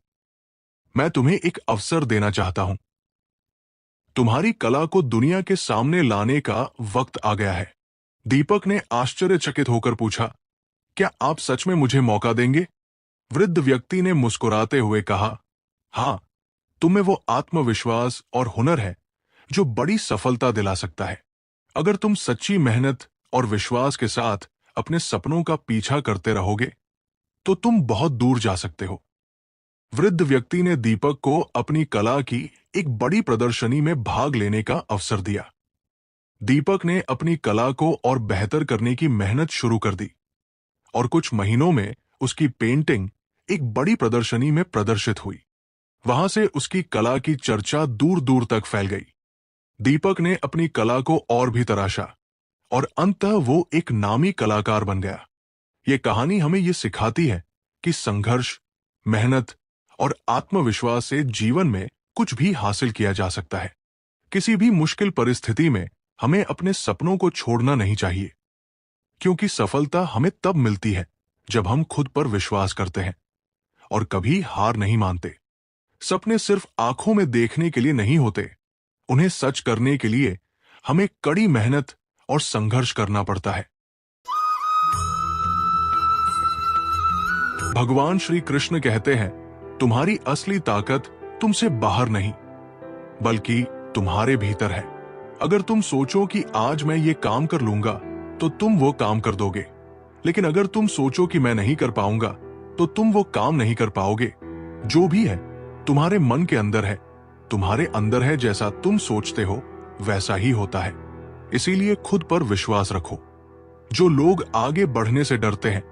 मैं तुम्हें एक अवसर देना चाहता हूं। तुम्हारी कला को दुनिया के सामने लाने का वक्त आ गया है। दीपक ने आश्चर्यचकित होकर पूछा, क्या आप सच में मुझे मौका देंगे? वृद्ध व्यक्ति ने मुस्कुराते हुए कहा, हां, तुम्हें वो आत्मविश्वास और हुनर है जो बड़ी सफलता दिला सकता है। अगर तुम सच्ची मेहनत और विश्वास के साथ अपने सपनों का पीछा करते रहोगे तो तुम बहुत दूर जा सकते हो। वृद्ध व्यक्ति ने दीपक को अपनी कला की एक बड़ी प्रदर्शनी में भाग लेने का अवसर दिया। दीपक ने अपनी कला को और बेहतर करने की मेहनत शुरू कर दी और कुछ महीनों में उसकी पेंटिंग एक बड़ी प्रदर्शनी में प्रदर्शित हुई। वहां से उसकी कला की चर्चा दूर दूर तक फैल गई। दीपक ने अपनी कला को और भी तराशा और अंततः वो एक नामी कलाकार बन गया। ये कहानी हमें ये सिखाती है कि संघर्ष, मेहनत और आत्मविश्वास से जीवन में कुछ भी हासिल किया जा सकता है। किसी भी मुश्किल परिस्थिति में हमें अपने सपनों को छोड़ना नहीं चाहिए, क्योंकि सफलता हमें तब मिलती है जब हम खुद पर विश्वास करते हैं और कभी हार नहीं मानते। सपने सिर्फ आंखों में देखने के लिए नहीं होते, उन्हें सच करने के लिए हमें कड़ी मेहनत और संघर्ष करना पड़ता है। भगवान श्री कृष्ण कहते हैं, तुम्हारी असली ताकत तुमसे बाहर नहीं बल्कि तुम्हारे भीतर है। अगर तुम सोचो कि आज मैं ये काम कर लूंगा तो तुम वो काम कर दोगे, लेकिन अगर तुम सोचो कि मैं नहीं कर पाऊंगा तो तुम वो काम नहीं कर पाओगे। जो भी है तुम्हारे मन के अंदर है, तुम्हारे अंदर है। जैसा तुम सोचते हो वैसा ही होता है। इसीलिए खुद पर विश्वास रखो। जो लोग आगे बढ़ने से डरते हैं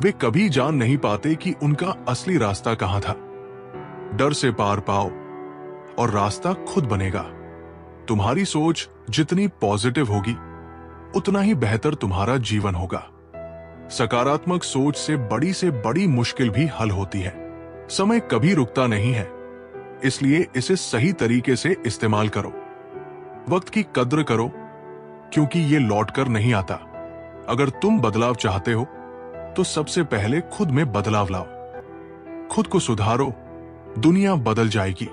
वे कभी जान नहीं पाते कि उनका असली रास्ता कहां था। डर से पार पाओ और रास्ता खुद बनेगा। तुम्हारी सोच जितनी पॉजिटिव होगी उतना ही बेहतर तुम्हारा जीवन होगा। सकारात्मक सोच से बड़ी मुश्किल भी हल होती है। समय कभी रुकता नहीं है, इसलिए इसे सही तरीके से इस्तेमाल करो। वक्त की कद्र करो, क्योंकि ये लौटकर नहीं आता। अगर तुम बदलाव चाहते हो तो सबसे पहले खुद में बदलाव लाओ। खुद को सुधारो, दुनिया बदल जाएगी।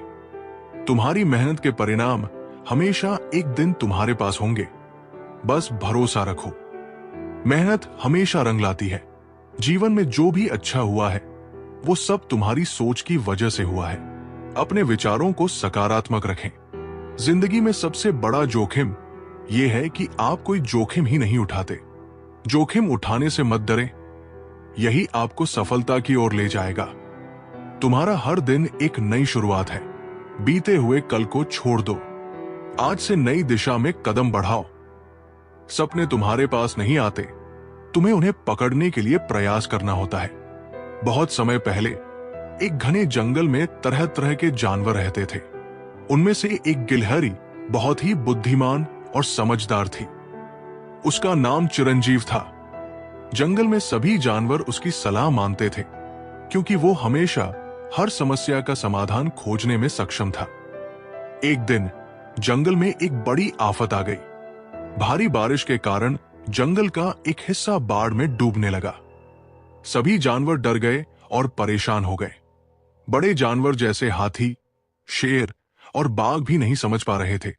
तुम्हारी मेहनत के परिणाम हमेशा एक दिन तुम्हारे पास होंगे। बस भरोसा रखो। मेहनत हमेशा रंग लाती है। जीवन में जो भी अच्छा हुआ है वो सब तुम्हारी सोच की वजह से हुआ है। अपने विचारों को सकारात्मक रखें। जिंदगी में सबसे बड़ा जोखिम यह है कि आप कोई जोखिम ही नहीं उठाते। जोखिम उठाने से मत डरें, यही आपको सफलता की ओर ले जाएगा। तुम्हारा हर दिन एक नई शुरुआत है। बीते हुए कल को छोड़ दो, आज से नई दिशा में कदम बढ़ाओ। सपने तुम्हारे पास नहीं आते, तुम्हें उन्हें पकड़ने के लिए प्रयास करना होता है। बहुत समय पहले एक घने जंगल में तरह तरह के जानवर रहते थे। उनमें से एक गिलहरी बहुत ही बुद्धिमान और समझदार थी। उसका नाम चिरंजीव था। जंगल में सभी जानवर उसकी सलाह मानते थे, क्योंकि वो हमेशा हर समस्या का समाधान खोजने में सक्षम था। एक दिन जंगल में एक बड़ी आफत आ गई। भारी बारिश के कारण जंगल का एक हिस्सा बाढ़ में डूबने लगा। सभी जानवर डर गए और परेशान हो गए। बड़े जानवर जैसे हाथी, शेर और बाघ भी नहीं समझ पा रहे थे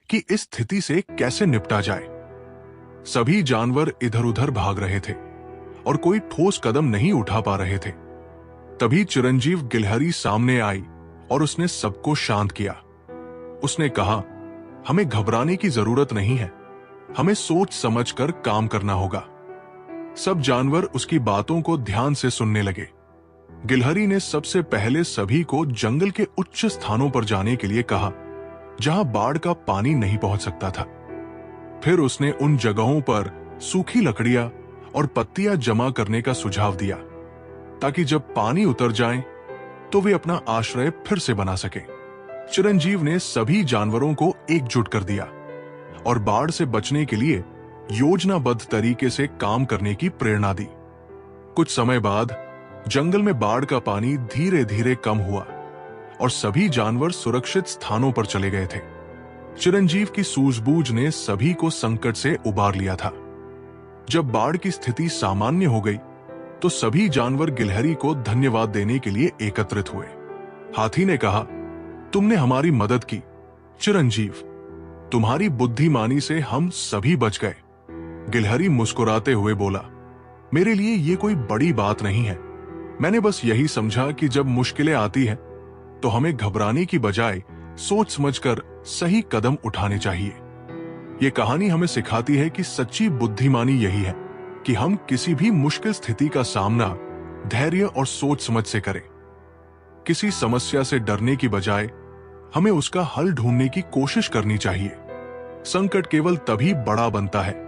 कि इस स्थिति से कैसे निपटा जाए। सभी जानवर इधर उधर भाग रहे थे और कोई ठोस कदम नहीं उठा पा रहे थे। तभी चिरंजीव गिलहरी सामने आई और उसने सबको शांत किया। उसने कहा, हमें घबराने की जरूरत नहीं है, हमें सोच समझकर काम करना होगा। सब जानवर उसकी बातों को ध्यान से सुनने लगे। गिलहरी ने सबसे पहले सभी को जंगल के उच्च स्थानों पर जाने के लिए कहा, जहां बाढ़ का पानी नहीं पहुंच सकता था। फिर उसने उन जगहों पर सूखी लकड़ियां और पत्तियां जमा करने का सुझाव दिया, ताकि जब पानी उतर जाए तो वे अपना आश्रय फिर से बना सके। चिरंजीव ने सभी जानवरों को एकजुट कर दिया और बाढ़ से बचने के लिए योजनाबद्ध तरीके से काम करने की प्रेरणा दी। कुछ समय बाद जंगल में बाढ़ का पानी धीरे धीरे कम हुआ और सभी जानवर सुरक्षित स्थानों पर चले गए थे। चिरंजीव की सूझबूझ ने सभी को संकट से उबार लिया था। जब बाढ़ की स्थिति सामान्य हो गई तो सभी जानवर गिलहरी को धन्यवाद देने के लिए एकत्रित हुए। हाथी ने कहा, तुमने हमारी मदद की चिरंजीव, तुम्हारी बुद्धिमानी से हम सभी बच गए। गिलहरी मुस्कुराते हुए बोला, मेरे लिए ये कोई बड़ी बात नहीं है। मैंने बस यही समझा कि जब मुश्किलें आती हैं तो हमें घबराने की बजाय सोच समझकर सही कदम उठाने चाहिए। ये कहानी हमें सिखाती है कि सच्ची बुद्धिमानी यही है कि हम किसी भी मुश्किल स्थिति का सामना धैर्य और सोच समझ से करें। किसी समस्या से डरने की बजाय हमें उसका हल ढूंढने की कोशिश करनी चाहिए। संकट केवल तभी बड़ा बनता है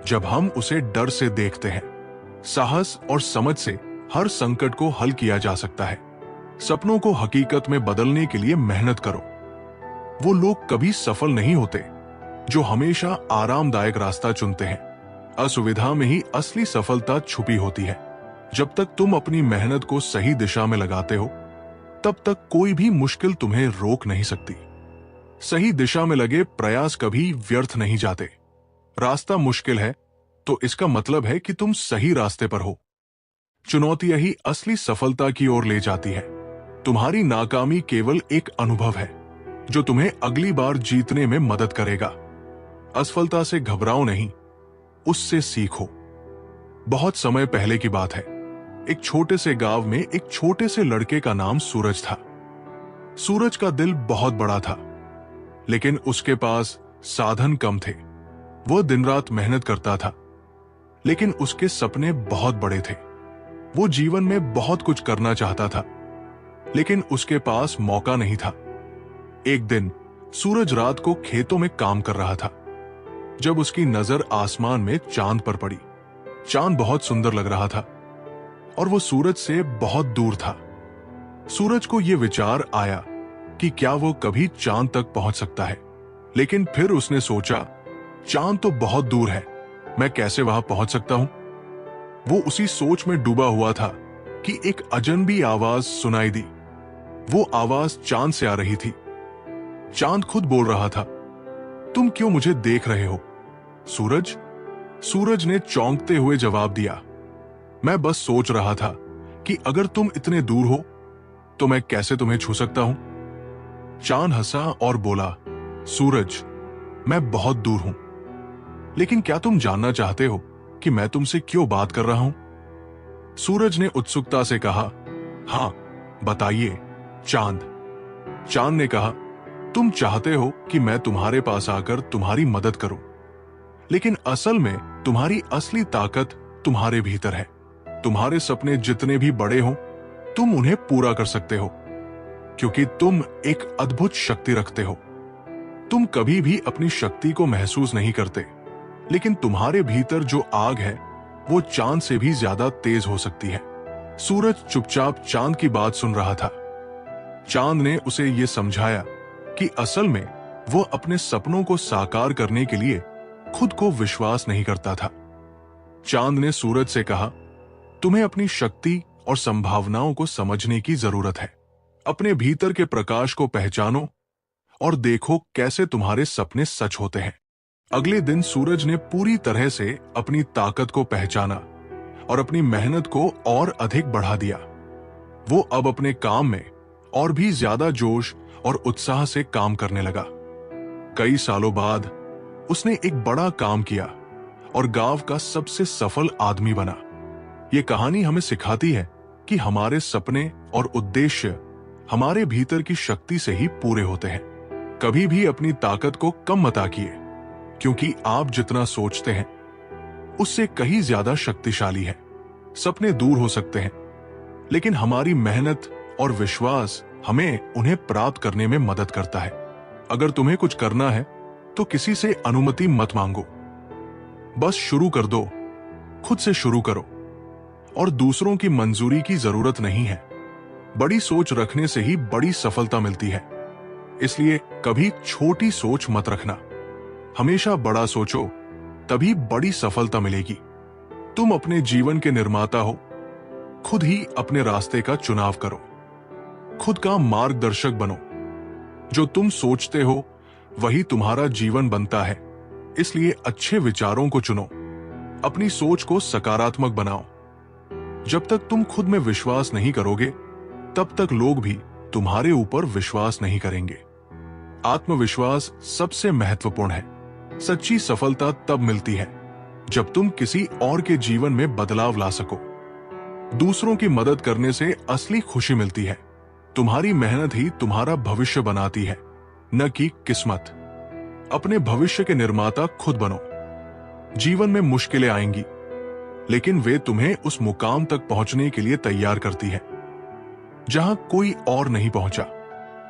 जब हम उसे डर से देखते हैं। साहस और समझ से हर संकट को हल किया जा सकता है। सपनों को हकीकत में बदलने के लिए मेहनत करो। वो लोग कभी सफल नहीं होते जो हमेशा आरामदायक रास्ता चुनते हैं। असुविधा में ही असली सफलता छुपी होती है। जब तक तुम अपनी मेहनत को सही दिशा में लगाते हो, तब तक कोई भी मुश्किल तुम्हें रोक नहीं सकती। सही दिशा में लगे प्रयास कभी व्यर्थ नहीं जाते। रास्ता मुश्किल है तो इसका मतलब है कि तुम सही रास्ते पर हो। चुनौतियां ही असली सफलता की ओर ले जाती है। तुम्हारी नाकामी केवल एक अनुभव है जो तुम्हें अगली बार जीतने में मदद करेगा। असफलता से घबराओ नहीं, उससे सीखो। बहुत समय पहले की बात है। एक छोटे से गांव में एक छोटे से लड़के का नाम सूरज था। सूरज का दिल बहुत बड़ा था, लेकिन उसके पास साधन कम थे। वह दिन रात मेहनत करता था, लेकिन उसके सपने बहुत बड़े थे। वो जीवन में बहुत कुछ करना चाहता था, लेकिन उसके पास मौका नहीं था। एक दिन सूरज रात को खेतों में काम कर रहा था, जब उसकी नजर आसमान में चांद पर पड़ी। चांद बहुत सुंदर लग रहा था और वो सूरज से बहुत दूर था। सूरज को यह विचार आया कि क्या वो कभी चांद तक पहुंच सकता है, लेकिन फिर उसने सोचा, चांद तो बहुत दूर है, मैं कैसे वहां पहुंच सकता हूं। वो उसी सोच में डूबा हुआ था कि एक अजनबी आवाज सुनाई दी। वो आवाज चांद से आ रही थी। चांद खुद बोल रहा था, तुम क्यों मुझे देख रहे हो सूरज? सूरज ने चौंकते हुए जवाब दिया, मैं बस सोच रहा था कि अगर तुम इतने दूर हो तो मैं कैसे तुम्हें छू सकता हूं। चांद हंसा और बोला, सूरज, मैं बहुत दूर हूं, लेकिन क्या तुम जानना चाहते हो कि मैं तुमसे क्यों बात कर रहा हूं? सूरज ने उत्सुकता से कहा, हाँ, बताइए, चांद। चांद ने कहा, तुम चाहते हो कि मैं तुम्हारे पास आकर तुम्हारी मदद करूं, लेकिन असल में तुम्हारी असली ताकत तुम्हारे भीतर है। तुम्हारे सपने जितने भी बड़े हों, तुम उन्हें पूरा कर सकते हो, क्योंकि तुम एक अद्भुत शक्ति रखते हो। तुम कभी भी अपनी शक्ति को महसूस नहीं करते, लेकिन तुम्हारे भीतर जो आग है वो चांद से भी ज्यादा तेज हो सकती है। सूरज चुपचाप चांद की बात सुन रहा था। चांद ने उसे ये समझाया कि असल में वो अपने सपनों को साकार करने के लिए खुद को विश्वास नहीं करता था। चांद ने सूरज से कहा, तुम्हें अपनी शक्ति और संभावनाओं को समझने की जरूरत है। अपने भीतर के प्रकाश को पहचानो और देखो कैसे तुम्हारे सपने सच होते हैं। अगले दिन सूरज ने पूरी तरह से अपनी ताकत को पहचाना और अपनी मेहनत को और अधिक बढ़ा दिया। वो अब अपने काम में और भी ज्यादा जोश और उत्साह से काम करने लगा। कई सालों बाद उसने एक बड़ा काम किया और गांव का सबसे सफल आदमी बना। ये कहानी हमें सिखाती है कि हमारे सपने और उद्देश्य हमारे भीतर की शक्ति से ही पूरे होते हैं। कभी भी अपनी ताकत को कम मत आकिए, क्योंकि आप जितना सोचते हैं उससे कहीं ज्यादा शक्तिशाली है। सपने दूर हो सकते हैं, लेकिन हमारी मेहनत और विश्वास हमें उन्हें प्राप्त करने में मदद करता है। अगर तुम्हें कुछ करना है तो किसी से अनुमति मत मांगो, बस शुरू कर दो। खुद से शुरू करो और दूसरों की मंजूरी की जरूरत नहीं है। बड़ी सोच रखने से ही बड़ी सफलता मिलती है, इसलिए कभी छोटी सोच मत रखना। हमेशा बड़ा सोचो, तभी बड़ी सफलता मिलेगी। तुम अपने जीवन के निर्माता हो। खुद ही अपने रास्ते का चुनाव करो, खुद का मार्गदर्शक बनो। जो तुम सोचते हो वही तुम्हारा जीवन बनता है, इसलिए अच्छे विचारों को चुनो। अपनी सोच को सकारात्मक बनाओ। जब तक तुम खुद में विश्वास नहीं करोगे, तब तक लोग भी तुम्हारे ऊपर विश्वास नहीं करेंगे। आत्मविश्वास सबसे महत्वपूर्ण है। सच्ची सफलता तब मिलती है जब तुम किसी और के जीवन में बदलाव ला सको। दूसरों की मदद करने से असली खुशी मिलती है। तुम्हारी मेहनत ही तुम्हारा भविष्य बनाती है, न कि किस्मत। अपने भविष्य के निर्माता खुद बनो। जीवन में मुश्किलें आएंगी, लेकिन वे तुम्हें उस मुकाम तक पहुंचने के लिए तैयार करती है जहां कोई और नहीं पहुंचा।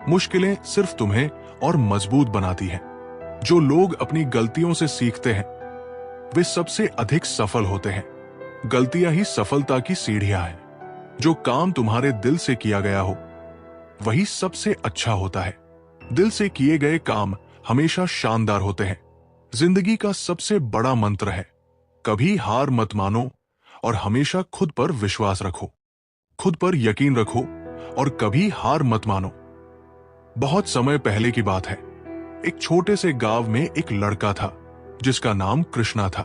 मुश्किलें सिर्फ तुम्हें और मजबूत बनाती हैं। जो लोग अपनी गलतियों से सीखते हैं वे सबसे अधिक सफल होते हैं। गलतियां ही सफलता की सीढ़ियां हैं। जो काम तुम्हारे दिल से किया गया हो वही सबसे अच्छा होता है। दिल से किए गए काम हमेशा शानदार होते हैं। जिंदगी का सबसे बड़ा मंत्र है, कभी हार मत मानो और हमेशा खुद पर विश्वास रखो। खुद पर यकीन रखो और कभी हार मत मानो। बहुत समय पहले की बात है। एक छोटे से गांव में एक लड़का था जिसका नाम कृष्णा था।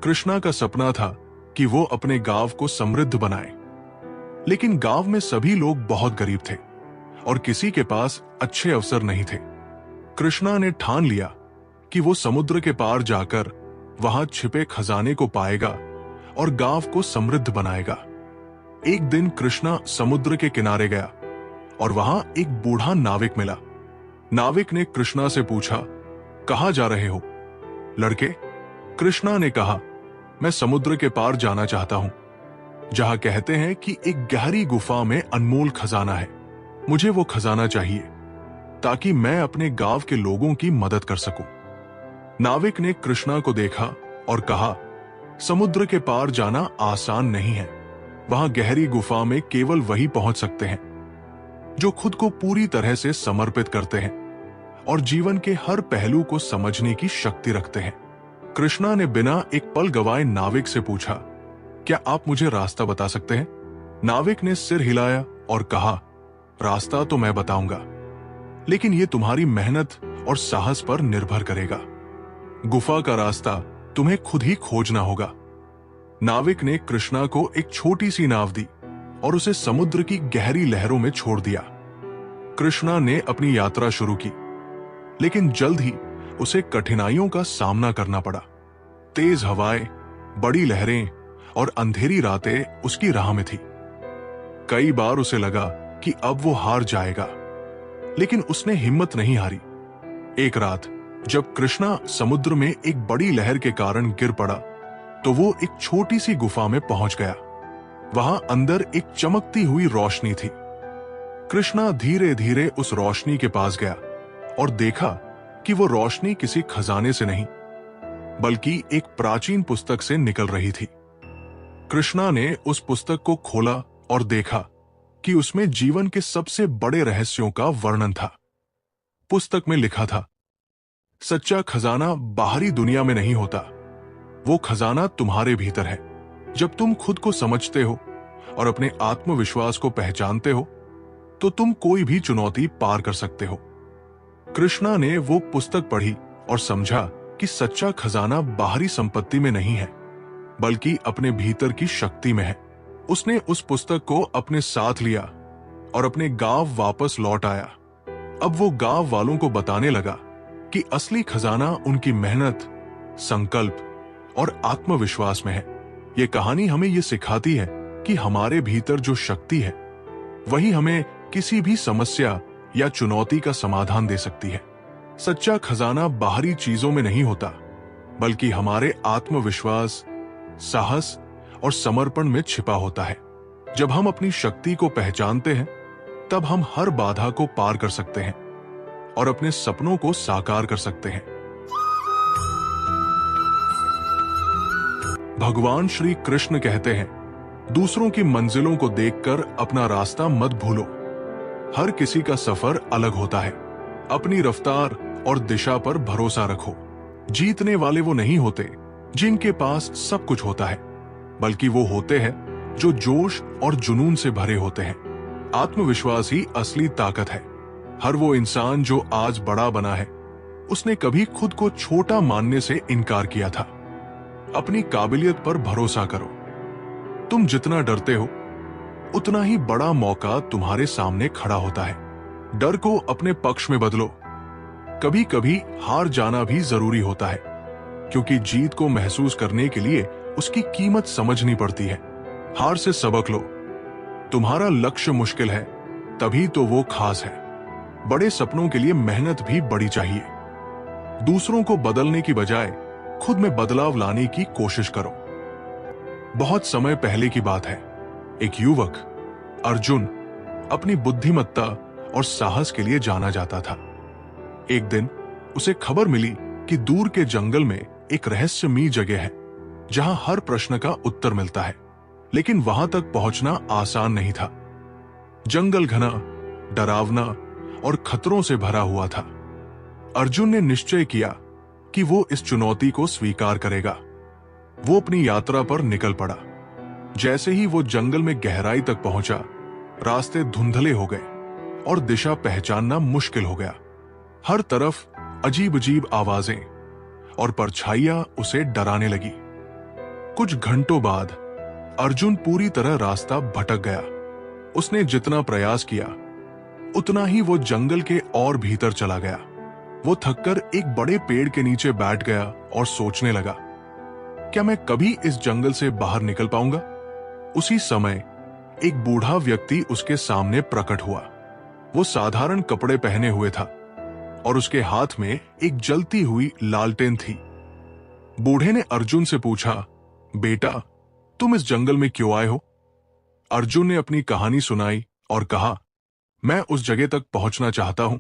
कृष्णा का सपना था कि वो अपने गांव को समृद्ध बनाए, लेकिन गांव में सभी लोग बहुत गरीब थे और किसी के पास अच्छे अवसर नहीं थे। कृष्णा ने ठान लिया कि वो समुद्र के पार जाकर वहां छिपे खजाने को पाएगा और गांव को समृद्ध बनाएगा। एक दिन कृष्णा समुद्र के किनारे गया और वहां एक बूढ़ा नाविक मिला। नाविक ने कृष्णा से पूछा, कहां जा रहे हो? लड़के, कृष्णा ने कहा, मैं समुद्र के पार जाना चाहता हूं, जहां कहते हैं कि एक गहरी गुफा में अनमोल खजाना है। मुझे वो खजाना चाहिए ताकि मैं अपने गांव के लोगों की मदद कर सकूं। नाविक ने कृष्णा को देखा और कहा, समुद्र के पार जाना आसान नहीं है। वहां गहरी गुफा में केवल वही पहुंच सकते हैं जो खुद को पूरी तरह से समर्पित करते हैं और जीवन के हर पहलू को समझने की शक्ति रखते हैं। कृष्णा ने बिना एक पल गवाए नाविक से पूछा, क्या आप मुझे रास्ता बता सकते हैं? नाविक ने सिर हिलाया और कहा, रास्ता तो मैं बताऊंगा, लेकिन यह तुम्हारी मेहनत और साहस पर निर्भर करेगा। गुफा का रास्ता तुम्हें खुद ही खोजना होगा। नाविक ने कृष्णा को एक छोटी सी नाव दी और उसे समुद्र की गहरी लहरों में छोड़ दिया। कृष्णा ने अपनी यात्रा शुरू की, लेकिन जल्द ही उसे कठिनाइयों का सामना करना पड़ा। तेज हवाएं, बड़ी लहरें और अंधेरी रातें उसकी राह में थी। कई बार उसे लगा कि अब वो हार जाएगा, लेकिन उसने हिम्मत नहीं हारी। एक रात जब कृष्णा समुद्र में एक बड़ी लहर के कारण गिर पड़ा, तो वो एक छोटी सी गुफा में पहुंच गया। वहां अंदर एक चमकती हुई रोशनी थी। कृष्णा धीरे धीरे उस रोशनी के पास गया और देखा कि वो रोशनी किसी खजाने से नहीं, बल्कि एक प्राचीन पुस्तक से निकल रही थी। कृष्णा ने उस पुस्तक को खोला और देखा कि उसमें जीवन के सबसे बड़े रहस्यों का वर्णन था। पुस्तक में लिखा था, सच्चा खजाना बाहरी दुनिया में नहीं होता, वो खजाना तुम्हारे भीतर है। जब तुम खुद को समझते हो और अपने आत्मविश्वास को पहचानते हो, तो तुम कोई भी चुनौती पार कर सकते हो। कृष्णा ने वो पुस्तक पढ़ी और समझा कि सच्चा खजाना बाहरी संपत्ति में नहीं है, बल्कि अपने भीतर की शक्ति में है। उसने उस पुस्तक को अपने साथ लिया और अपने गांव वापस लौट आया। अब वो गांव वालों को बताने लगा कि असली खजाना उनकी मेहनत, संकल्प और आत्मविश्वास में है। ये कहानी हमें ये सिखाती है कि हमारे भीतर जो शक्ति है, वही हमें किसी भी समस्या या चुनौती का समाधान दे सकती है। सच्चा खजाना बाहरी चीजों में नहीं होता, बल्कि हमारे आत्मविश्वास, साहस और समर्पण में छिपा होता है। जब हम अपनी शक्ति को पहचानते हैं, तब हम हर बाधा को पार कर सकते हैं और अपने सपनों को साकार कर सकते हैं। भगवान श्री कृष्ण कहते हैं, दूसरों की मंजिलों को देखकर अपना रास्ता मत भूलो। हर किसी का सफर अलग होता है। अपनी रफ्तार और दिशा पर भरोसा रखो। जीतने वाले वो नहीं होते जिनके पास सब कुछ होता है, बल्कि वो होते हैं जो जोश और जुनून से भरे होते हैं। आत्मविश्वास ही असली ताकत है। हर वो इंसान जो आज बड़ा बना है, उसने कभी खुद को छोटा मानने से इनकार किया था। अपनी काबिलियत पर भरोसा करो। तुम जितना डरते हो, उतना ही बड़ा मौका तुम्हारे सामने खड़ा होता है। डर को अपने पक्ष में बदलो। कभी कभी हार जाना भी जरूरी होता है, क्योंकि जीत को महसूस करने के लिए उसकी कीमत समझनी पड़ती है। हार से सबक लो। तुम्हारा लक्ष्य मुश्किल है, तभी तो वो खास है। बड़े सपनों के लिए मेहनत भी बड़ी चाहिए। दूसरों को बदलने की बजाय खुद में बदलाव लाने की कोशिश करो। बहुत समय पहले की बात है। एक युवक अर्जुन अपनी बुद्धिमत्ता और साहस के लिए जाना जाता था। एक दिन उसे खबर मिली कि दूर के जंगल में एक रहस्यमयी जगह है, जहां हर प्रश्न का उत्तर मिलता है। लेकिन वहां तक पहुंचना आसान नहीं था। जंगल घना, डरावना और खतरों से भरा हुआ था। अर्जुन ने निश्चय किया कि वो इस चुनौती को स्वीकार करेगा। वो अपनी यात्रा पर निकल पड़ा। जैसे ही वो जंगल में गहराई तक पहुंचा, रास्ते धुंधले हो गए और दिशा पहचानना मुश्किल हो गया। हर तरफ अजीब अजीब आवाजें और परछाइयां उसे डराने लगी। कुछ घंटों बाद अर्जुन पूरी तरह रास्ता भटक गया। उसने जितना प्रयास किया, उतना ही वो जंगल के और भीतर चला गया। वो थककर एक बड़े पेड़ के नीचे बैठ गया और सोचने लगा, क्या मैं कभी इस जंगल से बाहर निकल पाऊंगा? उसी समय एक बूढ़ा व्यक्ति उसके सामने प्रकट हुआ। वो साधारण कपड़े पहने हुए था और उसके हाथ में एक जलती हुई लालटेन थी। बूढ़े ने अर्जुन से पूछा, बेटा, तुम इस जंगल में क्यों आए हो? अर्जुन ने अपनी कहानी सुनाई और कहा, मैं उस जगह तक पहुंचना चाहता हूं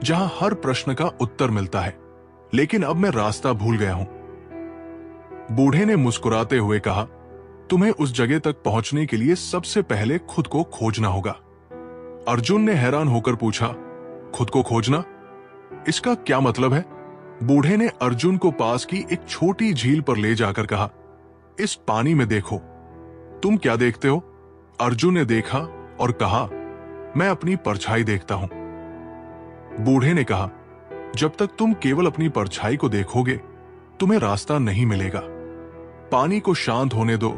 जहां हर प्रश्न का उत्तर मिलता है, लेकिन अब मैं रास्ता भूल गया हूं। बूढ़े ने मुस्कुराते हुए कहा, तुम्हें उस जगह तक पहुंचने के लिए सबसे पहले खुद को खोजना होगा। अर्जुन ने हैरान होकर पूछा, खुद को खोजना? इसका क्या मतलब है? बूढ़े ने अर्जुन को पास की एक छोटी झील पर ले जाकर कहा, इस पानी में देखो। तुम क्या देखते हो? अर्जुन ने देखा और कहा, मैं अपनी परछाई देखता हूं। बूढ़े ने कहा, जब तक तुम केवल अपनी परछाई को देखोगे, तुम्हें रास्ता नहीं मिलेगा। पानी को शांत होने दो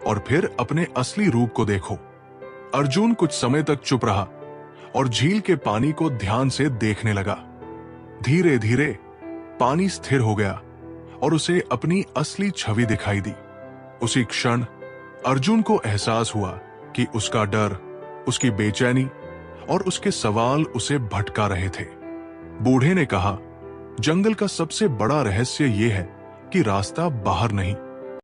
और फिर अपने असली रूप को देखो। अर्जुन कुछ समय तक चुप रहा और झील के पानी को ध्यान से देखने लगा। धीरे धीरे पानी स्थिर हो गया और उसे अपनी असली छवि दिखाई दी। उसी क्षण अर्जुन को एहसास हुआ कि उसका डर, उसकी बेचैनी और उसके सवाल उसे भटका रहे थे। बूढ़े ने कहा, जंगल का सबसे बड़ा रहस्य यह है कि रास्ता बाहर नहीं